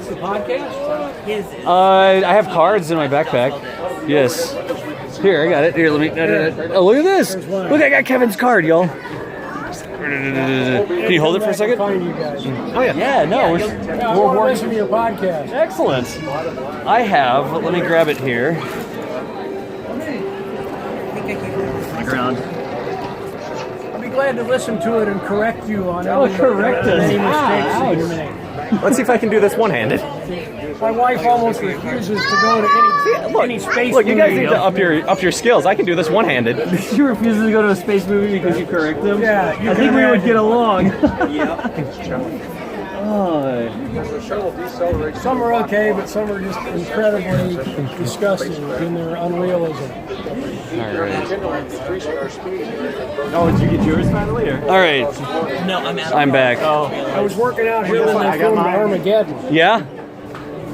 the podcast? His is. I have cards in my backpack. Yes. Here, I got it. Here, let me. Oh, look at this! Look, I got Kevin's card, y'all. Can you hold it for a second? Find you guys. Oh yeah. Yeah. No. I want to listen to your podcast. Excellent. I have. Let me grab it here. Ground. I'll be glad to listen to it and correct you on any correct us. mistakes that you make. Let's see if I can do this one-handed. My wife almost refuses to go to any space Look, you guys movie. need to up your skills. I can do this one-handed. She refuses to go to a space movie because you correct them. Yeah, I think we would get along. Some are okay, but some are just incredibly disgusting in their unrealism. Oh, did you get yours finally? Or? All right. No, I'm out. I'm back. I was working out here when they filmed Armageddon, Yeah.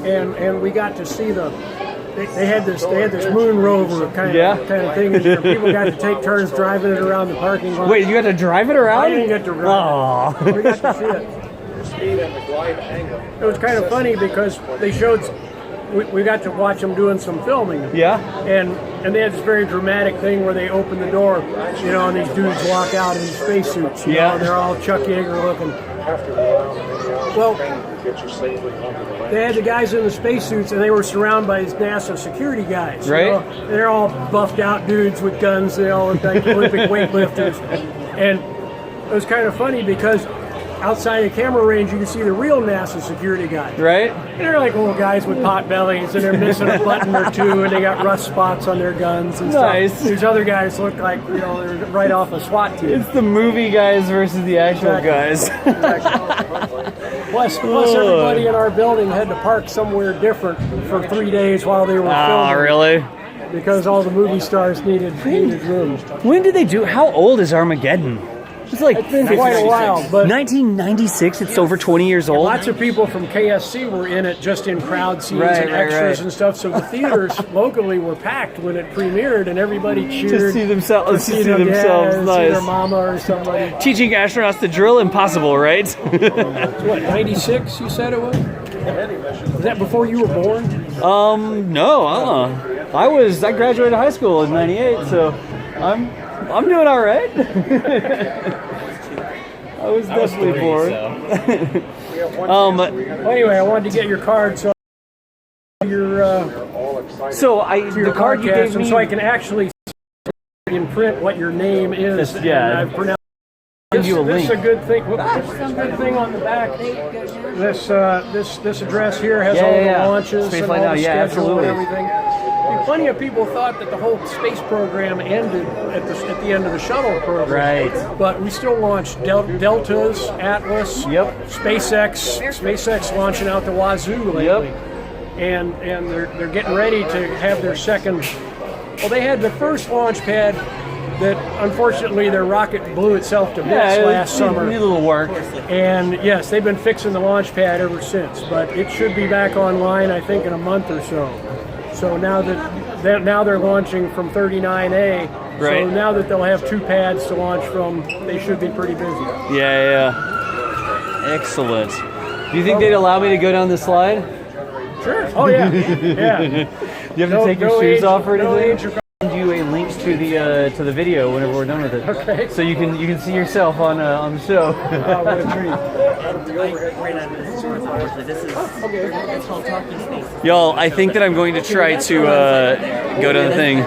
and we got to see they had this moon rover kind of thing. Where people got to take turns driving it around the parking lot. Wait, you had to drive it around? I didn't get to ride it. We got to see it. It was kind of funny because they showed. We got to watch them doing some filming. Yeah. And they had this very dramatic thing where they open the door, and these dudes walk out in spacesuits. You know, they're all Chuck Yeager looking. Well, they had the guys in the spacesuits, and they were surrounded by these NASA security guys. Right. They're all buffed out dudes with guns. They all look like Olympic weightlifters. And it was kind of funny because outside the camera range, you can see the real NASA security guys. Right. And they're like old guys with pot bellies, and they're missing a button or two, and they got rust spots on their guns and Nice. stuff. These other guys look like, they're right off a SWAT team. It's the movie guys versus the actual guys. Plus everybody in our building had to park somewhere different for 3 days while they were filming. Oh, really? Because all the movie stars needed room. When did they do? How old is Armageddon? It's like It's been quite a while, but 1996. It's over 20 years old. lots of people from KSC were in it just in crowd scenes and extras and stuff. So the theaters locally were packed when it premiered, and everybody cheered to see themselves. see Nice. see their mama or somebody. Teaching astronauts to drill, impossible, right? What, 96? You said it was? Was that before you were born? No. I graduated high school in '98, so I'm doing all right. I was definitely bored. Well, anyway, I wanted to get your card so the card you gave me, so I can actually in print what your name is. Yeah. And I've pronounced. This is a good thing. This is a good thing on the back. This address here has all the launches Space and Flight all Now. the Yeah, schedule absolutely. and everything. Plenty of people thought that the whole space program ended at the end of the shuttle program. Right. But we still launched Deltas, Atlas, SpaceX launching out the wazoo lately. And they're getting ready to have their second. Well, they had the first launch pad that unfortunately their rocket blew itself to bits last summer. Need a little work. And yes, they've been fixing the launch pad ever since, but it should be back online, I think, in a month or so. So now they're launching from 39A. Right. So now that they'll have 2 pads to launch from, they should be pretty busy. Yeah. Excellent. Do you think they'd allow me to go down the slide? Sure. Oh yeah. Yeah. Do you have to take your shoes off or anything? I'll send you a link to the video whenever we're done with it. Okay. So you can see yourself on the show. Oh, what a treat. It's called Talking Space. Y'all, I think that I'm going to try to go down the thing.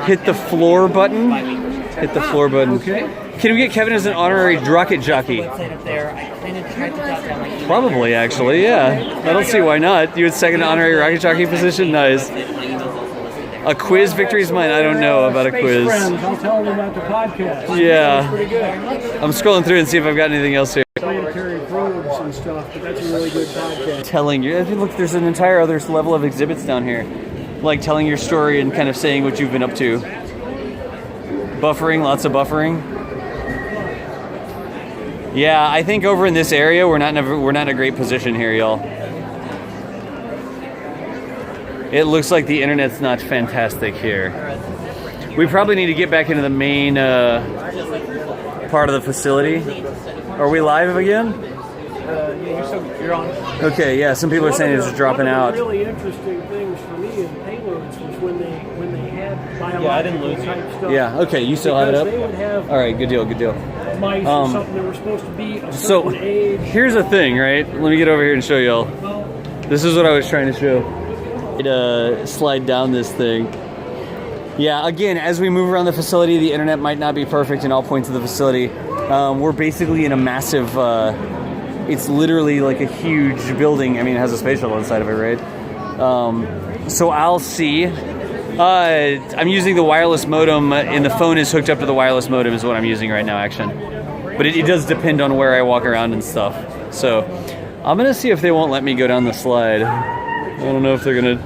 Hit the floor button. Hit the floor button. Okay. Can we get Kevin as an honorary rocket jockey? Website up there. I kind of tried to jot down my email. Probably, actually, yeah. I don't see why not. You would second honorary rocket jockey position? Nice. My email's also listed there. A quiz victory is mine. I don't know about a Space quiz. Friends. I'll tell them about the podcast. Yeah. Pretty good. I'm scrolling through and see if I've got anything else here. Planetary probes and stuff, but that's a really good podcast. Telling you, look, there's an entire other level of exhibits down here. Like telling your story and kind of saying what you've been up to. Buffering, lots of buffering. Yeah, I think over in this area we're not in a great position here, y'all. It looks like the internet's not fantastic here. We probably need to get back into the main part of the facility. Are we live again? You're on. Okay, yeah, some people are saying it's just dropping one out. of the really interesting things for me in payloads was when they had biological Yeah, I didn't lose type stuff. Yeah, okay, you still have it Because up? they would have All right, good deal, good deal. mice or something that were supposed to be a So, certain age. here's the thing, right? Let me get over here and show y'all. This is what I was trying to show. Slide down this thing. Yeah, again, as we move around the facility, the internet might not be perfect in all points of the facility. We're basically in a massive, it's literally like a huge building. I mean, it has a space shuttle inside of it, right? So I'll see. I'm using the wireless modem, and the phone is hooked up to the wireless modem is what I'm using right now, actually. But it does depend on where I walk around and stuff. So I'm going to see if they won't let me go down the slide. I don't know if they're going to...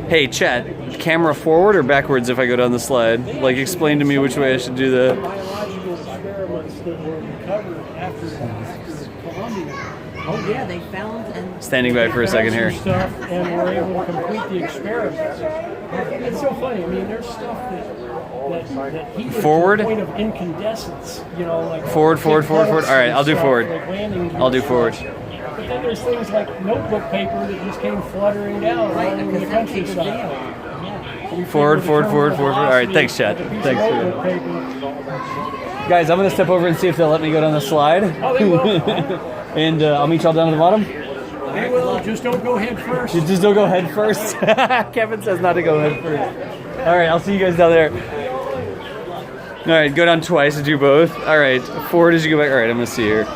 Hey, chat, camera forward or backwards if I go down the slide? Like, explain to me which way I should do that. Biological experiments that were recovered after Columbia. Oh yeah, they found and Standing by for a second here. Stuff, and were able to complete the experiments. It's so funny. I mean, there's stuff that heated Forward? to the point of incandescence. You know, like Forward. All right, I'll do stuff, forward. like landing gear I'll do stuff. forward. But then there's things like notebook paper that just came fluttering down along the countryside. Forward. All right, thanks, Chad. Thanks. Guys, I'm going to step over and see if they'll let me go down the slide. Oh, they will. And I'll meet y'all down at the bottom. They will. Just don't go head first. You just don't go head first. Kevin says not to go head first. All right, I'll see you guys down there. All right, go down twice and do both. All right, forward as you go back. All right, I'm going to see here.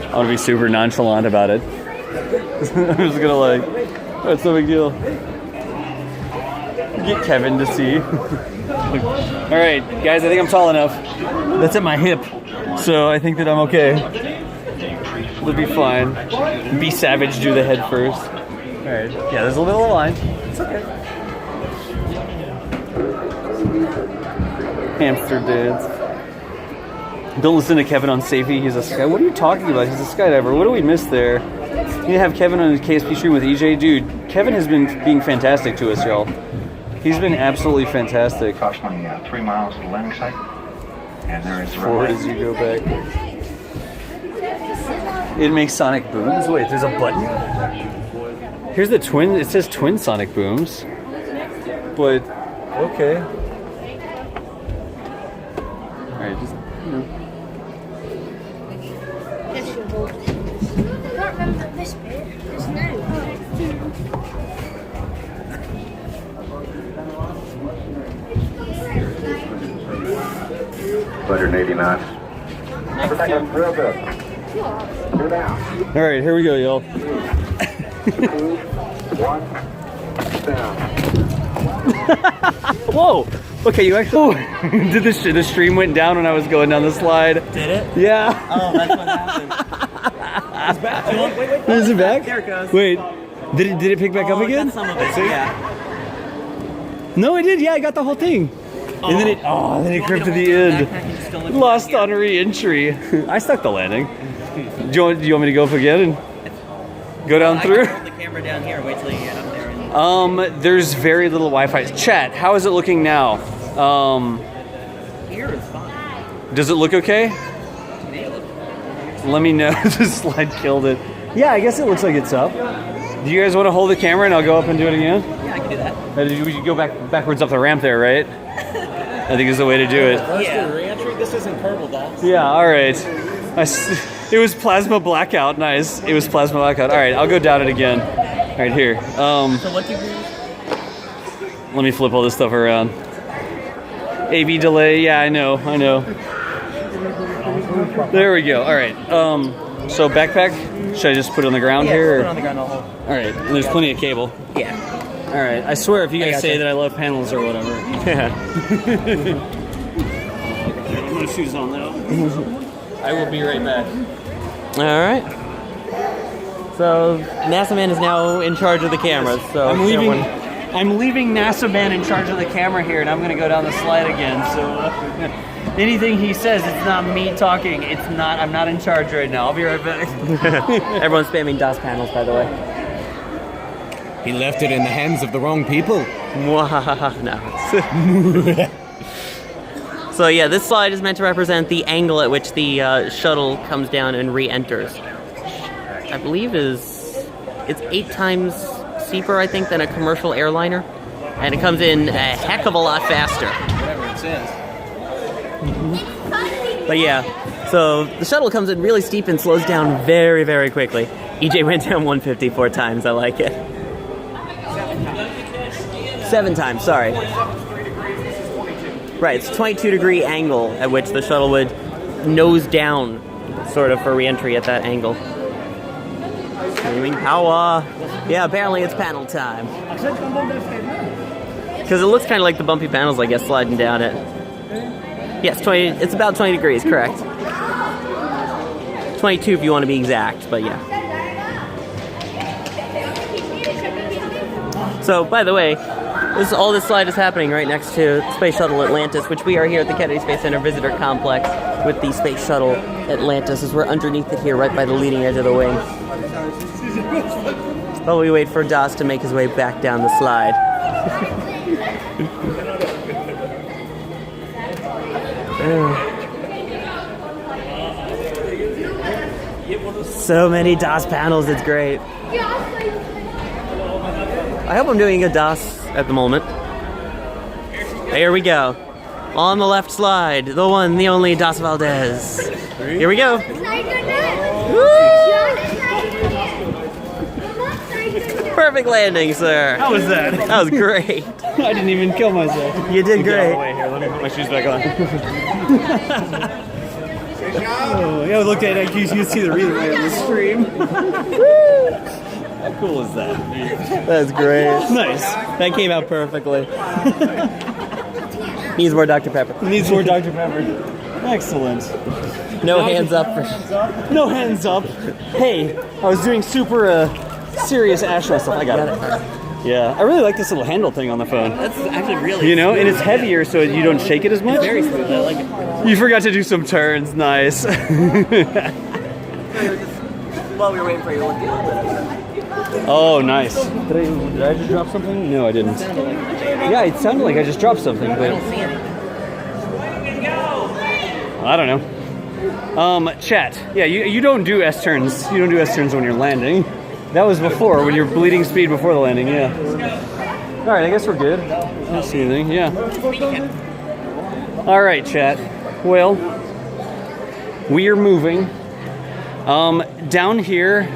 I want to be super nonchalant about it. I'm just gonna like, oh, it's no big deal. Get Kevin to see. All right, guys, I think I'm tall enough. That's at my hip, so I think that I'm okay. We'll be fine. Be savage, do the head first. All right, yeah, there's a little bit of a line. It's okay. Hamster dance. Don't listen to Kevin on safety. He's a sky. What are you talking about? He's a skydiver. What do we miss there? You need to have Kevin on his KSP stream with EJ. Dude, Kevin has been being fantastic to us, y'all. He's been absolutely fantastic. Approximately 3 miles to the landing site. And there is Forward as you go back. It makes sonic booms. Wait, there's a button? Here's the twin. It says twin sonic booms. But, okay. Alright, just, you know. I can't remember this bit. It's new. 280 knots. Real good. Two down. All right, here we go, y'all. 2, 1, down. Whoa. Okay, you actually did the stream went down when I was going down the slide. Did it? Yeah. Oh, that's what happened. It's back. Wait. Is it back? There it goes. Wait. Did it pick back up Oh, again? got some of it. Yeah. No, it did. Yeah, I got the whole thing. And then it crept to the end. Lost on re-entry. I stuck the landing. Do you want me to go up again and go down through? I can hold the camera down here. Wait till you get up there. And... There's very little Wi-Fi. Chat, how is it looking now? Here is fine. Does it look okay? Let me know. The slide killed it. Yeah, I guess it looks like it's up. Do you guys want to hold the camera and I'll go up and do it again? Yeah, I can do that. We should go backwards up the ramp there, right? I think is the way to do it. Yeah. Re-entry? This isn't Kerbal Dolls. Yeah, all right. It was plasma blackout. Nice. It was plasma blackout. All right, I'll go down it again. All right, here. So what degree? Let me flip all this stuff around. AV delay. Yeah, I know. There we go. All right. So backpack. Should I just put it on the ground here? Put it on the ground. I'll hold. All right. And there's plenty of cable. Yeah. All right. I swear, if you guys say gotcha. that I love panels or whatever. Yeah. I'm gonna shoes on though. I will be right back. All right. So NASAman is now in charge of the cameras. So I'm leaving NASA man in charge of the camera here, and I'm gonna go down the slide again. So anything he says, it's not me talking. It's not. I'm not in charge right now. I'll be right back. Everyone's spamming DOS panels, by the way. He left it in the hands of the wrong people. No. So yeah, this slide is meant to represent the angle at which the shuttle comes down and re-enters. I believe it's 8 times steeper, I think, than a commercial airliner, and it comes in a heck of a lot faster. Whatever it says. But yeah, so the shuttle comes in really steep and slows down very, very quickly. EJ went down 154 times. I like it. 7 times, sorry. Right, it's a 22-degree angle at which the shuttle would nose down, sort of, for re-entry at that angle. Screaming power! Yeah, apparently it's panel time. Because it looks kind of like the bumpy panels, I guess, sliding down it. Yes, it's about 20 degrees, correct. 22 if you want to be exact, but yeah. So, by the way, all this slide is happening right next to Space Shuttle Atlantis, which we are here at the Kennedy Space Center Visitor Complex with the Space Shuttle Atlantis, as we're underneath it here, right by the leading edge of the wing. While we wait for Das to make his way back down the slide. So many DOS panels, it's great. I hope I'm doing a DOS at the moment. Here we go. On the left slide, the one, the only DOS Valdez. Here we go. Perfect landing, sir. How was that? That was great. I didn't even kill myself. You did great. Here, let me put my shoes back on. Oh, yeah, look at it. You can see the reason right on the stream. How cool is that? That's great. Nice. That came out perfectly. Needs more Dr. Pepper. Needs more Dr. Pepper. Excellent. No hands up. No hands up. Hey, I was doing super serious astronaut stuff. I got it. Yeah, I really like this little handle thing on the phone. That's actually really You know, and it's heavier so you don't shake it as much. very smooth. I like it. You forgot to do some turns. Nice. While we were waiting for you to look Oh, nice. Did I just drop something? No, I didn't. Yeah, it sounded like I just dropped something, I but don't see anything. I don't know. Chat. Yeah, you don't do S turns. You don't do S turns when you're landing. That was before, when you're bleeding speed before the landing. Yeah. All right, I guess we're good. I don't see anything. Yeah. All right, chat. Well, we are moving. Down here,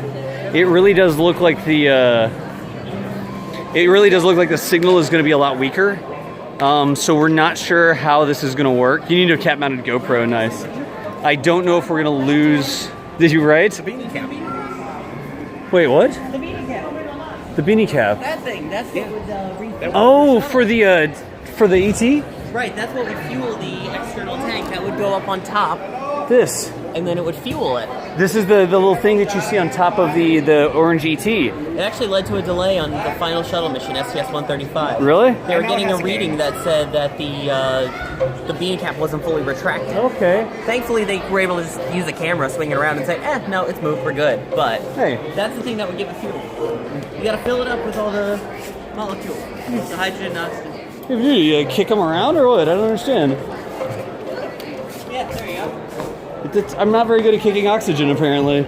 it really does look like the signal is going to be a lot weaker. So we're not sure how this is going to work. You need a cap-mounted GoPro. Nice. I don't know if we're going to lose. Did you write? The beanie cap. Wait, what? The beanie cap. The beanie cap. That thing. That's what would refuel. Oh, for the ET? Right. That's what would fuel the external tank. That would go up on top, This. and then it would fuel it. This is the little thing that you see on top of the orange ET. It actually led to a delay on the final shuttle mission, STS-135. Really? They were getting a reading that said that the beanie cap wasn't fully retracted. Okay. Thankfully, they were able to just use a camera, swing it around, and say, no, it's moved, we're good. But Hey. that's the thing that would give it fuel. You gotta fill it up with all the molecules, the hydrogen and oxygen. You kick them around or what? I don't understand. Yeah, there you go. I'm not very good at kicking oxygen, apparently.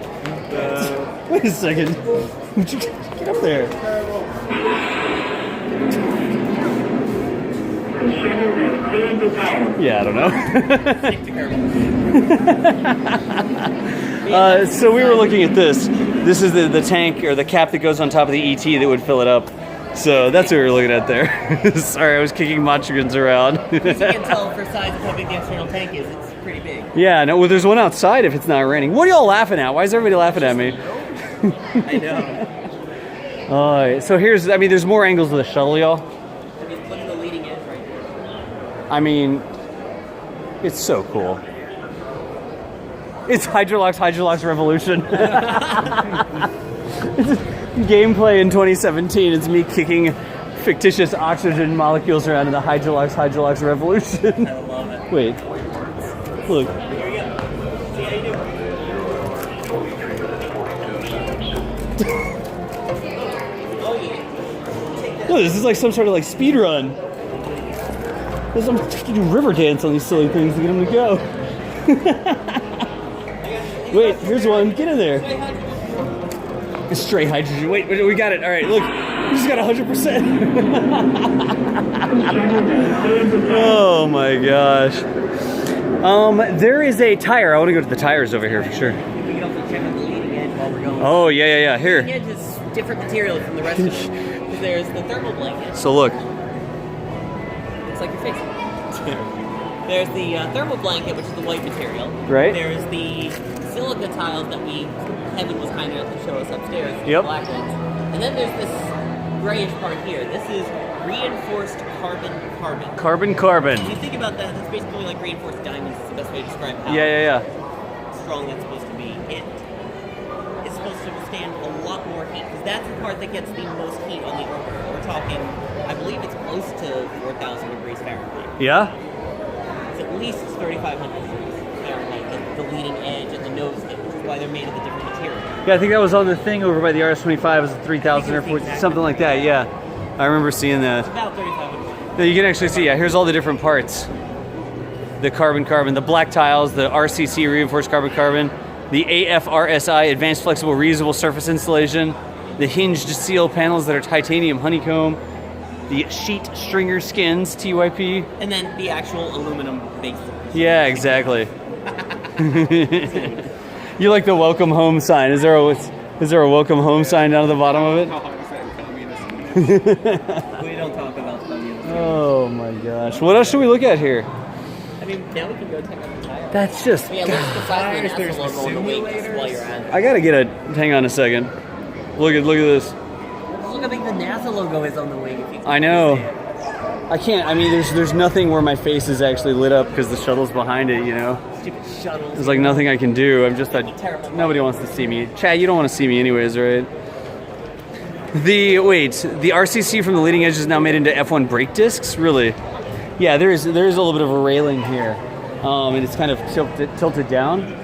Wait a second. Get up there. Yeah, I don't know. So we were looking at this. This is the tank or the cap that goes on top of the ET that would fill it up. So that's what we were looking at there. Sorry, I was kicking Matrigans around. As you can tell for size of how big the external tank is, it's pretty big. Yeah, no, well, there's one outside if it's not raining. What are y'all laughing at? Why is everybody laughing at me? I know. So there's more angles of the shuttle, y'all. I mean, look at the leading edge right here. I mean, it's so cool. It's Hydrolox Revolution. Gameplay in 2017, it's me kicking fictitious oxygen molecules around in the Hydrolox Revolution. I love it. Wait. Look. Here we go. See how you do. Oh, yeah. No, this is like some sort of like speed run. I'm taking a river dance on these silly things to get them to go. Wait, here's one. Get in there. Stray hydrogen. Wait, we got it. All right, look. We just got 100%. Oh my gosh. There is a tire. I want to go to the tires over here for sure. We can also check out the leading edge while we're going. Oh, yeah. The Here. leading edge is different material from the rest of it. There's the thermal blanket. So look. Looks like your face. There's the thermal blanket, which is the white material. Right. There's the silica tiles that Kevin was kind enough to show us upstairs. The Yep. black ones. And then there's this grayish part here. This is reinforced carbon. Carbon. If you think about that, it's basically like reinforced diamonds. Is the best way to describe how Yeah. strong that's supposed to be. It is supposed to withstand a lot more heat because that's the part that gets the most heat on the orbiter. We're talking, I believe it's close to 4,000 degrees Fahrenheit. Yeah? It's at least 3,500 degrees Fahrenheit, the leading edge and the nose tip, which is why they're made of a different material. Yeah, I think that was on the thing over by the RS-25. It was 3,000 or 4, something like that. Yeah, I remember seeing that. It's about 3,500. Yeah, you can actually see. Yeah, here's all the different parts. The carbon, the black tiles, the RCC reinforced carbon, the AFRSI advanced flexible reusable surface installation, the hinged seal panels that are titanium honeycomb, the sheet stringer skins TYP. And then the actual aluminum base. Yeah, exactly. You like the welcome home sign? Is there a welcome home sign down at the bottom of it? We don't talk about communism. Oh my gosh! What else should we look at here? I mean, now we can go check out the tire. That's just. Yeah, look at the size of the NASA logo on the wing while you're at it. I gotta get a. Hang on a second. Look at this. Look how big the NASA logo is on the wing. If you I know. I can't. I mean, there's nothing where my face is actually lit up because the shuttle's behind it. You know. Stupid shuttles. There's like nothing I can do. I'm just that. Terrible. Nobody wants to see me. Chad, you don't want to see me anyways, right? The RCC from the leading edge is now made into F1 brake discs. Really? Yeah. There is a little bit of a railing here, and it's kind of tilted down.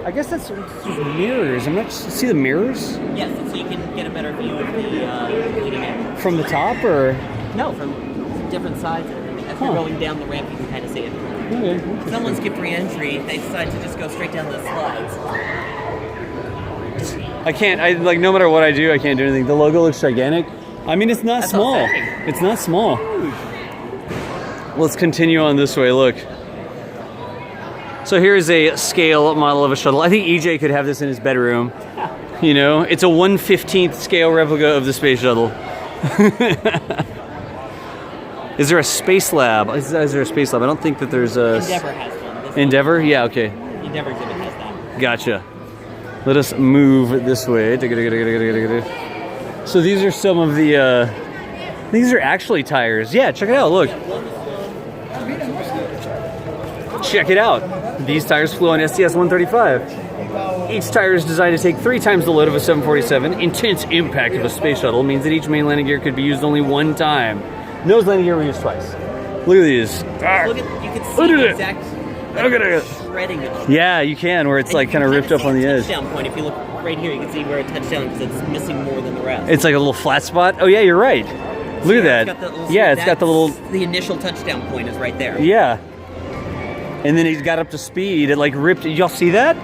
I guess that's mirrors. I'm not. See the mirrors? Yes, so you can get a better view of the leading edge. From the top, or? No, from different sides and everything. As you're going down the ramp, you can kind of see it. Okay. Someone skipped re-entry. They decided to just go straight down the slides. I can't. No matter what I do, I can't do anything. The logo looks gigantic. I mean, it's not That's small. authentic. It's not small. Let's continue on this way. Look. So here's a scale model of a shuttle. I think EJ could have this in his bedroom. You know, it's a 1/15th scale replica of the space shuttle. Is there a space lab? Is there a space lab? I don't think that there's a... Endeavor has one. Endeavor? Yeah, okay. Endeavor exhibit has that. Gotcha. Let us move this way. So these are some of the... these are actually tires. Yeah, check it out. Look. Check it out. These tires flew on STS-135. Each tire is designed to take 3 times the load of a 747. Intense impact of a space shuttle means that each main landing gear could be used only one time. Nose landing gear we used twice. Look at these. Look at, you can see the exact shredding of it. Yeah, you can, where it's like kind of ripped up on the edge. Touchdown point. If you look right here, you can see where it touched down because it's missing more than the rest. It's like a little flat spot. Oh yeah, you're right. Look at that. Yeah, it's got the little... The initial touchdown point is right there. Yeah. And then it got up to speed. It like ripped. Y'all see that?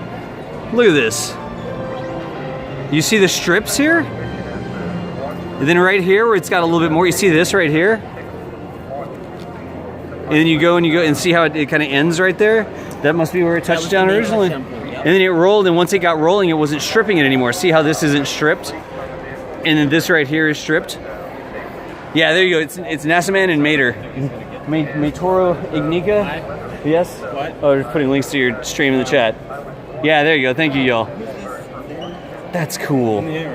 Look at this. You see the strips here? And then right here where it's got a little bit more, you see this right here? And then you go and see how it kind of ends right there? That must be where it touched down originally. And then it rolled, and once it got rolling, it wasn't stripping it anymore. See how this isn't stripped? And then this right here is stripped? Yeah, there you go. It's nasaman and Matoroignika. Yes? What? Oh, they're putting links to your stream in the chat. Yeah, there you go. Thank you, y'all. That's cool. Yeah,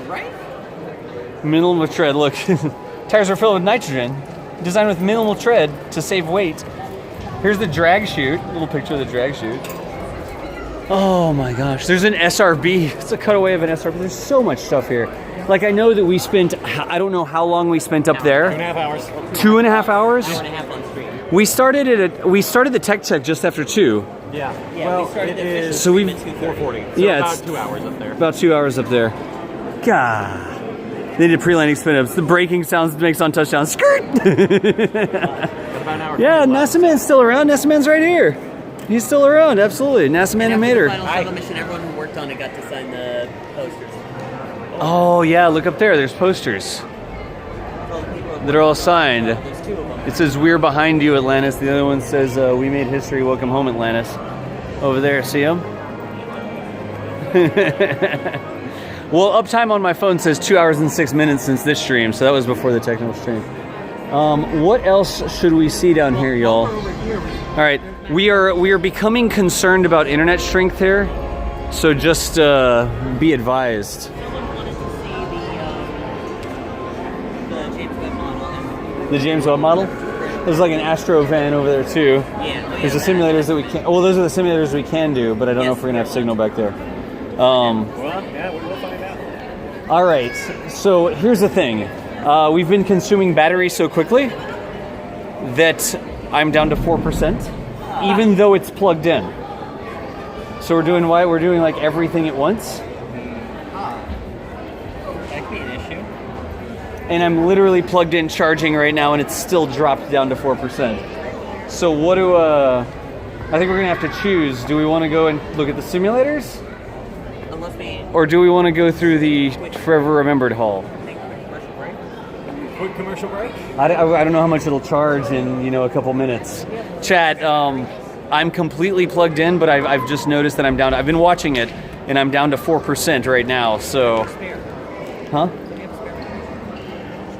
right. Right? Minimal tread. Look, tires are filled with nitrogen, designed with minimal tread to save weight. Here's the drag chute. A little picture of the drag chute. Oh my gosh. There's an SRB. It's a cutaway of an SRB. There's so much stuff here. Like, I know that we spent, I don't know how long we spent up there. 2.5 hours. 2.5 hours? Hour and a half on stream. We started the tech check just after 2. Yeah. Yeah, Well, we started it is So we- 4:40. So Yeah, about it's 2 hours up there. About 2 hours up there. God. They did pre-landing spin-ups. The braking sounds makes on touchdown. Skirt! Yeah, nasaman's still around. nasaman's right here. He's still around, absolutely. nasaman and Mater. Final shuttle mission, everyone who worked on it got to sign the posters. Oh, yeah, look up there. There's posters that are all signed. There's 2 of them. It says, "We're behind you, Atlantis." The other one says, "We made history. Welcome home, Atlantis." Over there, see them? Well, uptime on my phone says 2 hours and 6 minutes since this stream, so that was before the technical stream. What else should we see down here, y'all? All right, we are becoming concerned about internet strength here, so just be advised. The James Webb model? There's like an Astro van over there too. Yeah. There's the simulators that we can't. Well, those are the simulators we can do, but I don't know if we're gonna have signal back there. Well, yeah, we'll find out. All right. So here's the thing. We've been consuming battery so quickly that I'm down to 4%, even though it's plugged in. So we're doing what? We're doing like everything at once. That could be an issue. And I'm literally plugged in charging right now, and it's still dropped down to 4%. So what do I think we're gonna have to choose. Do we want to go and look at the simulators, Unless we or do we want to go through the Forever Remembered hall? take a commercial break. Quick commercial break. I don't know how much it'll charge in a couple minutes. Chat, I'm completely plugged in, but I've just noticed that I'm down. I've been watching it, and I'm down to 4% right now. So, huh?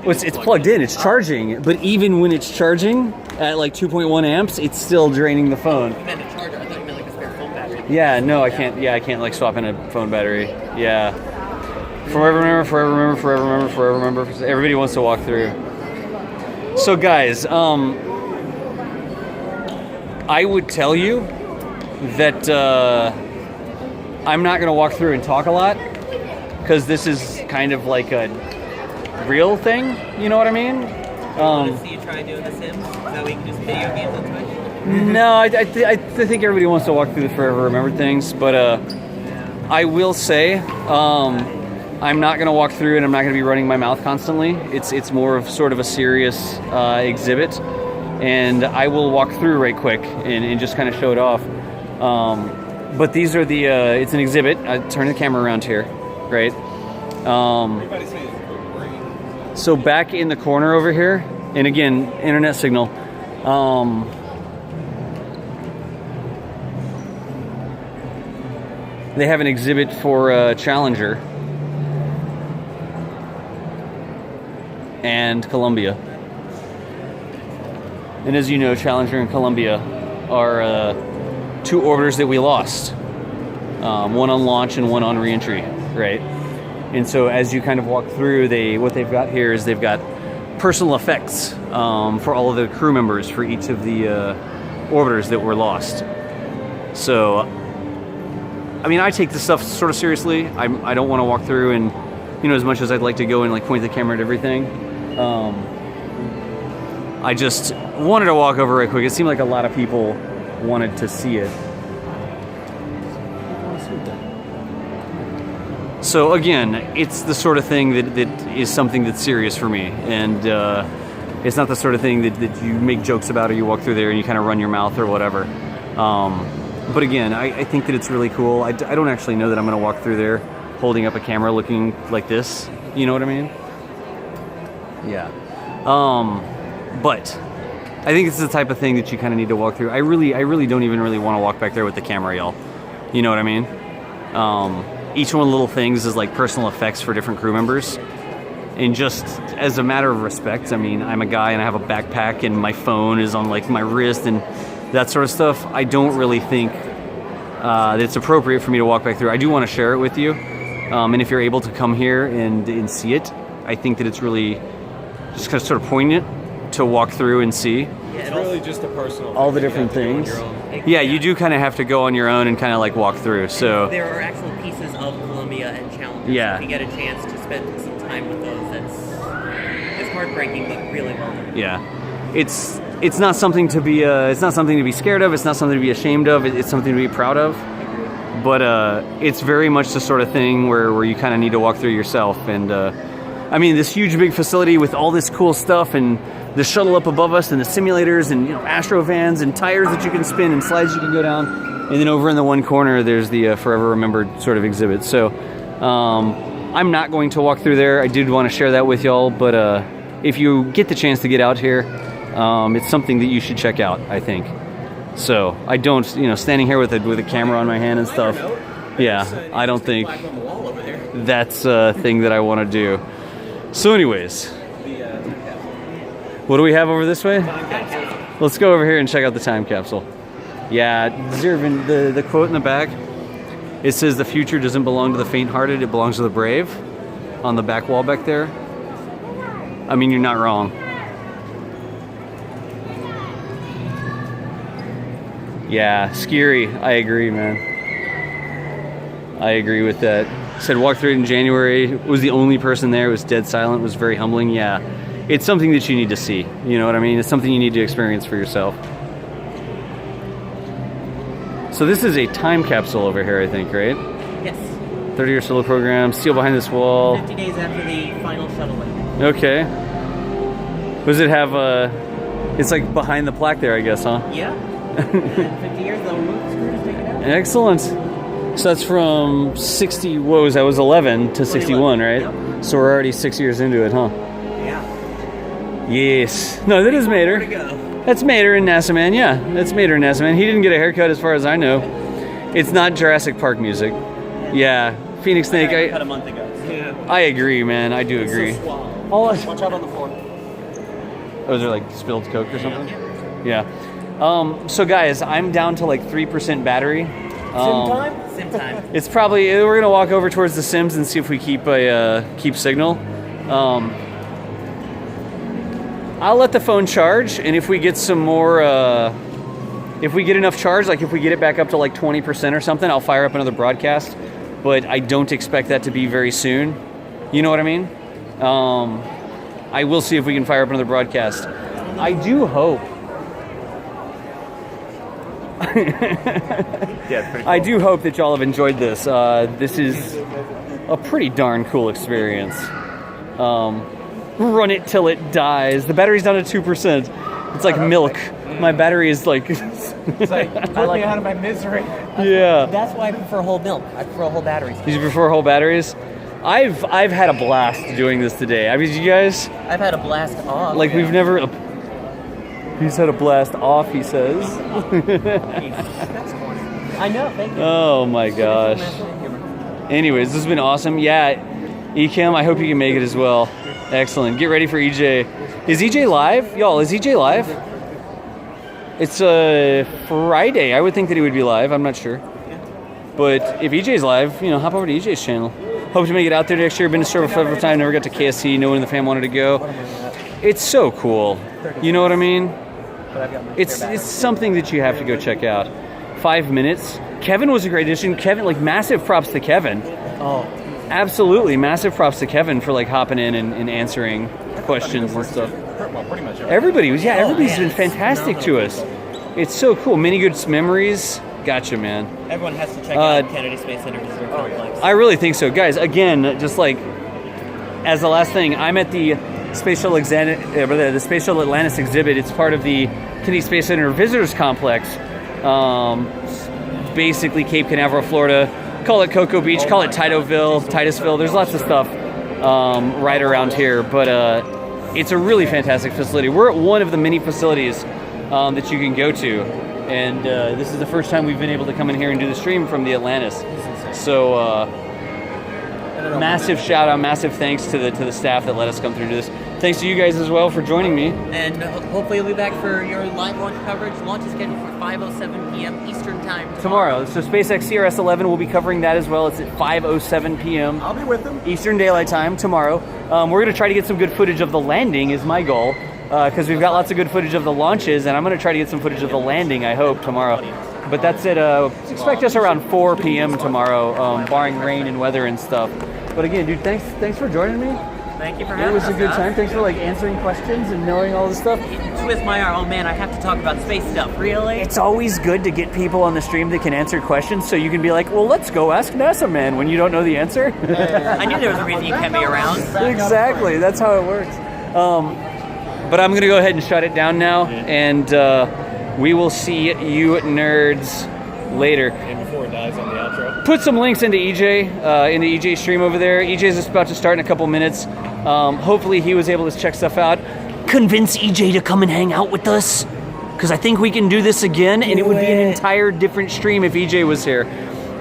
Well, it's plugged in. It's charging, but even when it's charging at like 2.1 amps, it's still draining the phone. You meant a charger. I thought you meant like a spare phone battery. Yeah, no, I can't. Yeah, I can't like swap in a phone battery. Yeah. Forever remember, forever remember, forever remember, forever remember. Everybody wants to walk through. So guys, I would tell you that I'm not going to walk through and talk a lot because this is kind of like a real thing. You know what I mean? Want to see you try doing the Sims so that we can just video games on Twitch? No, I think everybody wants to walk through the forever remembered things, but I will say I'm not going to walk through and I'm not going to be running my mouth constantly. It's more of sort of a serious exhibit, and I will walk through right quick and just kind of show it off. But these are the it's an exhibit. I turn the camera around here, right? So back in the corner over here, and again, internet signal. They have an exhibit for Challenger and Columbia. And as you know, Challenger and Columbia are 2 orbiters that we lost. One on launch and one on reentry, right? And so as you kind of walk through, what they've got here is they've got personal effects for all of the crew members for each of the orbiters that were lost. So, I mean, I take this stuff sort of seriously. I don't want to walk through and, as much as I'd like to go and like point the camera at everything, I just wanted to walk over right quick. It seemed like a lot of people wanted to see it. So again, it's the sort of thing that is something that's serious for me, and it's not the sort of thing that you make jokes about or you walk through there and you kind of run your mouth or whatever. But again, I think that it's really cool. I don't actually know that I'm going to walk through there holding up a camera looking like this. You know what I mean? Yeah. But I think it's the type of thing that you kind of need to walk through. I really don't even really want to walk back there with the camera, y'all. You know what I mean? Each one of the little things is like personal effects for different crew members. And just as a matter of respect, I mean, I'm a guy and I have a backpack and my phone is on like my wrist and that sort of stuff. I don't really think that it's appropriate for me to walk back through. I do want to share it with you. And if you're able to come here and see it, I think that it's really just kind of sort of poignant to walk through and see. It's really just a personal all the different things. Yeah, you do kind of have to go on your own and kind of like walk through. So there are actual pieces of Columbia and Challenger. Yeah. So if you get a chance to spend some time with those, it's heartbreaking, but really well done. Yeah, it's not something to be scared of. It's not something to be ashamed of. It's something to be proud of. But it's very much the sort of thing where you kind of need to walk through yourself. And I mean, this huge big facility with all this cool stuff and the shuttle up above us and the simulators and, you know, astro vans and tires that you can spin and slides you can go down. And then over in the one corner, there's the Forever Remembered sort of exhibit. So I'm not going to walk through there. I did want to share that with y'all, but if you get the chance to get out here, it's something that you should check out, I think. So I don't, you know, standing here with a camera on my hand and stuff. Yeah, I don't think that's a thing that I want to do. So anyways, what do we have over this way? Let's go over here and check out the time capsule. Yeah, Zervin, the quote in the back, it says the future doesn't belong to the faint-hearted, it belongs to the brave, on the back wall back there. I mean, you're not wrong. Yeah, scary. I agree, man. I agree with that. Said walked through it in January, was the only person there, it was dead silent, it was very humbling. Yeah, it's something that you need to see. You know what I mean? It's something you need to experience for yourself. So this is a time capsule over here, I think, right? Yes. 30-year shuttle program, steel behind this wall. 50 days after the final shuttle landing. Okay. Does it have it's like behind the plaque there, I guess, huh? Yeah. And 50 years, they'll remove the screws, take it out. Excellent. So that's from 60, what was that? Was 11 to 61, right? Yep. So we're already 6 years into it, huh? Yeah. Yes. No, that is Mater. Where to go? That's Mater and NASAman, yeah. That's Mater and NASAman. He didn't get a haircut as far as I know. It's not Jurassic Park music. Yeah. Phoenix Snake, Cut a month ago. Yeah. I agree, man. I do agree. Watch out on the floor. Oh, is there like spilled Coke or something? Yeah. So guys, I'm down to like 3% battery. Sim time. It's probably, we're gonna walk over towards the Sims and see if we keep signal. I'll let the phone charge, and if we get some more, if we get enough charge, like if we get it back up to like 20% or something, I'll fire up another broadcast. But I don't expect that to be very soon. You know what I mean? I will see if we can fire up another broadcast. I do hope. I do hope that y'all have enjoyed this. This is a pretty darn cool experience. Run it till it dies. The battery's down to 2%. It's like milk. My battery is like... It's like, put me out of my misery. Yeah. That's why I prefer whole milk. I prefer whole batteries. You prefer whole batteries? I've had a blast doing this today. I mean, you guys... I've had a blast off. Like, we've never... He's had a blast off, he says. I know, thank you. Oh my gosh. Anyways, this has been awesome. Yeah, Ekim, I hope you can make it as well. Excellent. Get ready for EJ. Is EJ live? Y'all, is EJ live? It's Friday. I would think that he would be live. I'm not sure. But if EJ's live, you know, hop over to EJ's channel. Hope to make it out there next year. Been to Server for a time. Never got to KSC. No one in the fam wanted to go. It's so cool. You know what I mean? It's something that you have to go check out. 5 minutes. Kevin was a great addition. Kevin, like, massive props to Kevin. Oh. Absolutely. Massive props to Kevin for, like, hopping in and answering questions and stuff. Well, pretty much Everybody's been fantastic to us. It's so cool. Many good memories. Gotcha, man. Everyone has to check out Kennedy Space Center Visitor Complex. I really think so. Guys, again, just like, as the last thing, I'm at the Space Shuttle Atlantis exhibit. It's part of the Kennedy Space Center Visitors Complex. Basically Cape Canaveral, Florida. Call it Cocoa Beach, call it Titusville. There's lots of stuff right around here, but it's a really fantastic facility. We're at one of the many facilities that you can go to, and this is the first time we've been able to come in here and do the stream from the Atlantis. So massive shout out, massive thanks to the staff that let us come through and do this. Thanks to you guys as well for joining me. And hopefully you'll be back for your live launch coverage. Launch is scheduled for 5:07 p.m. Eastern Time Tomorrow. So SpaceX CRS-11 will be covering that as well. It's at 5:07 p.m. I'll be with them. Eastern Daylight Time tomorrow. We're going to try to get some good footage of the landing is my goal, because we've got lots of good footage of the launches, and I'm going to try to get some footage of the landing, I hope, tomorrow. But that's it. Expect us around 4 p.m. tomorrow, barring rain and weather and stuff. But again, dude, thanks for joining me. Thank you for It having was us. a good Doc. time. Thanks for like answering questions and knowing all this stuff. Twist my arm. Oh man, I have to talk about space stuff. Really? It's always good to get people on the stream that can answer questions, so you can be like, "Well, let's go ask NASA Man" when you don't know the answer. I knew there was a reason you kept me around. Exactly. That's how it works. But I'm gonna go ahead and shut it down now, and we will see you nerds later. And before it dies on the outro. Put some links into EJ's stream over there. EJ's just about to start in a couple minutes. Hopefully he was able to check stuff out. Convince EJ to come and hang out with us, because I think we can do this again, and it would be an entire different stream if EJ was here.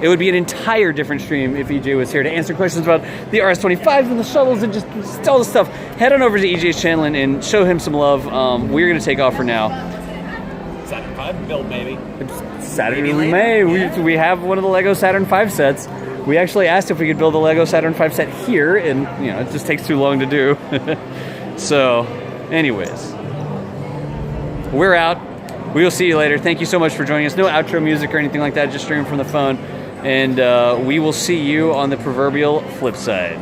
It would be an entire different stream if EJ was here to answer questions about the RS-25s and the shuttles and just all the stuff. Head on over to EJ's channel and show him some love. We're going to take off for now. Saturn V build, maybe. Saturn May. We have one of the Lego Saturn V sets. We actually asked if we could build a Lego Saturn V set here, and it just takes too long to do. So, anyways, we're out. We will see you later. Thank you so much for joining us. No outro music or anything like that. Just streaming from the phone, and we will see you on the proverbial flip side.